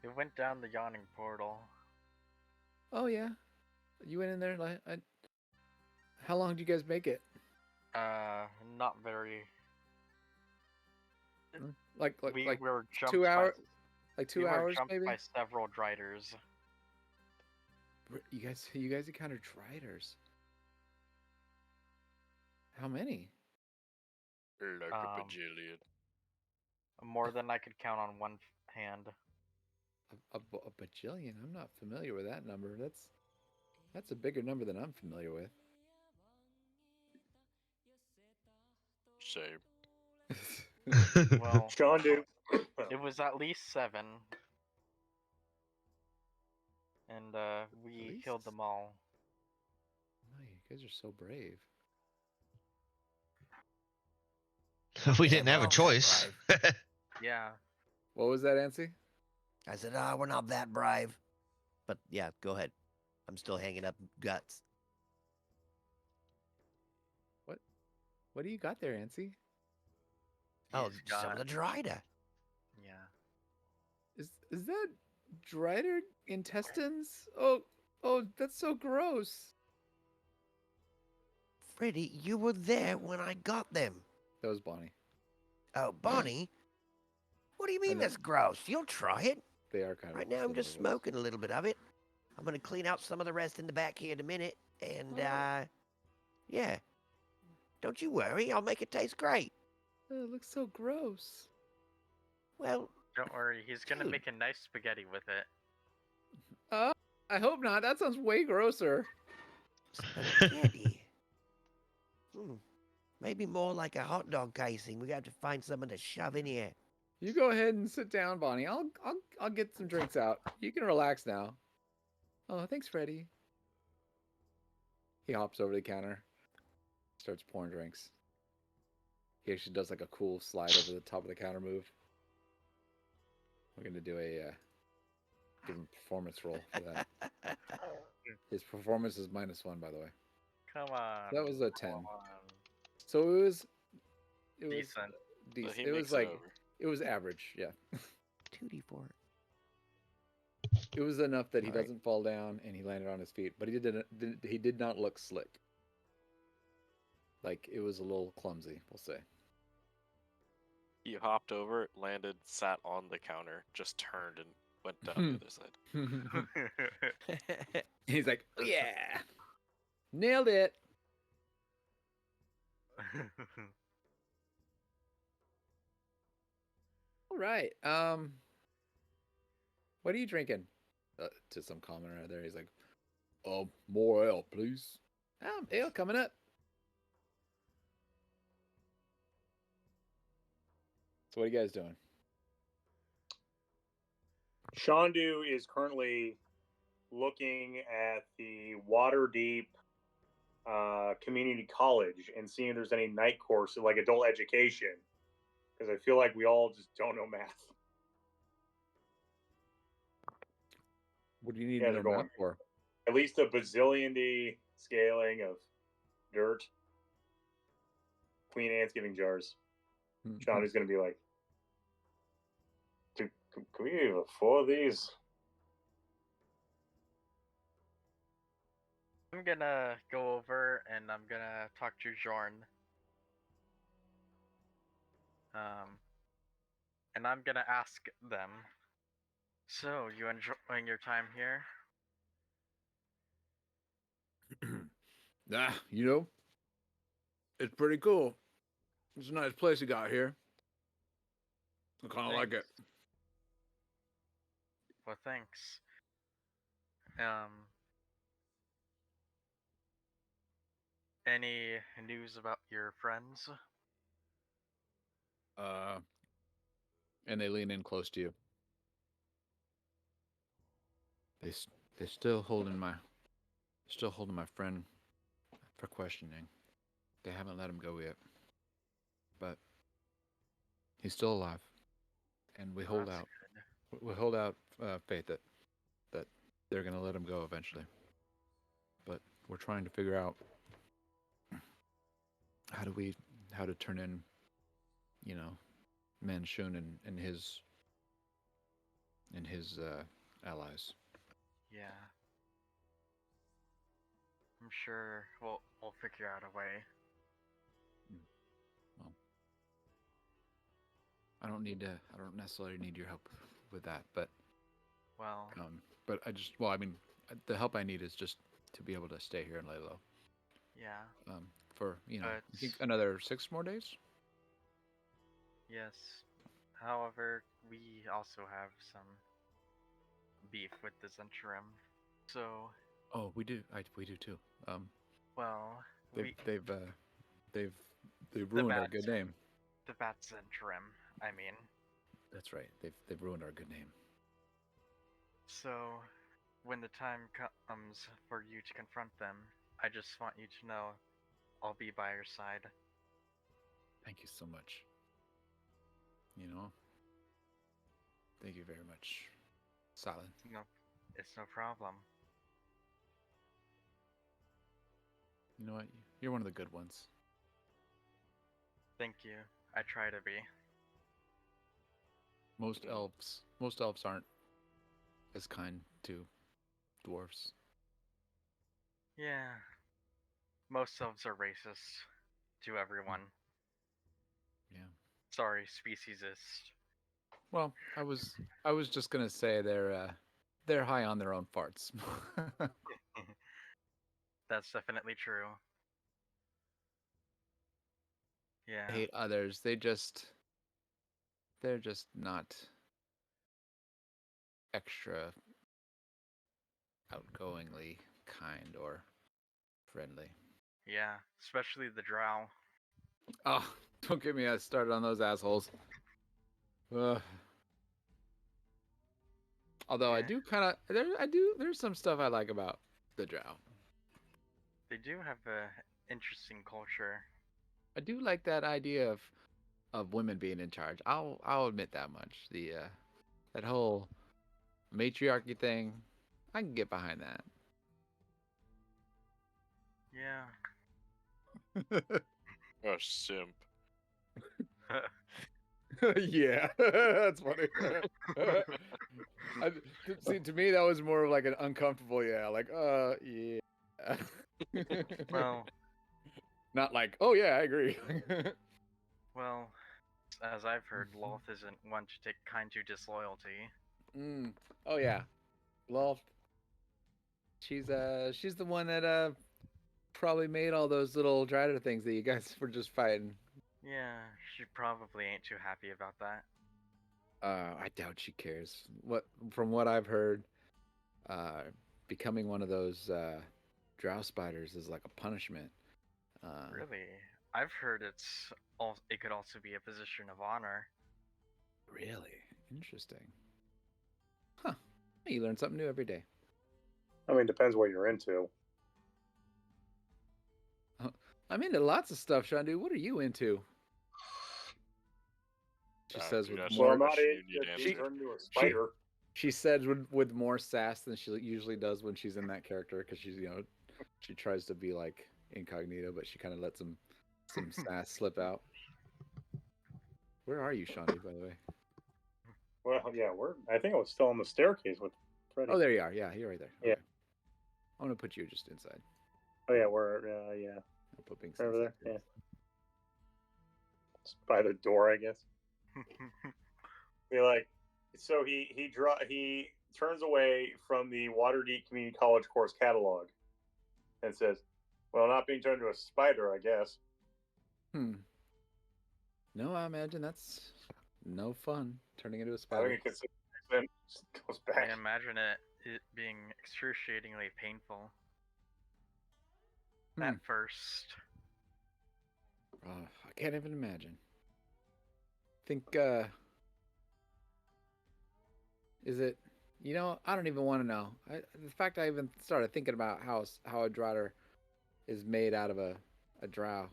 It went down the yawning portal. Oh yeah, you went in there. How long did you guys make it? Not very. We were jumped 2 hours, by, like 2 we were hours jumped maybe. by several driders. You guys encountered driders. How many? Like a bajillion. More than I could count on one hand. A bajillion. I'm not familiar with that number. That's a bigger number than I'm familiar with. Same. Well, Sean, do. it was at least 7. And we killed them all. Oh, you guys are so brave. We Yeah, didn't we're have a not that choice. Yeah. What was that, Ansi? I said, we're not that brave. But yeah, go ahead. I'm still hanging up guts. What do you got there, Ansi? Oh, He's some of the Drider. Yeah. Is that Drider intestines? Oh, that's so gross. Freddy, you were there when I got them. That was Bonnie. Oh, Bonnie? What do you mean know. that's gross? You'll try it. They are kind of. Right now, I'm just similar voice. smoking a little bit of it. I'm going to clean out some of the rest in the back here in a minute. And, yeah. Don't you worry. I'll make it taste great. Oh, it looks so gross. Well, Don't worry, he's gonna Dude. make a nice spaghetti with it. I hope not. That sounds way grosser. spaghetti. Maybe more like a hot dog casing. We got to find something to shove in here. You go ahead and sit down, Bonnie. I'll get some drinks out. You can relax now. Oh, thanks, Freddy. He hops over the counter, starts pouring drinks. He actually does like a cool slide over the top of the counter move. We're gonna do a give him a performance roll for that. His performance is -1, by the way. Come on. That was a come 10. on. So it was Decent. decent. He It makes was like over. it was average. Yeah. 2d4. It was enough that he All right. doesn't fall down and he landed on his feet, but he did not look slick. Like it was a little clumsy, we'll say. He hopped over, landed, sat on the counter, just turned and went down the other side. He's like, oh, yeah, nailed it. All right. What are you drinking? To some commenter there, he's like, more ale, please. Ale coming up. So what are you guys doing? Shandu is currently looking at the Waterdeep Community College and seeing if there's any night course like adult education, because I feel like we all just don't know math. What do you need Yeah, to they're know going. math for? at least a bazillion D scaling of dirt. Queen Anne's giving jars. Johnny's gonna be like, can we even afford these? I'm gonna go over and I'm gonna talk to Jorn. And I'm gonna ask them. So, you enjoying your time here? You know, it's pretty cool. It's a nice place you got here. I kind of like it. Well, thanks. Um, any news about your friends? And they lean in close to you. They still holding my friend for questioning. They haven't let him go yet, but he's still alive, and we hold That's out. good. We hold out faith that they're gonna let him go eventually. But we're trying to figure out how to turn in, you know, Manshun and his allies. Yeah. I'm sure we'll figure out a way. Well, I don't necessarily need your help with that, but Well, I mean, the help I need is just to be able to stay here and lay low. yeah. For I But think another 6 more days. yes. However, we also have some beef with this interim. So, Oh, we do. We do too. well, They've they've the ruined our bats, good name. the bats interim. I mean, That's right. They've ruined our good name. so when the time comes for you to confront them, I just want you to know I'll be by your side. Thank you so much. You know. Thank you very much, Silent. No, it's no problem. You know what? You're one of the good ones. Thank you. I try to be. Most elves aren't as kind to dwarves. Yeah. Most elves are racist to everyone. Yeah. Sorry, speciesist. Well, I was just gonna say they're high on their own farts. That's definitely true. Yeah. Hate others. They're just not extra outgoingly kind or friendly. Yeah. Especially the drow. Oh, don't get me started on those assholes. Ugh. Although I Yeah. do there's some stuff I like about the drow. They do have a interesting culture. I do like that idea of women being in charge. I'll admit that much. The that whole matriarchy thing, I can get behind that. Yeah. Oh, simp. Yeah, that's funny. See, to me, that was more of like an uncomfortable, yeah, like, yeah. Well, Not like, oh yeah, I agree. well, as I've heard, Loth isn't one to take kind to disloyalty. Oh yeah, Loth. She's the one that probably made all those little Drider things that you guys were just fighting. Yeah, she probably ain't too happy about that. I doubt she cares. From what I've heard, becoming one of those drow spiders is like a punishment. Really? I've heard it could also be a position of honor. Really interesting. Huh? You learn something new every day. I mean, depends what you're into. I'm into lots of stuff, Shandu. What are you into? She says Dude, with that's Well, more. I'm not question into you need to being answer. turned into a spider. she said with more sass than she usually does when she's in that character, because she's she tries to be like incognito, but she kind of lets some sass slip out. Where are you, Shandi, by the way? Well, yeah, I think I was still on the staircase with Freddy. Oh, there you are. Yeah, you're right there. Yeah. Okay. I'm gonna put you just inside. Oh yeah, yeah, I'll put Binks over inside there. too. Yeah, just by the door, I guess. Be like, so he turns away from the Waterdeep Community College course catalog and says, "Well, not being turned into a spider, I guess." No, I imagine that's no fun turning into a I spider. think it then goes I back. imagine it being excruciatingly painful Hmm. at first. I can't even imagine. Think is it? I don't even want to know. The fact I even started thinking about how a Drider is made out of a drow.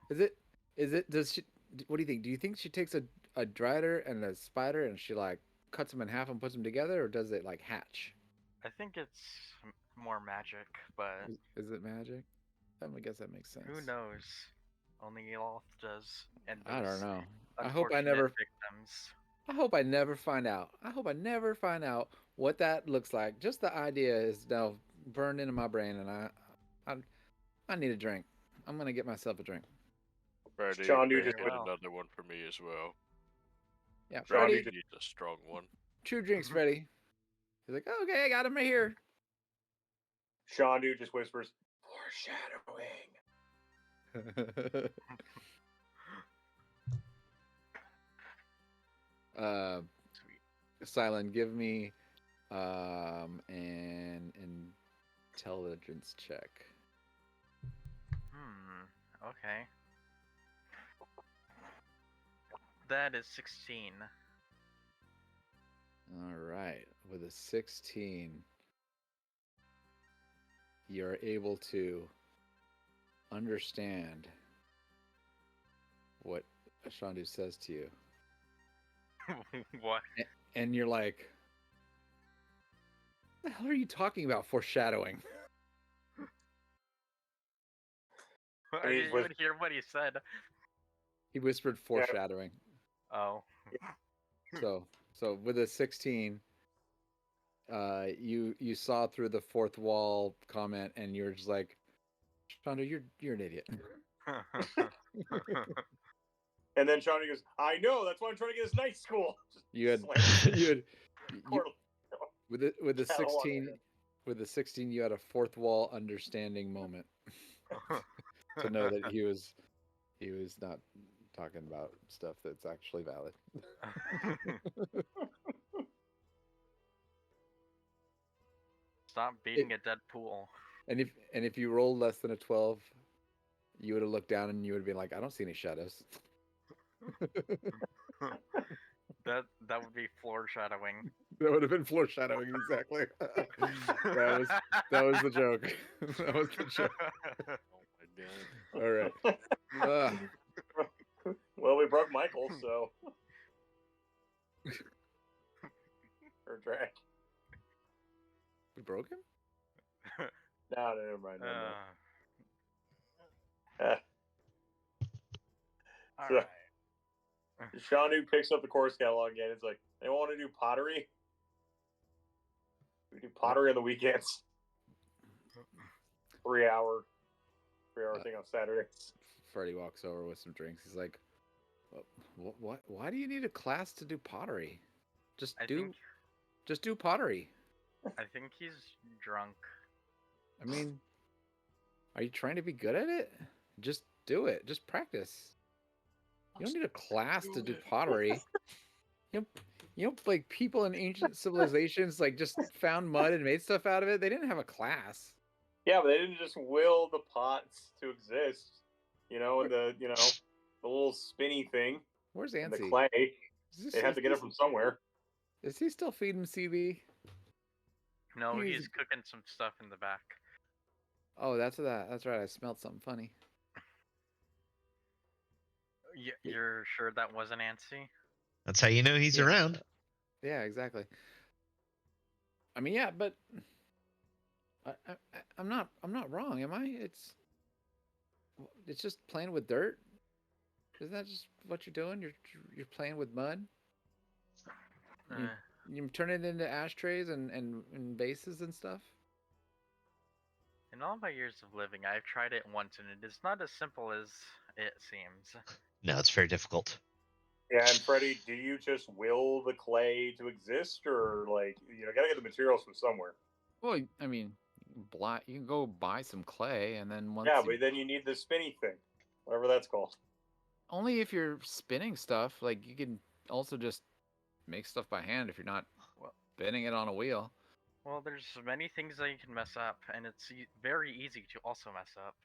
Is it? Does she? What do you think? Do you think she takes a Drider and a spider and she like cuts them in half and puts them together, or does it like hatch? I think it's more magic, but Is it magic? I guess that makes sense. who knows? Only Eloth does, and I don't those know. I hope I unfortunate never. victims. I hope I never find out. I hope I never find out what that looks like. Just the idea is now burned into my brain, and I need a drink. I'm gonna get myself a drink. Freddy, Sean, you make just it went- another one for me as well. Yeah, Sean, Freddy, you just- Needs a strong one. 2 drinks, Freddy. He's like, okay, I got him right here. Shondu just whispers, "Foreshadowing." Sweet. Silent, give me an intelligence check. Okay. That is 16. All right. With a 16, you're able to understand what Shandu says to you. What? And you're like, what the hell are you talking about, foreshadowing? I didn't even hear what he said. He whispered foreshadowing. Oh. So with a 16, you saw through the fourth wall comment, and you're just like, Shonda, you're an idiot. And then Shondu goes, "I know. That's why I'm trying to get this night school." You had with the Catalog 16 again. with the 16, you had a fourth wall understanding moment to know that he was not talking about stuff that's actually valid. Stop beating a dead pool. And if you rolled less than a 12, you would have looked down and you would have been like, I don't see any shadows. That would be floor shadowing. That would have been foreshadowing, exactly. that was the joke. That was the joke. Oh my god. All right. Well, we broke Michael, so. Or Drac. We broke him? No, never mind. So- Alright. Shanu picks up the course catalog again. It's like, they want to do pottery? We do pottery on the weekends. 3 hour thing on Saturdays. Freddie walks over with some drinks. He's like, "What? Why do you need a class to do pottery? Just do pottery." I think he's drunk. I mean, are you trying to be good at it? Just do it. Just practice. You don't need a class to do pottery. Like people in ancient civilizations, like just found mud and made stuff out of it. They didn't have a class. Yeah, but they didn't just will the pots to exist. And the little spinny thing. Where's And the Ansi? clay. They had to get it from somewhere. Is he still feeding CB? No, He's- he's cooking some stuff in the back. Oh, that's right. I smelled something funny. You're sure that wasn't Ansi? That's how you know he's Yeah. around. Yeah, exactly. I mean, yeah, but I'm not wrong, am I? It's just playing with dirt. Isn't that just what you're doing? You're playing with mud. You, Uh, you turn it into ashtrays and vases and stuff. in all my years of living, I've tried it once, and it is not as simple as it seems. No, it's very difficult. Yeah, and Freddie, do you just will the clay to exist, or like gotta get the materials from somewhere? Well, I mean, you can go buy some clay, and then once Yeah, you, but then you need the spinny thing, whatever that's called. only if you're spinning stuff, like you can also just make stuff by hand if you're not Well, spinning it on a wheel. well, there's many things that you can mess up, and it's very easy to also mess up.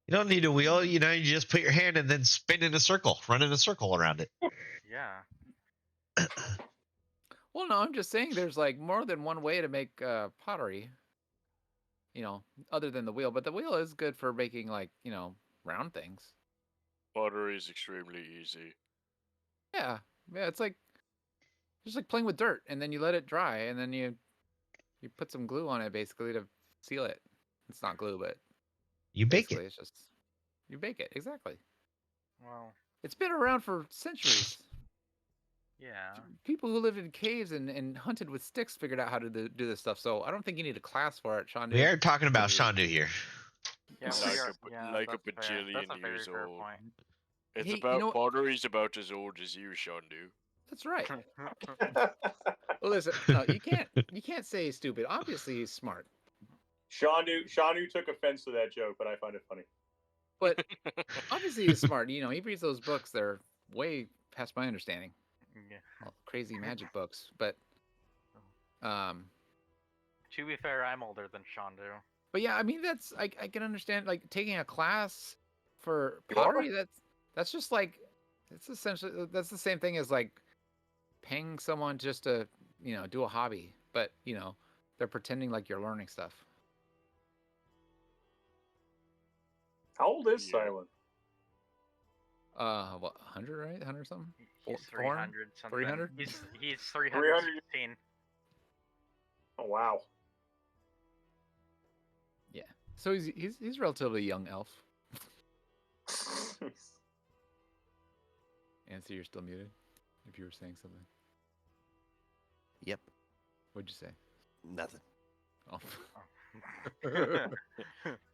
You don't need a wheel. You just put your hand and then spin in a circle, run in a circle around it. Yeah. Well, no, I'm just saying there's like more than one way to make pottery. Other than the wheel, but the wheel is good for making like round things. Pottery is extremely easy. Yeah, yeah, it's like just like playing with dirt, and then you let it dry, and then you put some glue on it basically to seal it. It's not glue, but You bake basically it. it's just you bake it exactly. Well, It's been around for centuries. yeah. People who lived in caves and hunted with sticks figured out how to do this stuff. So I don't think you need a class for it, Sean. We aren't talking about Shandu here. Yeah, Like we are. a Yeah, like a that's fair. That's bajillion a very years fair old. point. It's Hey, about pottery's about as old as you, Shandu. That's right. Well, listen, no, you can't say he's stupid. Obviously, he's smart. Shanu took offense to that joke, but I find it funny. But obviously, he's smart. He reads those books. They're way past my understanding. Yeah. All crazy magic books. But, To be fair, I'm older than Shandu. but yeah, I mean, I can understand like taking a class for You are? pottery. That's just like it's essentially that's the same thing as like paying someone just to do a hobby, but they're pretending like you're learning stuff. How old is Yeah. Silent? What 100, right? 100 something. He's 400? 300 something. 300? He's 316. Oh wow. Yeah. So he's relatively young elf. Answer, you're still muted. If you were saying something, Yep. what'd you say? Nothing. Oh.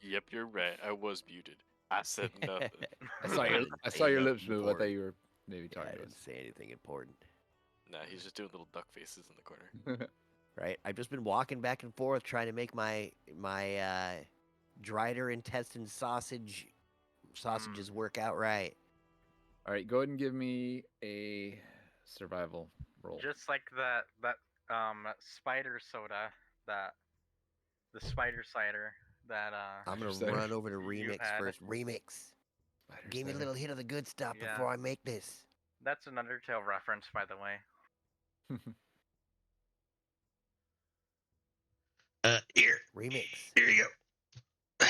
Yep, you're right. I was muted. I said nothing. I saw your lips move. I thought Important. you were maybe Yeah, I talking to didn't say anything important. Nah, he's just doing little duck faces in the corner. us. Right. I've just been walking back and forth trying to make my drider intestine sausages work out right. All right, go ahead and give me a survival roll. Just like that spider soda, the spider cider that I'm gonna Cider. run over to You Remix had- first. Remix, Spider give me a cider. little hit of the good stuff Yeah. before I make this. that's an Undertale reference, by the way. Here Remix. you go.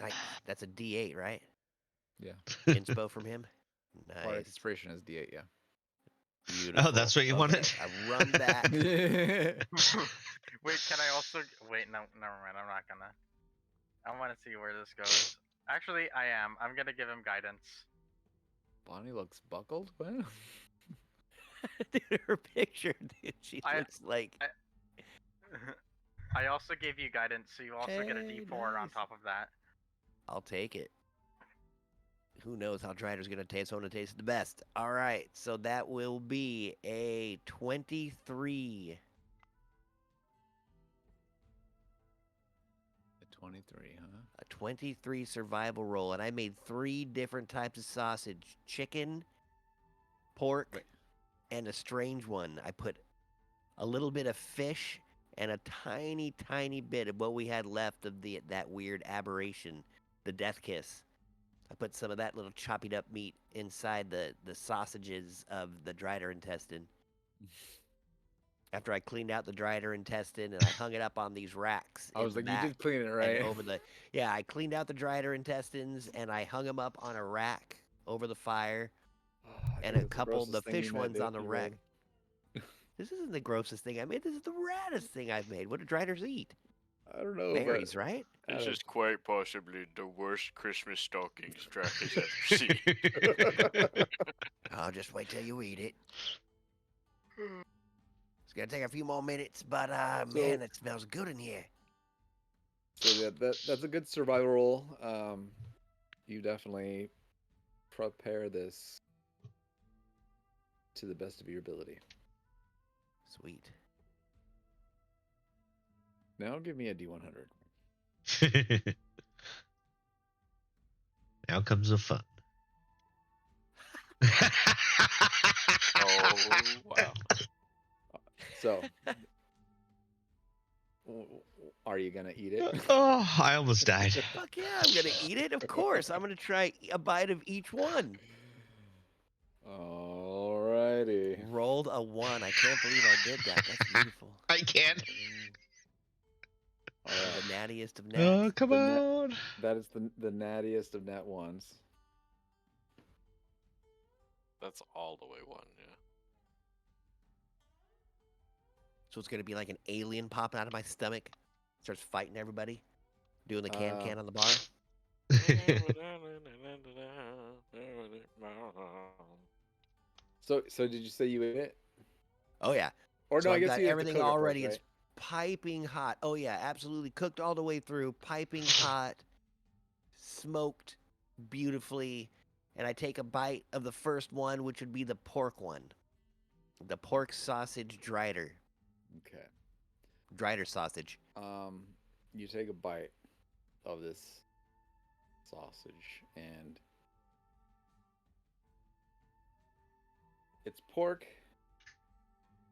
Nice. That's a D8, right? Yeah. Inspo from him. Part Nice. inspiration is D8. Yeah. Beautiful. Oh, that's what you Okay, wanted? I run back. Wait, can I also wait? No, never mind. I'm not gonna. I want to see where this goes. Actually, I am. I'm gonna give him guidance. Bonnie looks buckled. What? Dude, her picture, dude. She I- looks like. I also gave you guidance, so you also get a Hey, D4 on nice. top of that. I'll take it. Who knows how Drider's gonna taste? It's gonna taste the best. All right, so that will be a 23. A 23, huh? A 23 survival roll, and I made 3 different types of sausage: chicken, pork, Wait. and a strange one. I put a little bit of fish and a tiny, tiny bit of what we had left of that weird aberration, the death kiss. I put some of that little chopped up meat inside the sausages of the drider intestine. After I cleaned out the drider intestine and I hung it up on these racks. I in was the like, you back did clean it, and right? over the I cleaned out the drider intestines and I hung them up on a rack over the fire, and a couple the fish ones on the rack. This isn't the grossest thing I made. This is the raddest thing I've made. What do driders eat? I don't know, Berries, right? but This is quite possibly the worst Christmas stockings Drac has ever seen. I'll just wait till you eat it. It's gonna take a few more minutes, but man, it smells good in here. So yeah, that's a good survival roll. You definitely prepare this to the best of your ability. Sweet. Now give me a D100. Now comes the fun. Oh wow! So, are you gonna eat it? Oh, I almost died. Fuck yeah, I'm gonna eat it. Of course, I'm gonna try a bite of each one. Alrighty. Rolled a 1. I can't believe I did that. That's beautiful. I can't. All right. The nattiest of Oh, nats. come The net- on. That is the nattiest of nat ones. That's all the way one. Yeah. So it's gonna be like an alien popping out of my stomach, starts fighting everybody, doing the can on the bar. So did you say you ate it? Oh yeah. Or So no, I I've guess got you have to everything cook it first, already. right? It's piping hot. Oh yeah, absolutely cooked all the way through, piping hot, smoked beautifully. And I take a bite of the first one, which would be the pork one, the pork sausage drider, Okay. drider sausage. You take a bite of this sausage, and it's pork.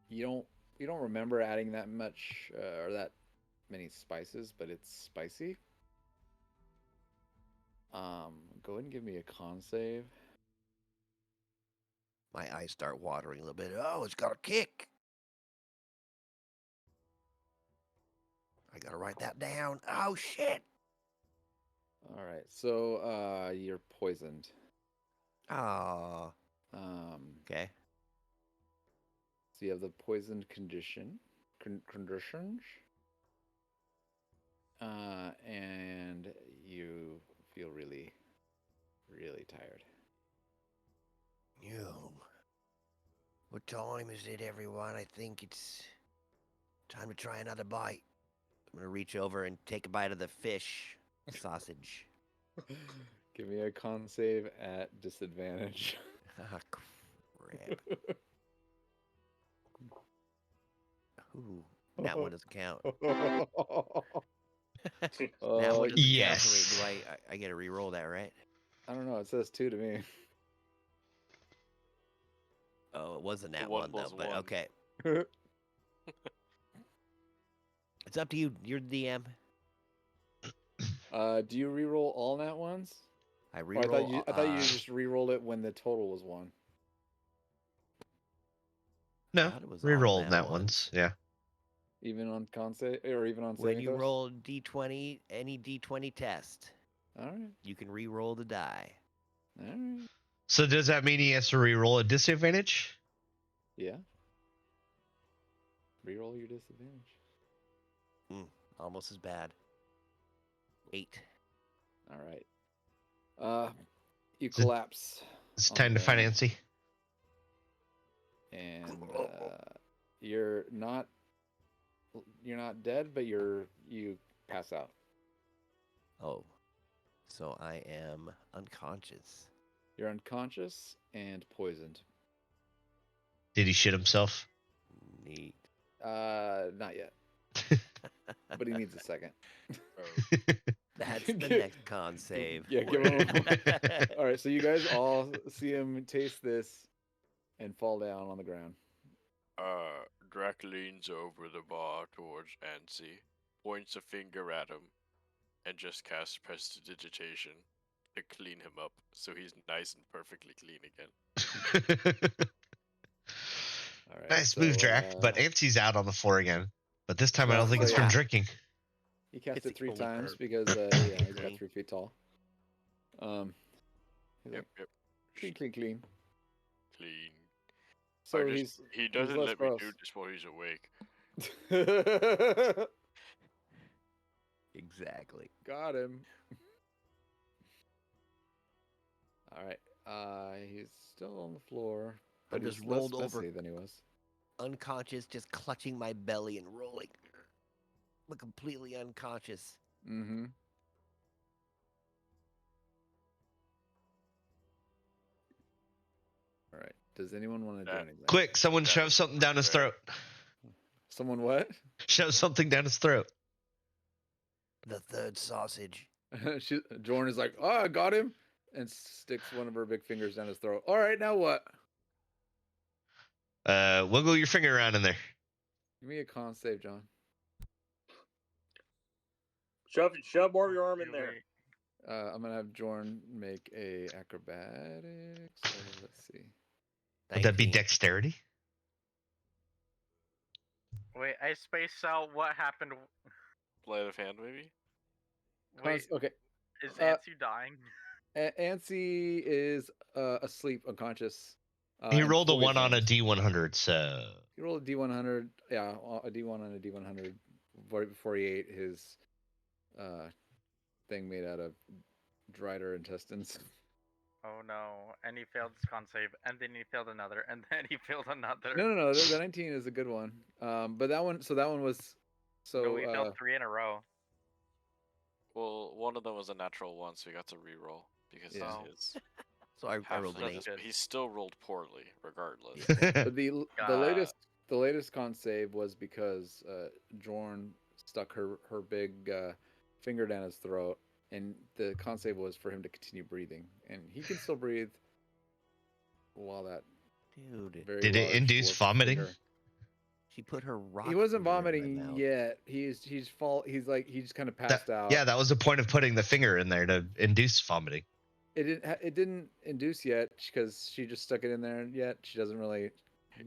You don't remember adding that much or that many spices, but it's spicy. Go ahead and give me a con save. My eyes start watering a little bit. Oh, it's got a kick. I gotta write that down. Oh shit. All right, so you're poisoned. Oh. Okay. So you have the poisoned conditions, and you feel really, really tired. Yo. What time is it, everyone? I think it's time to try another bite. I'm gonna reach over and take a bite of the fish sausage. Give me a con save at disadvantage. Ah, crap. Ooh, that one doesn't count. That one doesn't count. Yes. So wait, I get to re-roll that, right? I don't know. It says 2 to me. Oh, it wasn't that one one though. plus But one. okay, it's up to you. You're the DM. Do you re-roll all nat ones? I Or re-roll. I thought you just re-rolled it when the total was 1. No, thought it was all reroll nat that ones. ones. Yeah. Even on con save, or even on When saving you throws? roll D20, any D20 test, All right. you can re-roll the die. All right. So does that mean he has to reroll at disadvantage? Yeah. Reroll your disadvantage. Almost as bad. 8. All right. You So- collapse, It's On time to the find ground. Nancy. and you're not dead, but you pass out. Oh, so I am unconscious. You're unconscious and poisoned. Did he shit himself? Neat. Not yet, but he needs a second. That's the next con save. Yeah, give him All right, so you guys all see him taste this and fall down on the ground. Drac leans over the bar towards Ansi, points a finger at him, and just casts prestidigitation to clean him up so he's nice and perfectly clean again. All right. Nice move, Drac. But Ansi's out on the floor again. But this time I don't think it's from yeah. drinking. he cast It's it 3 only times herb. because yeah, he's about Clean. 3 feet tall. He's Yep, like, yep. clean. Clean. So He he's doesn't less let me gross. do this while he's awake. Exactly. Got him. All right. He's still on the floor, but I'm just he's rolled less over. messy than he was. Unconscious, just clutching my belly and rolling. But completely unconscious. Mm-hmm. All right. Does anyone want to do That- anything? Quick, someone That shove is something down his rare. throat. Someone what? Shove something down his throat. The third sausage. Jordan is like, oh, I got him, and sticks one of her big fingers down his throat. All right, now what? Wiggle your finger around in there. Give me a con save, John. Shove more of your arm in Okay, there. wait. I'm gonna have Jordan make a acrobatics. So let's see. Would that be 19. dexterity? Wait, I spaced out what happened. Sleight of hand, maybe. Wait, Okay. is uh, Nancy dying? Ansi is asleep, unconscious. He and rolled a fully 1 on a formed. D100, so He rolled a D100. Yeah, a D1 on a D100 right before he ate his thing made out of dried intestines. Oh no! And he failed his con save, and then he failed another, and then he failed another. No. The 19 is a good one. But that one. So that one was. So no, he failed 3 in a row. Well, one of them was a natural one, so he got to re-roll because Yeah. Oh. it's his. So I half rolled an of 8. this, but he still rolled poorly, regardless. but the latest con save was because Jorn stuck her big finger down his throat, and the con save was for him to continue breathing, and he can still breathe while that Dude, very did it large induce dwarf vomiting? finger- she put her rock. He wasn't finger in my vomiting mouth. yet. He's like he just kind of That, passed out. yeah, that was the point of putting the finger in there to induce vomiting. It didn't induce yet because she just stuck it in there yet. She doesn't really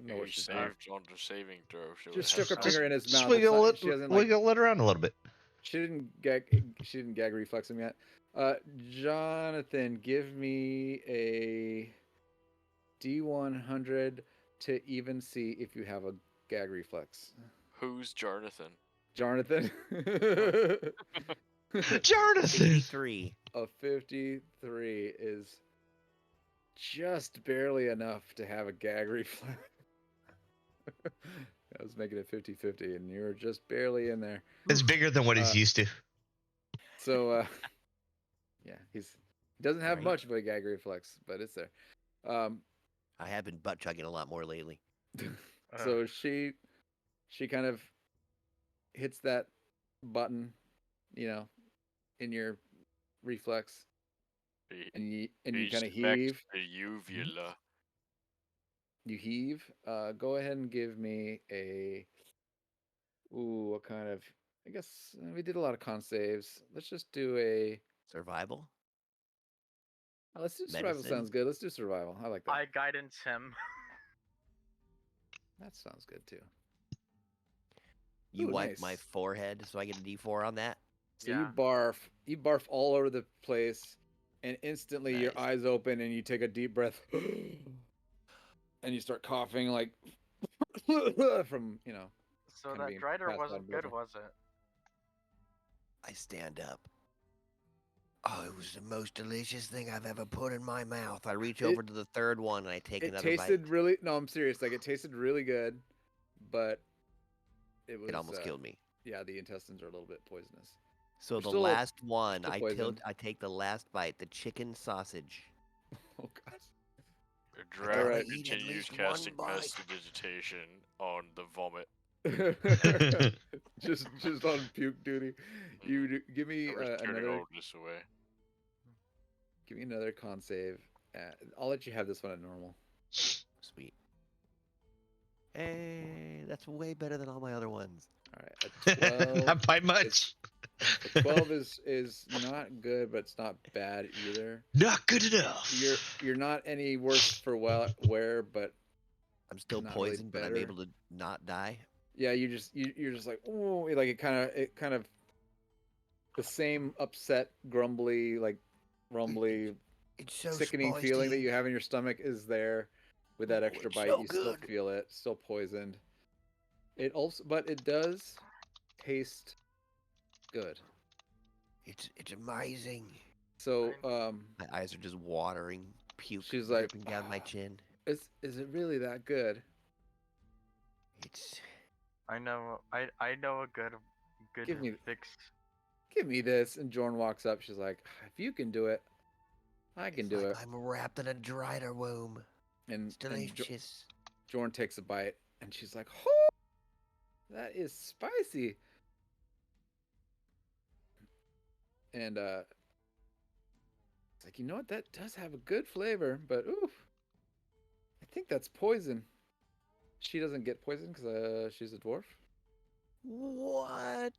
know what He she's doing. saved on the saving throw. So Just it stuck her has finger some- in his Just mouth. It's wiggle not- it, she hasn't like wiggle it around a little bit. She didn't gag reflex him yet. Jonathan, give me a D100 to even see if you have a gag reflex. Who's Jonathan? Jonathan. Jonathan! 53. A 53 is just barely enough to have a gag reflex. I was making it 50-50 and you're just barely in there. It's bigger than what he's used to. So yeah, he doesn't have Right. much of a gag reflex, but it's there. I have been butt chugging a lot more lately. So she kind of hits that button, in your reflex, He, and you kind of respect heave. the uvula. You heave. Go ahead and give me a. Ooh, what kind of? I guess we did a lot of con saves. Let's just do a. Survival? Let's do survival. Medicine? Sounds good. Let's do survival. I like that. I guidance him. That sounds good too. You Ooh, wipe nice. my forehead so I get a D4 on that? So Yeah. you barf all over the place, and instantly your Nice. eyes open and you take a deep breath, and you start coughing like from So Kinda that being drider passed out wasn't of good, blood. was it? I stand up. Oh, it was the most delicious thing I've ever put in my mouth. I reach over to the third one and I take It another tasted bite. really. No, I'm serious. Like it tasted really good, but it was. It almost killed me. Yeah, the intestines are a little bit poisonous. So We're the still- last one, still I poisoned. take the last bite, the chicken sausage. Oh god. The gotta dragon eat at continues least one casting bite. prestidigitation on the vomit. just on puke duty. Give me I'm just turning another. all this away. Give me another con save. I'll let you have this one at normal. Sweet. Hey, that's way better than all my other ones. All right, a 12. Not by much. A 12 is not good, but it's not bad either. Not good enough. You're not any worse for wear, but I'm still Not really poisoned, but I'm better. able to not die. yeah, you're just like, oh, like it kind of the same upset, grumbly, like rumbly, It's so sickening feeling that you have in your stomach is there, with that Oh, extra it's bite, so you still good. feel it, still poisoned. It also, but it does taste good. It's amazing. So, My eyes are just watering, puke she's like, dripping down my chin. is it really that good? It's I know a good Give me- fix. Give me this. And Jorn walks up. She's like, if you can do it, I can it's do like it. I'm wrapped in a drider womb. And It's delicious. Jorn takes a bite, and she's like, "Oh, that is spicy." And it's like, you know what? That does have a good flavor, but oof, I think that's poison. She doesn't get poison because she's a dwarf. What?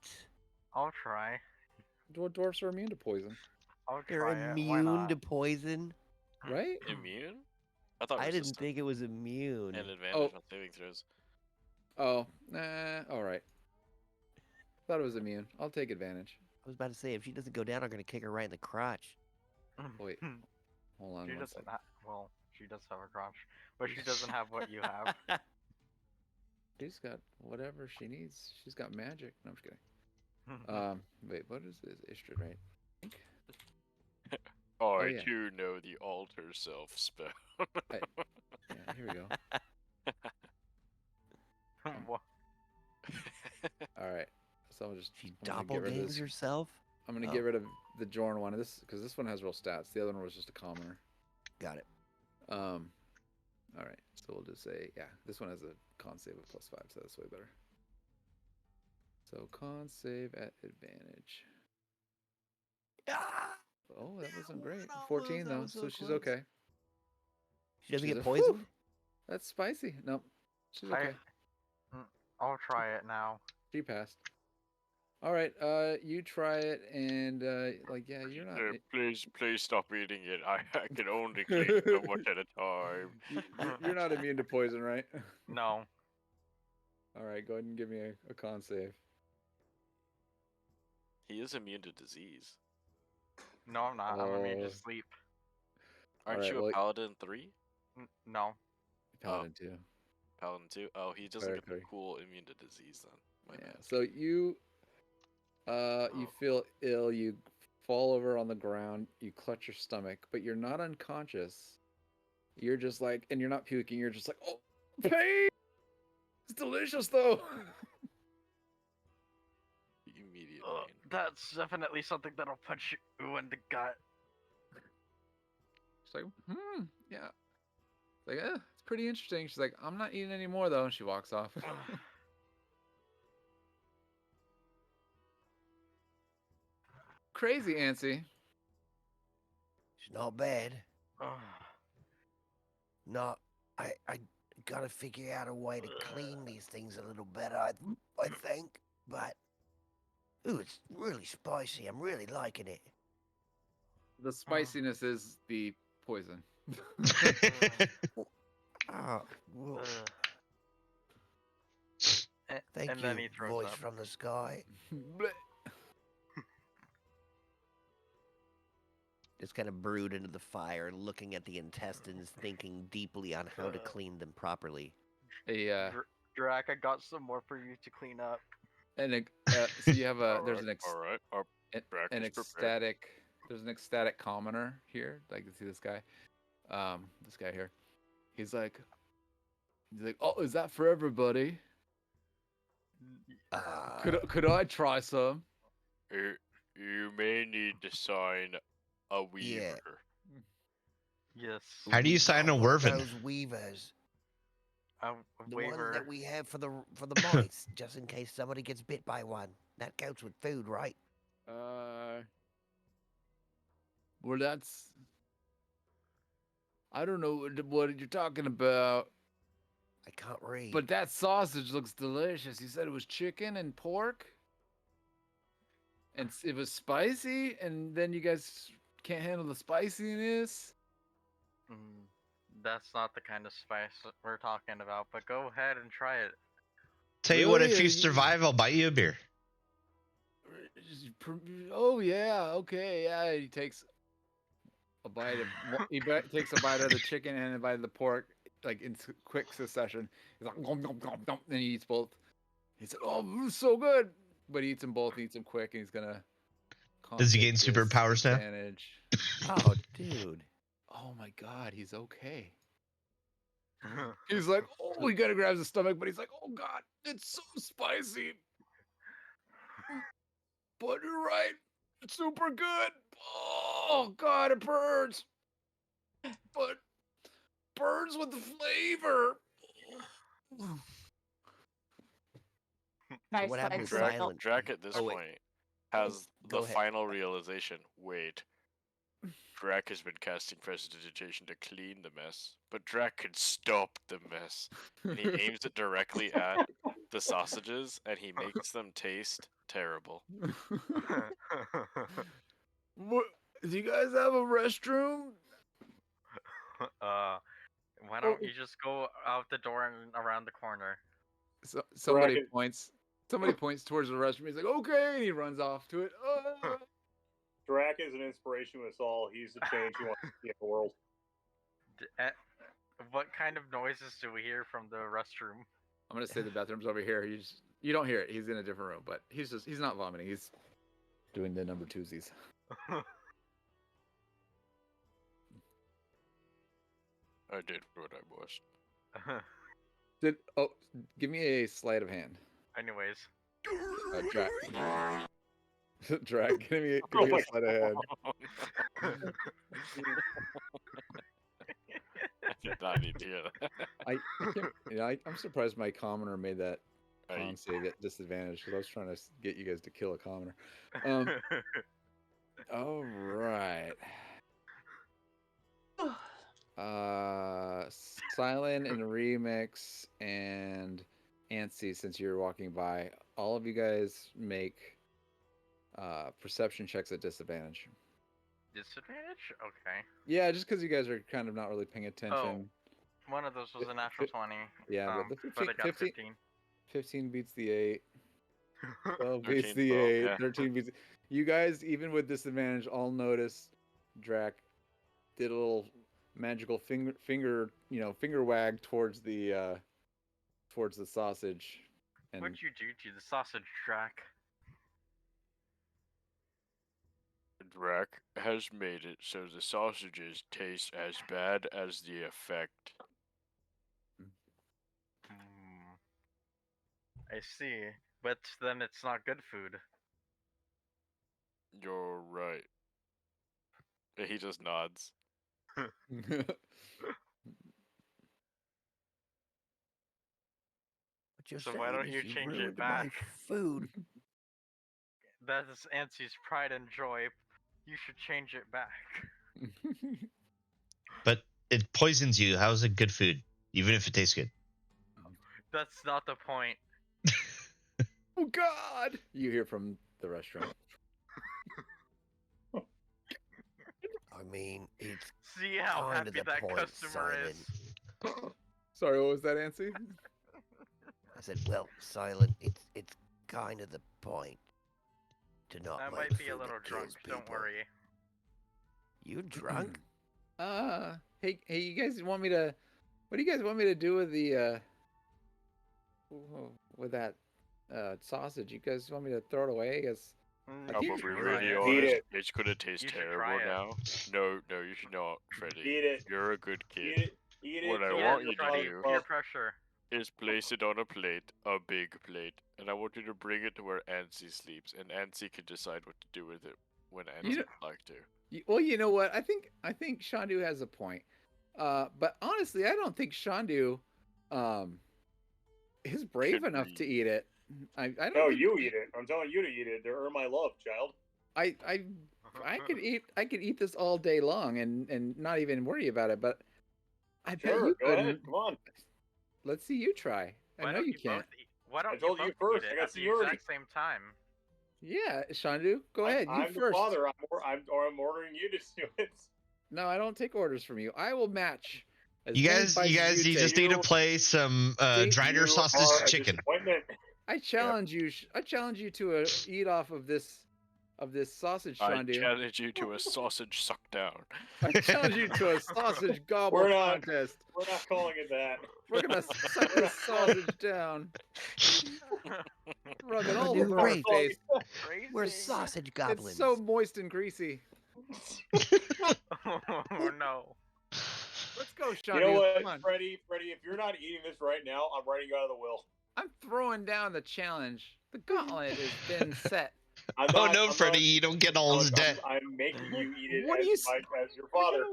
I'll try. Dwarfs are immune to poison, I'll They're try it. Why immune not? to poison? right? Immune? I thought I didn't resistant think it was immune. and advantage Oh. on saving throws. Oh, all right. Thought it was immune. I'll take advantage. I was about to say, if she doesn't go down, I'm gonna kick her right in the crotch. Wait, hold on She one doesn't second. well, she does have a crotch, but she doesn't have what you have. She's got whatever she needs. She's got magic. No, I'm just kidding. Wait, what is this? Istrid, right? I yeah. too know the alter self spell. Yeah, here we go. What? All right. So I'm just She I'm gonna get rid of doppelgangs this. herself? I'm gonna Oh. get rid of the Jorn one. This because this one has real stats. The other one was just a commoner. Got it. All right. So we'll just say this one has a con save of +5, so that's way better. So con save at advantage. Ah! Oh, that wasn't great. Almost, 14 that though, was so so she's close. okay. She doesn't She's get a- poisoned? whew, that's spicy. Nope. She's okay. I'll try it now. She passed. All right, you try it, and you're not. Please stop eating it. I can only clean so much at a time. You're not immune to poison, right? No. All right, go ahead and give me a con save. He is immune to disease. No, I'm not. I'm immune Oh. to sleep. Aren't Alright, you a well- Paladin 3? No. Paladin too. Paladin 2? Oh, he doesn't get the Cleric. cool immune to disease then. My Yeah. bad. So you feel ill. You fall over on the ground. You clutch your stomach, but you're not unconscious. You're just like, and you're not puking. You're just like, oh, pain. It's delicious though. Immediate pain. That's definitely something that'll punch you in the gut. She's like, yeah. It's like, it's pretty interesting. She's like, I'm not eating anymore though, and she walks off. Crazy, Antsy. It's not bad. No, I gotta figure out a way to clean these things a little better, I think. But, ooh, it's really spicy. I'm really liking it. The spiciness is the poison. Oh, well, thank and you, then he throws voice up. from the sky. Blech. Just kind of brewed into the fire, looking at the intestines, thinking deeply on how to clean them properly. Drac, I got some more for you to clean up. And so you have a there's an Alright, our Drac an is prepared. ecstatic there's an ecstatic commoner here. Like you see this guy here. He's like, oh, is that for everybody? Could I try some? You may need to sign a weaver. Yes. How do you sign a Not one of werven? those weavers. A The waiver. ones that we have for the mice, just in case somebody gets bit by one. That counts with food, right? Well, that's. I don't know what you're talking about, I can't read. but that sausage looks delicious. You said it was chicken and pork, and it was spicy, and then you guys can't handle the spiciness. That's not the kind of spice that we're talking about, but go ahead and try it. Tell you what, if Really? you survive, I'll buy you a beer. Oh yeah, okay, yeah. He takes a bite of takes a bite of the chicken and a bite of the pork. like in quick succession. He's like, nom, nom, nom, nom, and he eats both. He's like, oh, this is so good. But he eats them both, eats them quick, and he's gonna. Does he conquer gain superpowers now? disadvantage. Oh, dude. Oh my god, he's okay. He's like, oh, he kind of grabs his stomach, but he's like, oh god, it's so spicy. But you're right, it's super good. Oh god, it burns. But burns with flavor. Nice what happened slice to of milk. Silent? Drac at this Oh, wait. point has Go the ahead. final realization. Wait, Drac has been casting prestidigitation to clean the mess, but Drac can stop the mess. And he aims it directly at the sausages, and he makes them taste terrible. What? Do you guys have a restroom? Why don't you just go out the door and around the corner? So, somebody Bracket. points. Somebody points towards the restroom. He's like, okay, and he runs off to it. Drac is an inspiration to us all. He's the change he wants to see in the world. What kind of noises do we hear from the restroom? I'm gonna say the bathroom's over here. You don't hear it. He's in a different room, but he's not vomiting. He's doing the number twosies. I did what I must. Give me a sleight of hand. Anyways. Drac. Drac, give me a sleight of hand. I did not need to hear that. I'm surprised my commoner made that I- con save at disadvantage because I was trying to get you guys to kill a commoner. All right. Silent and Remix and Antsy, since you're walking by, all of you guys make perception checks at disadvantage. Disadvantage? Okay. Yeah, just because you guys are kind of not really paying attention. One of those was a natural 20. Yeah, but the but I got 15, 15. 15 beats the 8. 12 beats 13, the 12, 8. yeah. 13 beats. You guys, even with disadvantage, all notice Drac did a little magical finger wag towards the sausage. And What'd you do to the sausage, Drac? Drac has made it so the sausages taste as bad as the effect. I see. But then it's not good food. You're right. He just nods. What you're So saying why don't is you change it ruined back? my food. That is Ansy's pride and joy. You should change it back. But it poisons you. How's it good food? Even if it tastes good. That's not the point. Oh God! You hear from the restaurant. I mean, it's See how Kinda happy the that point, customer is. Sorry, what was that, Antsy? I said, well, Silent, it's kind of the point to not I make might be a food little that drunk, kills don't people. worry. You drunk? Hey, you guys want me to? What do you guys want me to do with the with that sausage? You guys want me to throw it away? Because Mm, How I'm you gonna should be try really it. Eat honest. it. It's gonna taste You should terrible try it. now. No, you should not, Freddy. Eat it. You're a good Eat kid. it. Eat it. What I till want it's you to above- do- Peer pressure. Is place it on a plate, a big plate, and I want you to bring it to where Ansi sleeps, and Ansi can decide what to do with it when Ansi know- would like to. well, you know what? I think Shandu has a point. But honestly, I don't think Shandu is brave Should enough we- to eat it. I don't. No, think- you eat it. I'm telling you to eat it. To earn my love, child. I could eat this all day long and not even worry about it. But I bet Sure, you go couldn't. ahead. Come on. Let's see you try. I Why know don't you can't. both eat? Why don't told you both first, eat I it got at the seniority. exact same time? Yeah, Shandu, go ahead. You I'm the first. father. I'm ordering you to do it. No, I don't take orders from you. I will match. as You many guys bites as you take. just need to play some dried You or sausage are a chicken. disappointment. I challenge you. I challenge you to eat off of this of this sausage I Shandu. challenge you to a sausage suck down. I challenge you to a sausage gobble We're not- contest. We're not calling it that. We're gonna suck this sausage down. Rub it all Shandu, over our wait. face. We're Racing. sausage goblins. It's so moist and greasy. Oh no. Let's go, Shandu. You know what, Come on. Freddie? If you're not eating this right now, I'm writing you out of the will. I'm throwing down the challenge. The gauntlet has been set. I'm Oh not, no, I'm Freddy, not- you don't get all his debt. I'm making you eat it What as, do you as your father.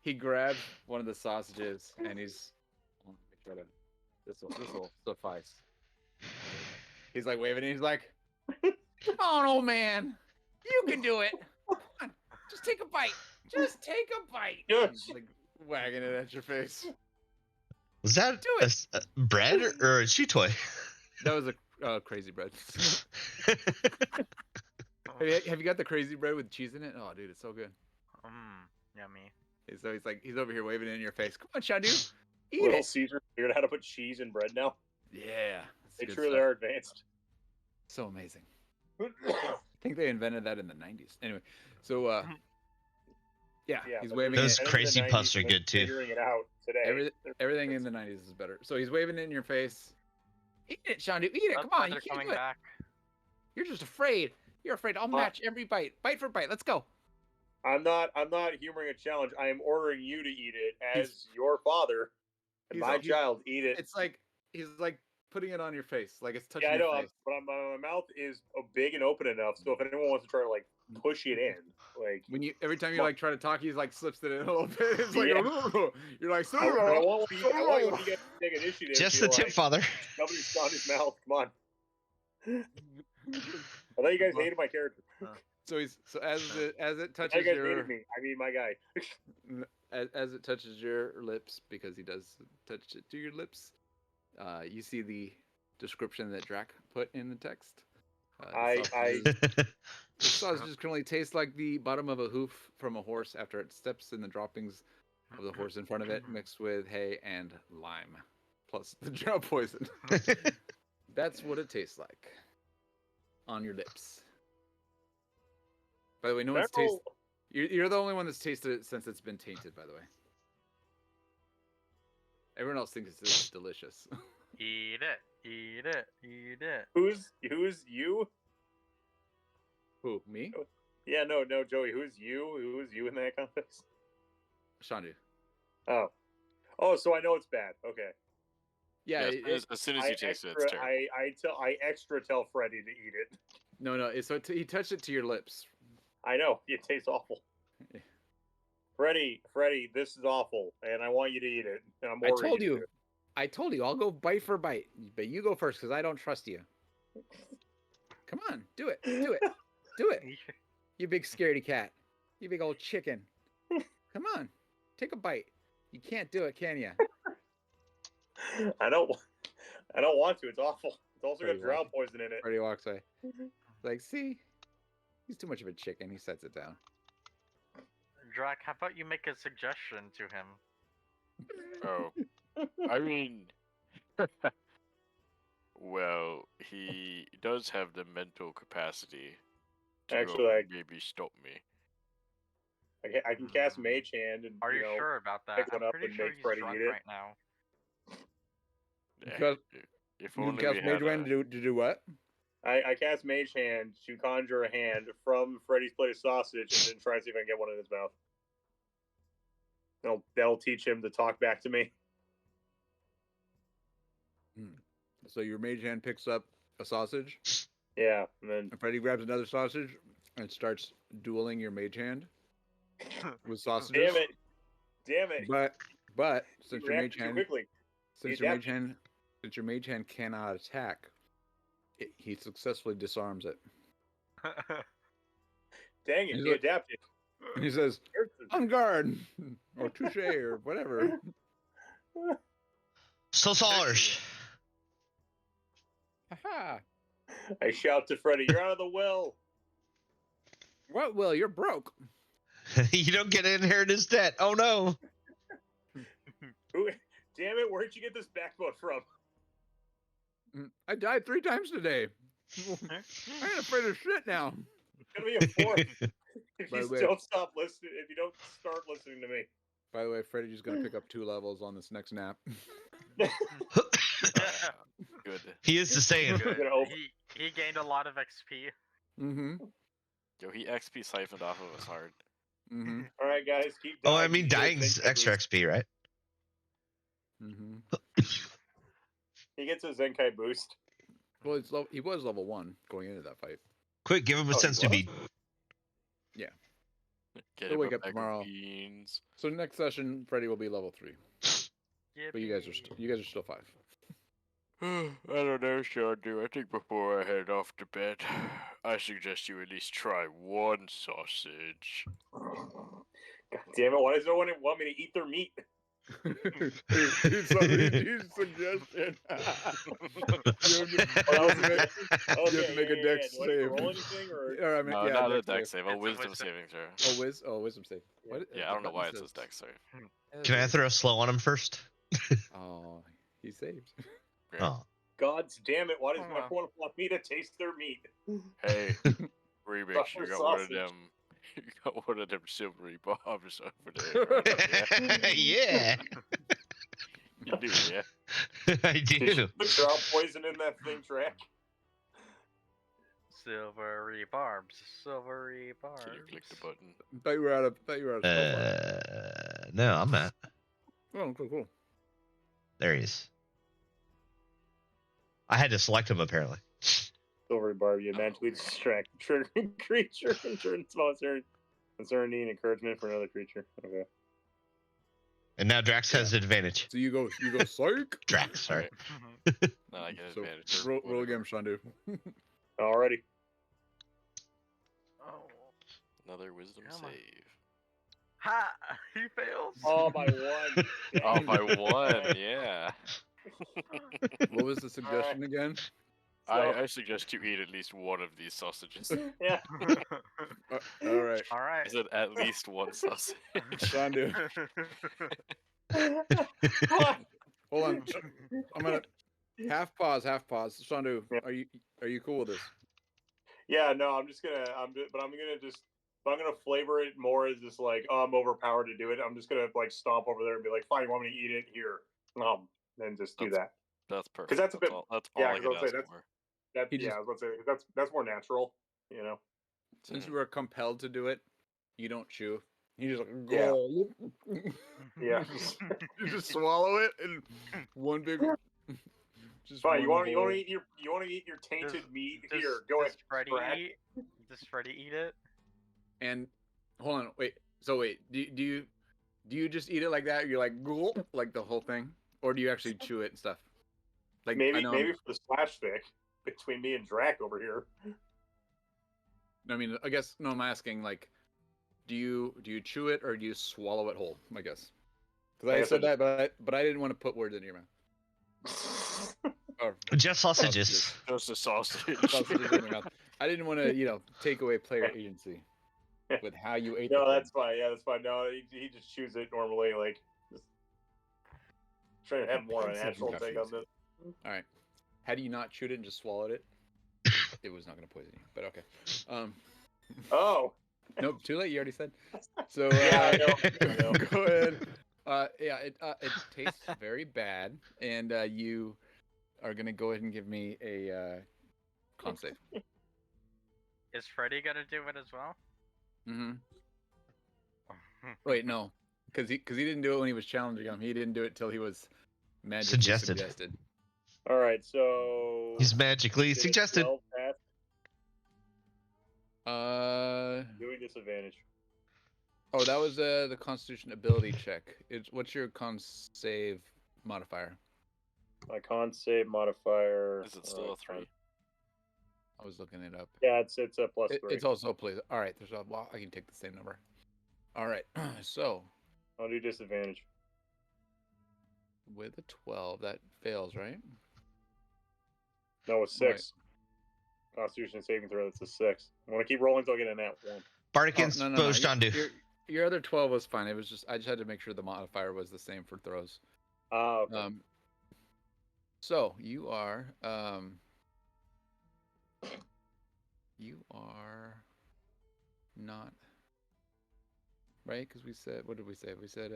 He grabs one of the sausages and he's. Let me try to. This will suffice. He's like waving. And he's like, "Come on, old man, you can do it. Come on, just take a bite. Just take a bite." Yes. He's, like wagging it at your face. Was that Do it. a bread or a chew toy? That was a crazy bread. Have you got the crazy bread with cheese in it? Oh, dude, it's so good. Yummy. So he's over here waving it in your face. Come on, Shandu, eat Little it. Caesar figured out how to put cheese in bread now. Yeah, that's They good truly stuff. are advanced. So amazing. I think they invented that in the 90s. Anyway, so yeah, he's but waving Those it. in the crazy 90s, puffs are they're good too. Figuring it out today. Everything in the 90s is better. So he's waving it in your face. Eat it, Shandu. Eat it. That's Come why on, you they're can't coming do it. back. You're just afraid. You're afraid. I'll match every bite, bite for bite. Let's go. I'm not humoring a challenge. I am ordering you to eat it as your father and he's my like- child. Eat it. It's like he's like putting it on your face, like it's touching Yeah, I your know, face. but my mouth is big and open enough, so if anyone wants to try to like push it in, like When you every time you Well- like try to talk, he's like slips it in a little bit. It's like Yeah. you're like, I want you to get take initiative. Just be the tip, like, father. Shove it in his mouth. Come on. I thought you guys hated my character. So as it I touches thought you guys your hated me. I mean, my guy. as it touches your lips, because he does touch it to your lips, you see the description that Drac put in the text. The sausages can only taste like the bottom of a hoof from a horse after it steps in the droppings of the horse in front of it, mixed with hay and lime, plus the drought poison. That's what it tastes like on your lips. By the way, no one's tasted. You're the only one that's tasted it since it's been tainted. By the way, everyone else thinks it's delicious. Eat it. Eat it. Eat it. Who's you? Who, me? Yeah, no, Joey. Who's you? Who's you in that context? Shandu. Oh, so I know it's bad. Okay. Yeah, Yes, as soon as you taste it, it's terrible. I extra tell Freddy to eat it. no. He touched it to your lips. I know it tastes awful. Yeah. Freddy, this is awful, and I want you to eat it. And I'm I ordering told to you. do it. I told you. I'll go bite for bite, but you go first because I don't trust you. Come on, do it. Do it. Do it. You big scaredy cat. You big old chicken. Come on, take a bite. You can't do it, can you? I don't want to. It's awful. It's also Freddy got drought poison in it. Freddy walks away. Like, see, he's too much of a chicken. He sets it down. Drac, how about you make a suggestion to him? Oh, I mean, well, he does have the mental capacity to Actually, maybe stop me. I can cast Mage Hand and Are you sure about that? pick one I'm up pretty and sure make he's Freddy drunk eat it. right now. Because- If You only cast we Mage had Hand to do what? I cast Mage Hand to conjure a hand from Freddy's plate of sausage and then try to see if I can get one in his mouth. That'll teach him to talk back to me. So your Mage Hand picks up a sausage, Yeah, and then and Freddy grabs another sausage and starts dueling your Mage Hand with sausages. damn it! But since You your reacted Mage too Hand quickly. Since He your mage hand cannot attack, he successfully disarms it. Dang it! He's He like- adapted. And he says, "On guard," or "Touche," or whatever. So sorry. Haha! I shout to Freddy, "You're out of the well!" What? Will, you're broke. You don't get inheritance debt. Oh no. Who? Damn it! Where'd you get this backbone from? I died 3 times today. I ain't afraid of shit now. It's gonna be a 4 if By you the way- don't stop listening. If you don't start listening to me. By the way, Freddy's gonna pick up 2 levels on this next nap. Good. He is the same. Good. gonna open- He gained a lot of XP. Mm-hmm. Yo, he XP siphoned off of us hard. Mm-hmm. All right, guys, keep. Oh, I dying. mean, You get a dying's Zenkai extra boost. XP, right? Mm-hmm. He gets a Zenkai boost. Well, he was level 1 going into that fight. Quick, give him a Oh, he centipede. Get He'll him wake a up bag of tomorrow. beans. So next session, Freddy will be level 3, but you guys are Yippee. still 5. I don't know, Shandu. I think before I head off to bed, I suggest you at least try one sausage. God damn it! Why does no one want me to eat their meat? He's suggestion. Oh, You have to make a dex Do I need to save. roll anything or? Or, I mean, No, yeah, not a dex dex save. save, a It's a wisdom wisdom. saving throw. Wisdom save. What? Yeah, I don't know the why it button says dex save. Can I throw a slow on him first? Oh, he saved. Great. Oh. God damn it! Why does Oh, no wow. one want me to taste their meat? Hey, Remix, Proper you got one of sausage. them. You got one of them silvery bobs over there. Right? Yeah, You do, yeah. I Did you do. put child poison in that thing, Track? Silvery barbs. Silvery barbs. Can you click the button? Thought you were out of spellfire. No, I'm not. Oh, cool. There he is. I had to select him apparently. Silvery barb, you magically distract the triggering creature and turn small uncertainty and encouragement for another creature. Okay. And now Drax has the advantage. So you go psych. Drax, sorry. No, I get So advantage. or roll again, whatever. Shandu. Alrighty. Oh. Another wisdom Come on. save. Ha! He fails. Oh, by 1. Oh, Dang. by 1, yeah. What was the suggestion again? I suggest you eat at least one of these sausages. Yeah. All right, All right. I said at least one sausage. Shandu. Hold on. I'm gonna half pause. Shandu, Yeah. are you cool with this? Yeah, no, I'm gonna flavor it more as just like, oh, I'm overpowered to do it. I'm just gonna like stomp over there and be like, fine, you want me to eat it here? And just do that. That's perfect. that's a bit- That's yeah, all I 'cause can I'll say ask that's- for. That, He yeah, I was about to say that's more natural, you know. Since you were compelled to do it, you don't chew. You just like Yeah. go. Yeah. You just swallow it in one big. Just Fine, you one want to whole- eat your tainted meat Does- here? Go ahead. Does Freddy Brad. eat? Does Freddy eat it? And hold on, wait. So wait, do you just eat it like that? You're like gulp, like the whole thing, or do you actually chew it and stuff? Like I Maybe know for the slash fic between me and Drac over here. I mean, I guess no. I'm asking like, do you chew it or do you swallow it whole? I guess because I guess said I that, but I didn't want to put words in your mouth. Or Just sausages. Just a sausage. sausages in your mouth. I didn't want to take away player agency with how you ate. No, the that's thing. fine. Yeah, that's fine. No, he just chews it normally, like just trying to have more of a natural take on this. All right. Had you not chewed it and just swallowed it, it was not going to poison you. But okay. Oh, Nope. Too late. You already said. So Yeah, I know. go ahead. Yeah, it tastes very bad, and you are gonna go ahead and give me a con save. Is Freddy gonna do it as well? Mm-hmm. Wait, no, because he didn't do it when he was challenging him. He didn't do it till he was magically suggested. all right. So He's magically did a suggested. 12 pass? Uh Doing disadvantage. oh, that was the Constitution ability check. What's your con save modifier? My con save modifier. Is it still a 3? I was looking it up. Yeah, it's a plus 3. It's also please. All right, I can take the same number. All right, so I'll do disadvantage. with a 12, that fails, right? No, it's 6. Constitution saving throw. That's a 6. I want to keep rolling until I get a nat 1. Bardican's no. Boshandu. Your other 12 was fine. It was just I just had to make sure the modifier was the same for throws. Okay. So you are You are not right because we said what did we say? We said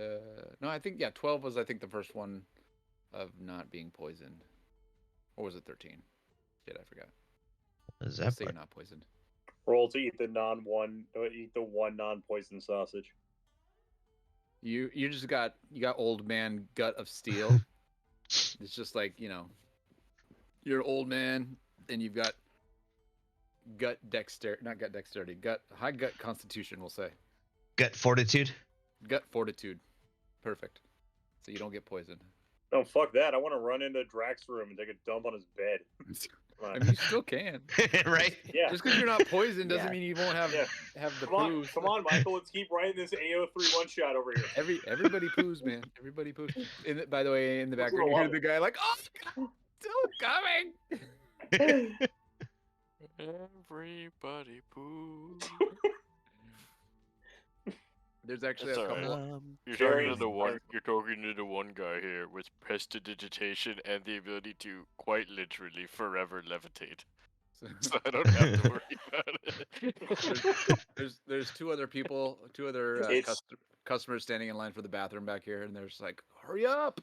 no, I think 12 was I think the first one of not being poisoned, or was it 13? Shit, I forgot. What is Let's that say you're part? not poisoned. Roll to eat the one non-poison sausage. You just got old man gut of steel. It's just like you're an old man and you've got not gut dexterity, high gut constitution. We'll say Gut fortitude. gut fortitude. Perfect. So you don't get poisoned. No, fuck that. I want to run into Drax's room and take a dump on his bed. Come I on. mean, you still can. Right? Yeah. Just because you're not poisoned doesn't Yeah. mean you won't have Yeah. the Come on, poos. come on, Michael. Let's keep writing this AO3 one shot over here. Everybody poos, man. Everybody poos. By the way, in the background, you hear the guy like, "Oh, God, still coming." Everybody poo. There's actually It's a all right. couple. You're Jerry, talking to the one. You're talking to the one guy here with prestidigitation and the ability to quite literally forever levitate. So I don't have to worry about it. There's two other people, two other It's- customers standing in line for the bathroom back here, and they're just like, "Hurry up,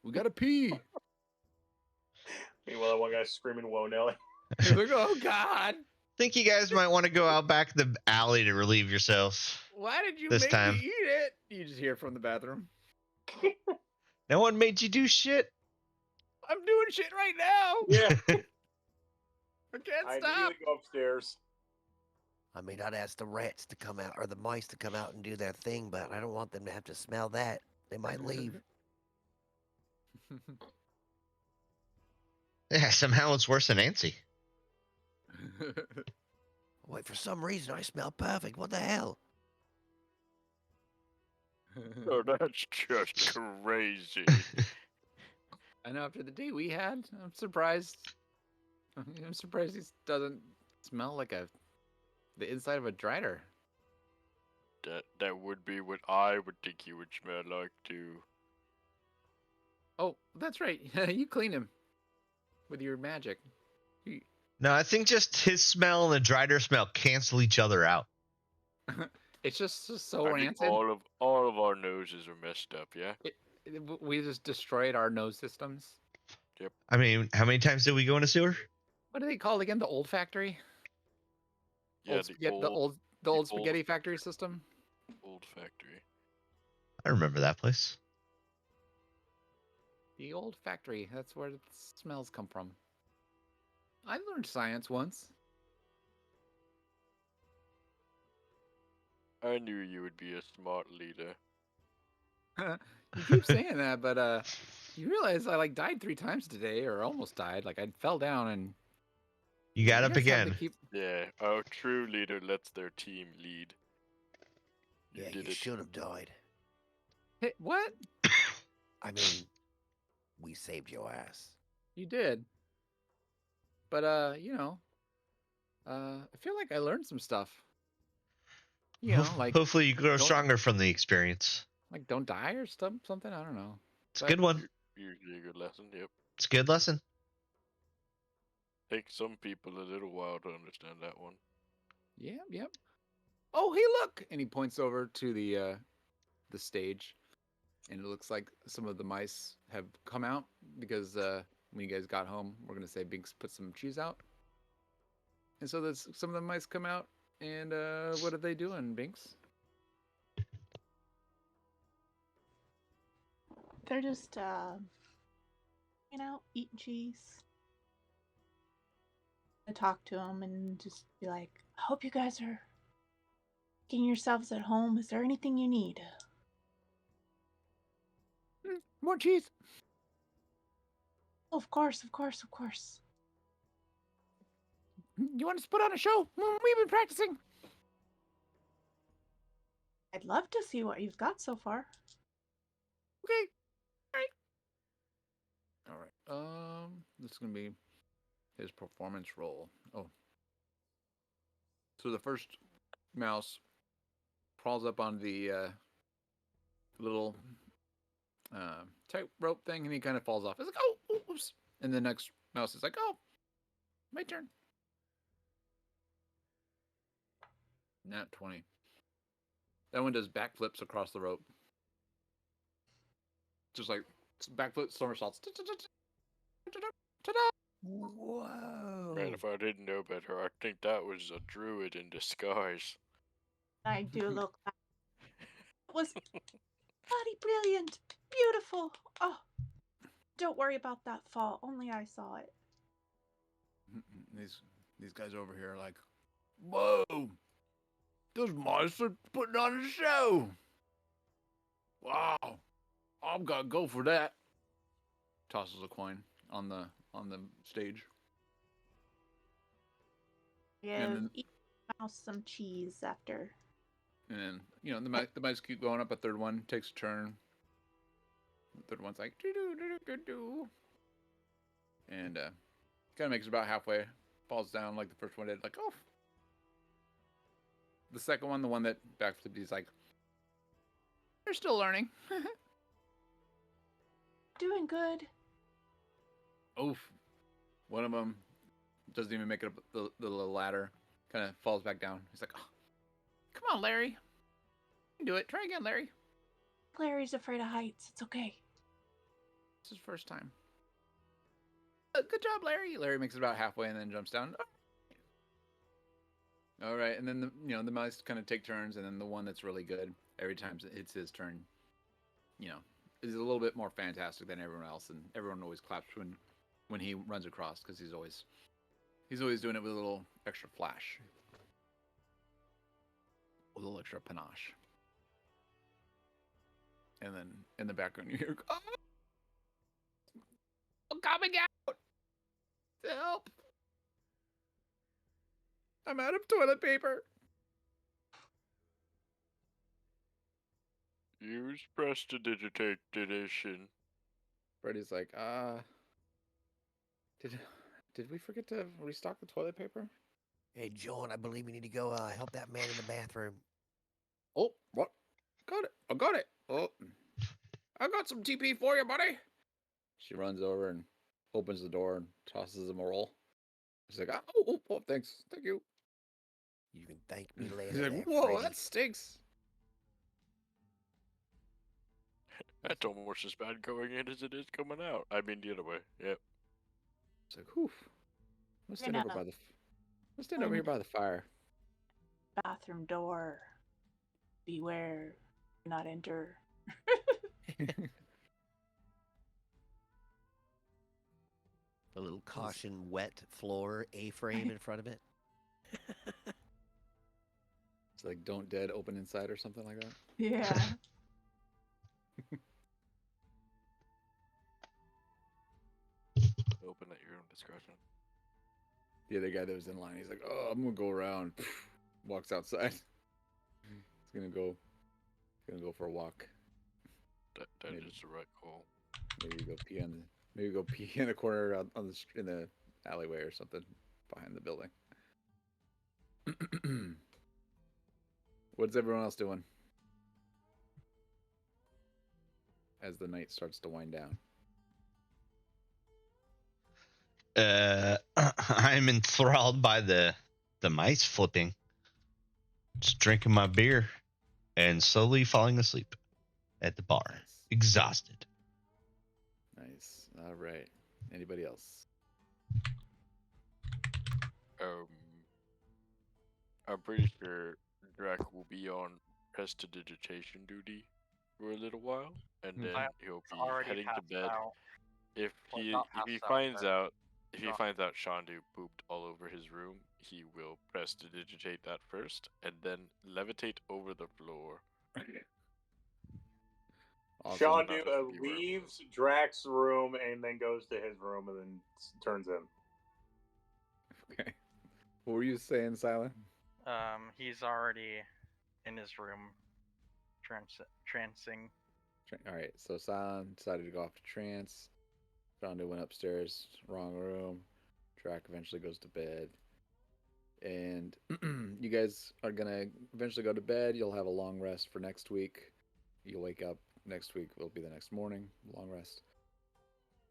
we gotta pee." Meanwhile, that one guy's screaming, "Whoa, Nelly!" He's like, "Oh God, Think you guys might want to go out back the alley to relieve yourselves. why did you This make time. me eat it?" You just hear from the bathroom. No one made you do shit. I'm doing shit right now. Yeah, I can't I stop. immediately go upstairs. I mean, I'd ask the rats to come out or the mice to come out and do their thing, but I don't want them to have to smell that. They might leave. Yeah, somehow it's worse than Nancy. Wait, for some reason I smell perfect. What the hell? Oh, that's just crazy. I know after the day we had, I'm surprised. I'm surprised he doesn't smell like the inside of a drider. That would be what I would think he would smell like too. Oh, that's right. You clean him with your magic. No, I think just his smell and the Drider smell cancel each other out. It's just so I think rancid. all of our noses are messed up. Yeah. We just destroyed our nose systems. I mean, how many times did we go in a sewer? What are they called again? The old factory? Yeah, Old spaghetti, the old spaghetti factory system? Old factory. I remember that place. The old factory. That's where the smells come from. I learned science once. I knew you would be a smart leader. You keep saying that, but you realize I died 3 times today, or almost died. Like I fell down and You got you up guys have to again. keep- Yeah, a true leader lets their team lead. Yeah, did you it. should have died. Hey, what? I mean, we saved your ass. You did. But I feel like I learned some stuff. You know, like Hopefully you grow don't- stronger from the experience. like don't die or something. I don't know. It's a good one. Usually a good lesson. Yep. It's a good lesson. Takes some people a little while to understand that one. Yep. Oh, hey, look! And he points over to the stage, and it looks like some of the mice have come out because when you guys got home, we're gonna say Binks put some cheese out, and so there's some of the mice come out, and what are they doing, Binks? They're just, eating cheese. I talk to them and just be like, I hope you guys are getting yourselves at home. Is there anything you need? More cheese. Oh, of course. You want us to put on a show? We've been practicing. I'd love to see what you've got so far. Okay. All right. This is gonna be his performance roll. Oh. So the first mouse crawls up on the little tightrope thing, and he kind of falls off. It's like, oh, oops. And the next mouse is like, oh, my turn. Nat 20. That one does backflips across the rope. Just like backflips, somersaults. Ta-da! Whoa. Man, if I didn't know better, I'd think that was a druid in disguise. I do look back. It was bloody brilliant. Beautiful. Oh, don't worry about that fall. Only I saw it. These guys over here are like, whoa! Those mice are putting on a show. Wow! I'm gonna go for that. Tosses a coin on the stage. Give then- each mouse some cheese after. And then, you know, the mice keep going up. A third one takes a turn. The third one's like, do. And kind of makes it about halfway. Falls down like the first one did. Like, oh. The second one, the one that backflipped, he's like, they're still learning. Doing good. Oof. One of them doesn't even make it up the little ladder. Kind of falls back down. He's like, oh, come on, Larry. You can do it. Try again, Larry. Larry's afraid of heights. It's okay. It's his first time. Good job, Larry. Larry makes it about halfway and then jumps down. All right, and then the mice kind of take turns, and then the one that's really good every time it's his turn, is a little bit more fantastic than everyone else, and everyone always claps when he runs across because he's always doing it with a little extra flash, a little extra panache. And then in the background you hear, "Oh, I'm coming out! Help! I'm out of toilet paper." Use prestidigitation. Freddy's like, did we forget to restock the toilet paper? Hey, John, I believe we need to go help that man in the bathroom. Oh, what? Got it. I got it. Oh, I got some TP for you, buddy. She runs over and opens the door and tosses him a roll. She's like, oh, thanks. Thank you. You can thank me later. He's like, there, whoa, Freddy." that stinks. That's almost as bad going in as it is coming out. I mean, the other way. Yep. It's like, whew. Let's stand over by the fire. Bathroom door. Beware. Do not enter. A little caution wet floor A-frame in front of it. It's like, don't dead, open inside or something like that. Yeah. Open at your own discretion. The other guy that was in line, he's like, oh, I'm gonna go around. Walks outside. He's gonna go for a walk. That Maybe. is the right call. Maybe go pee in the corner out on in the alleyway or something behind the building. What's everyone else doing as the night starts to wind down? I'm enthralled by the mice flipping. Just drinking my beer and slowly falling asleep at the bar, exhausted. Nice. All right. Anybody else? I'm pretty sure Drac will be on prestidigitation duty for a little while, and then he'll be Already heading to passed bed. out. If Well, he not if he passed out, finds but out if he gone. finds out Shandu pooped all over his room, he will prestidigitate that first, and then levitate over the floor. Awesome. Shandu That would be where it leaves Drax's room and then goes to his room and then turns in. Okay. What were you saying, Silent? He's already in his room, trancing. All right. So Silent decided to go off to trance. Shandu went upstairs, wrong room. Drac eventually goes to bed. And you guys are gonna eventually go to bed. You'll have a long rest for next week. You'll wake up next week. Will be the next morning. Long rest.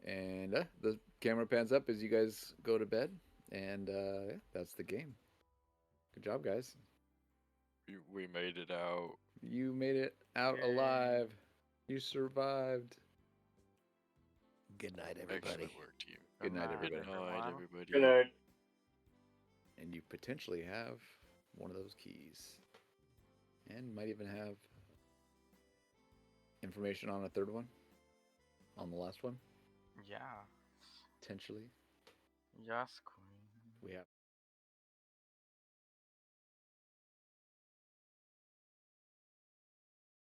And the camera pans up as you guys go to bed. And yeah, that's the game. Good job, guys. We made it out. You made it out Yay. alive. You survived. Good night, everybody. Excellent work, team. Good night, night, everybody. Good night, everyone. everybody. Good night. And you potentially have one of those keys. And might even have information on a third one. On the last one, Yeah. potentially. Yes, queen. We have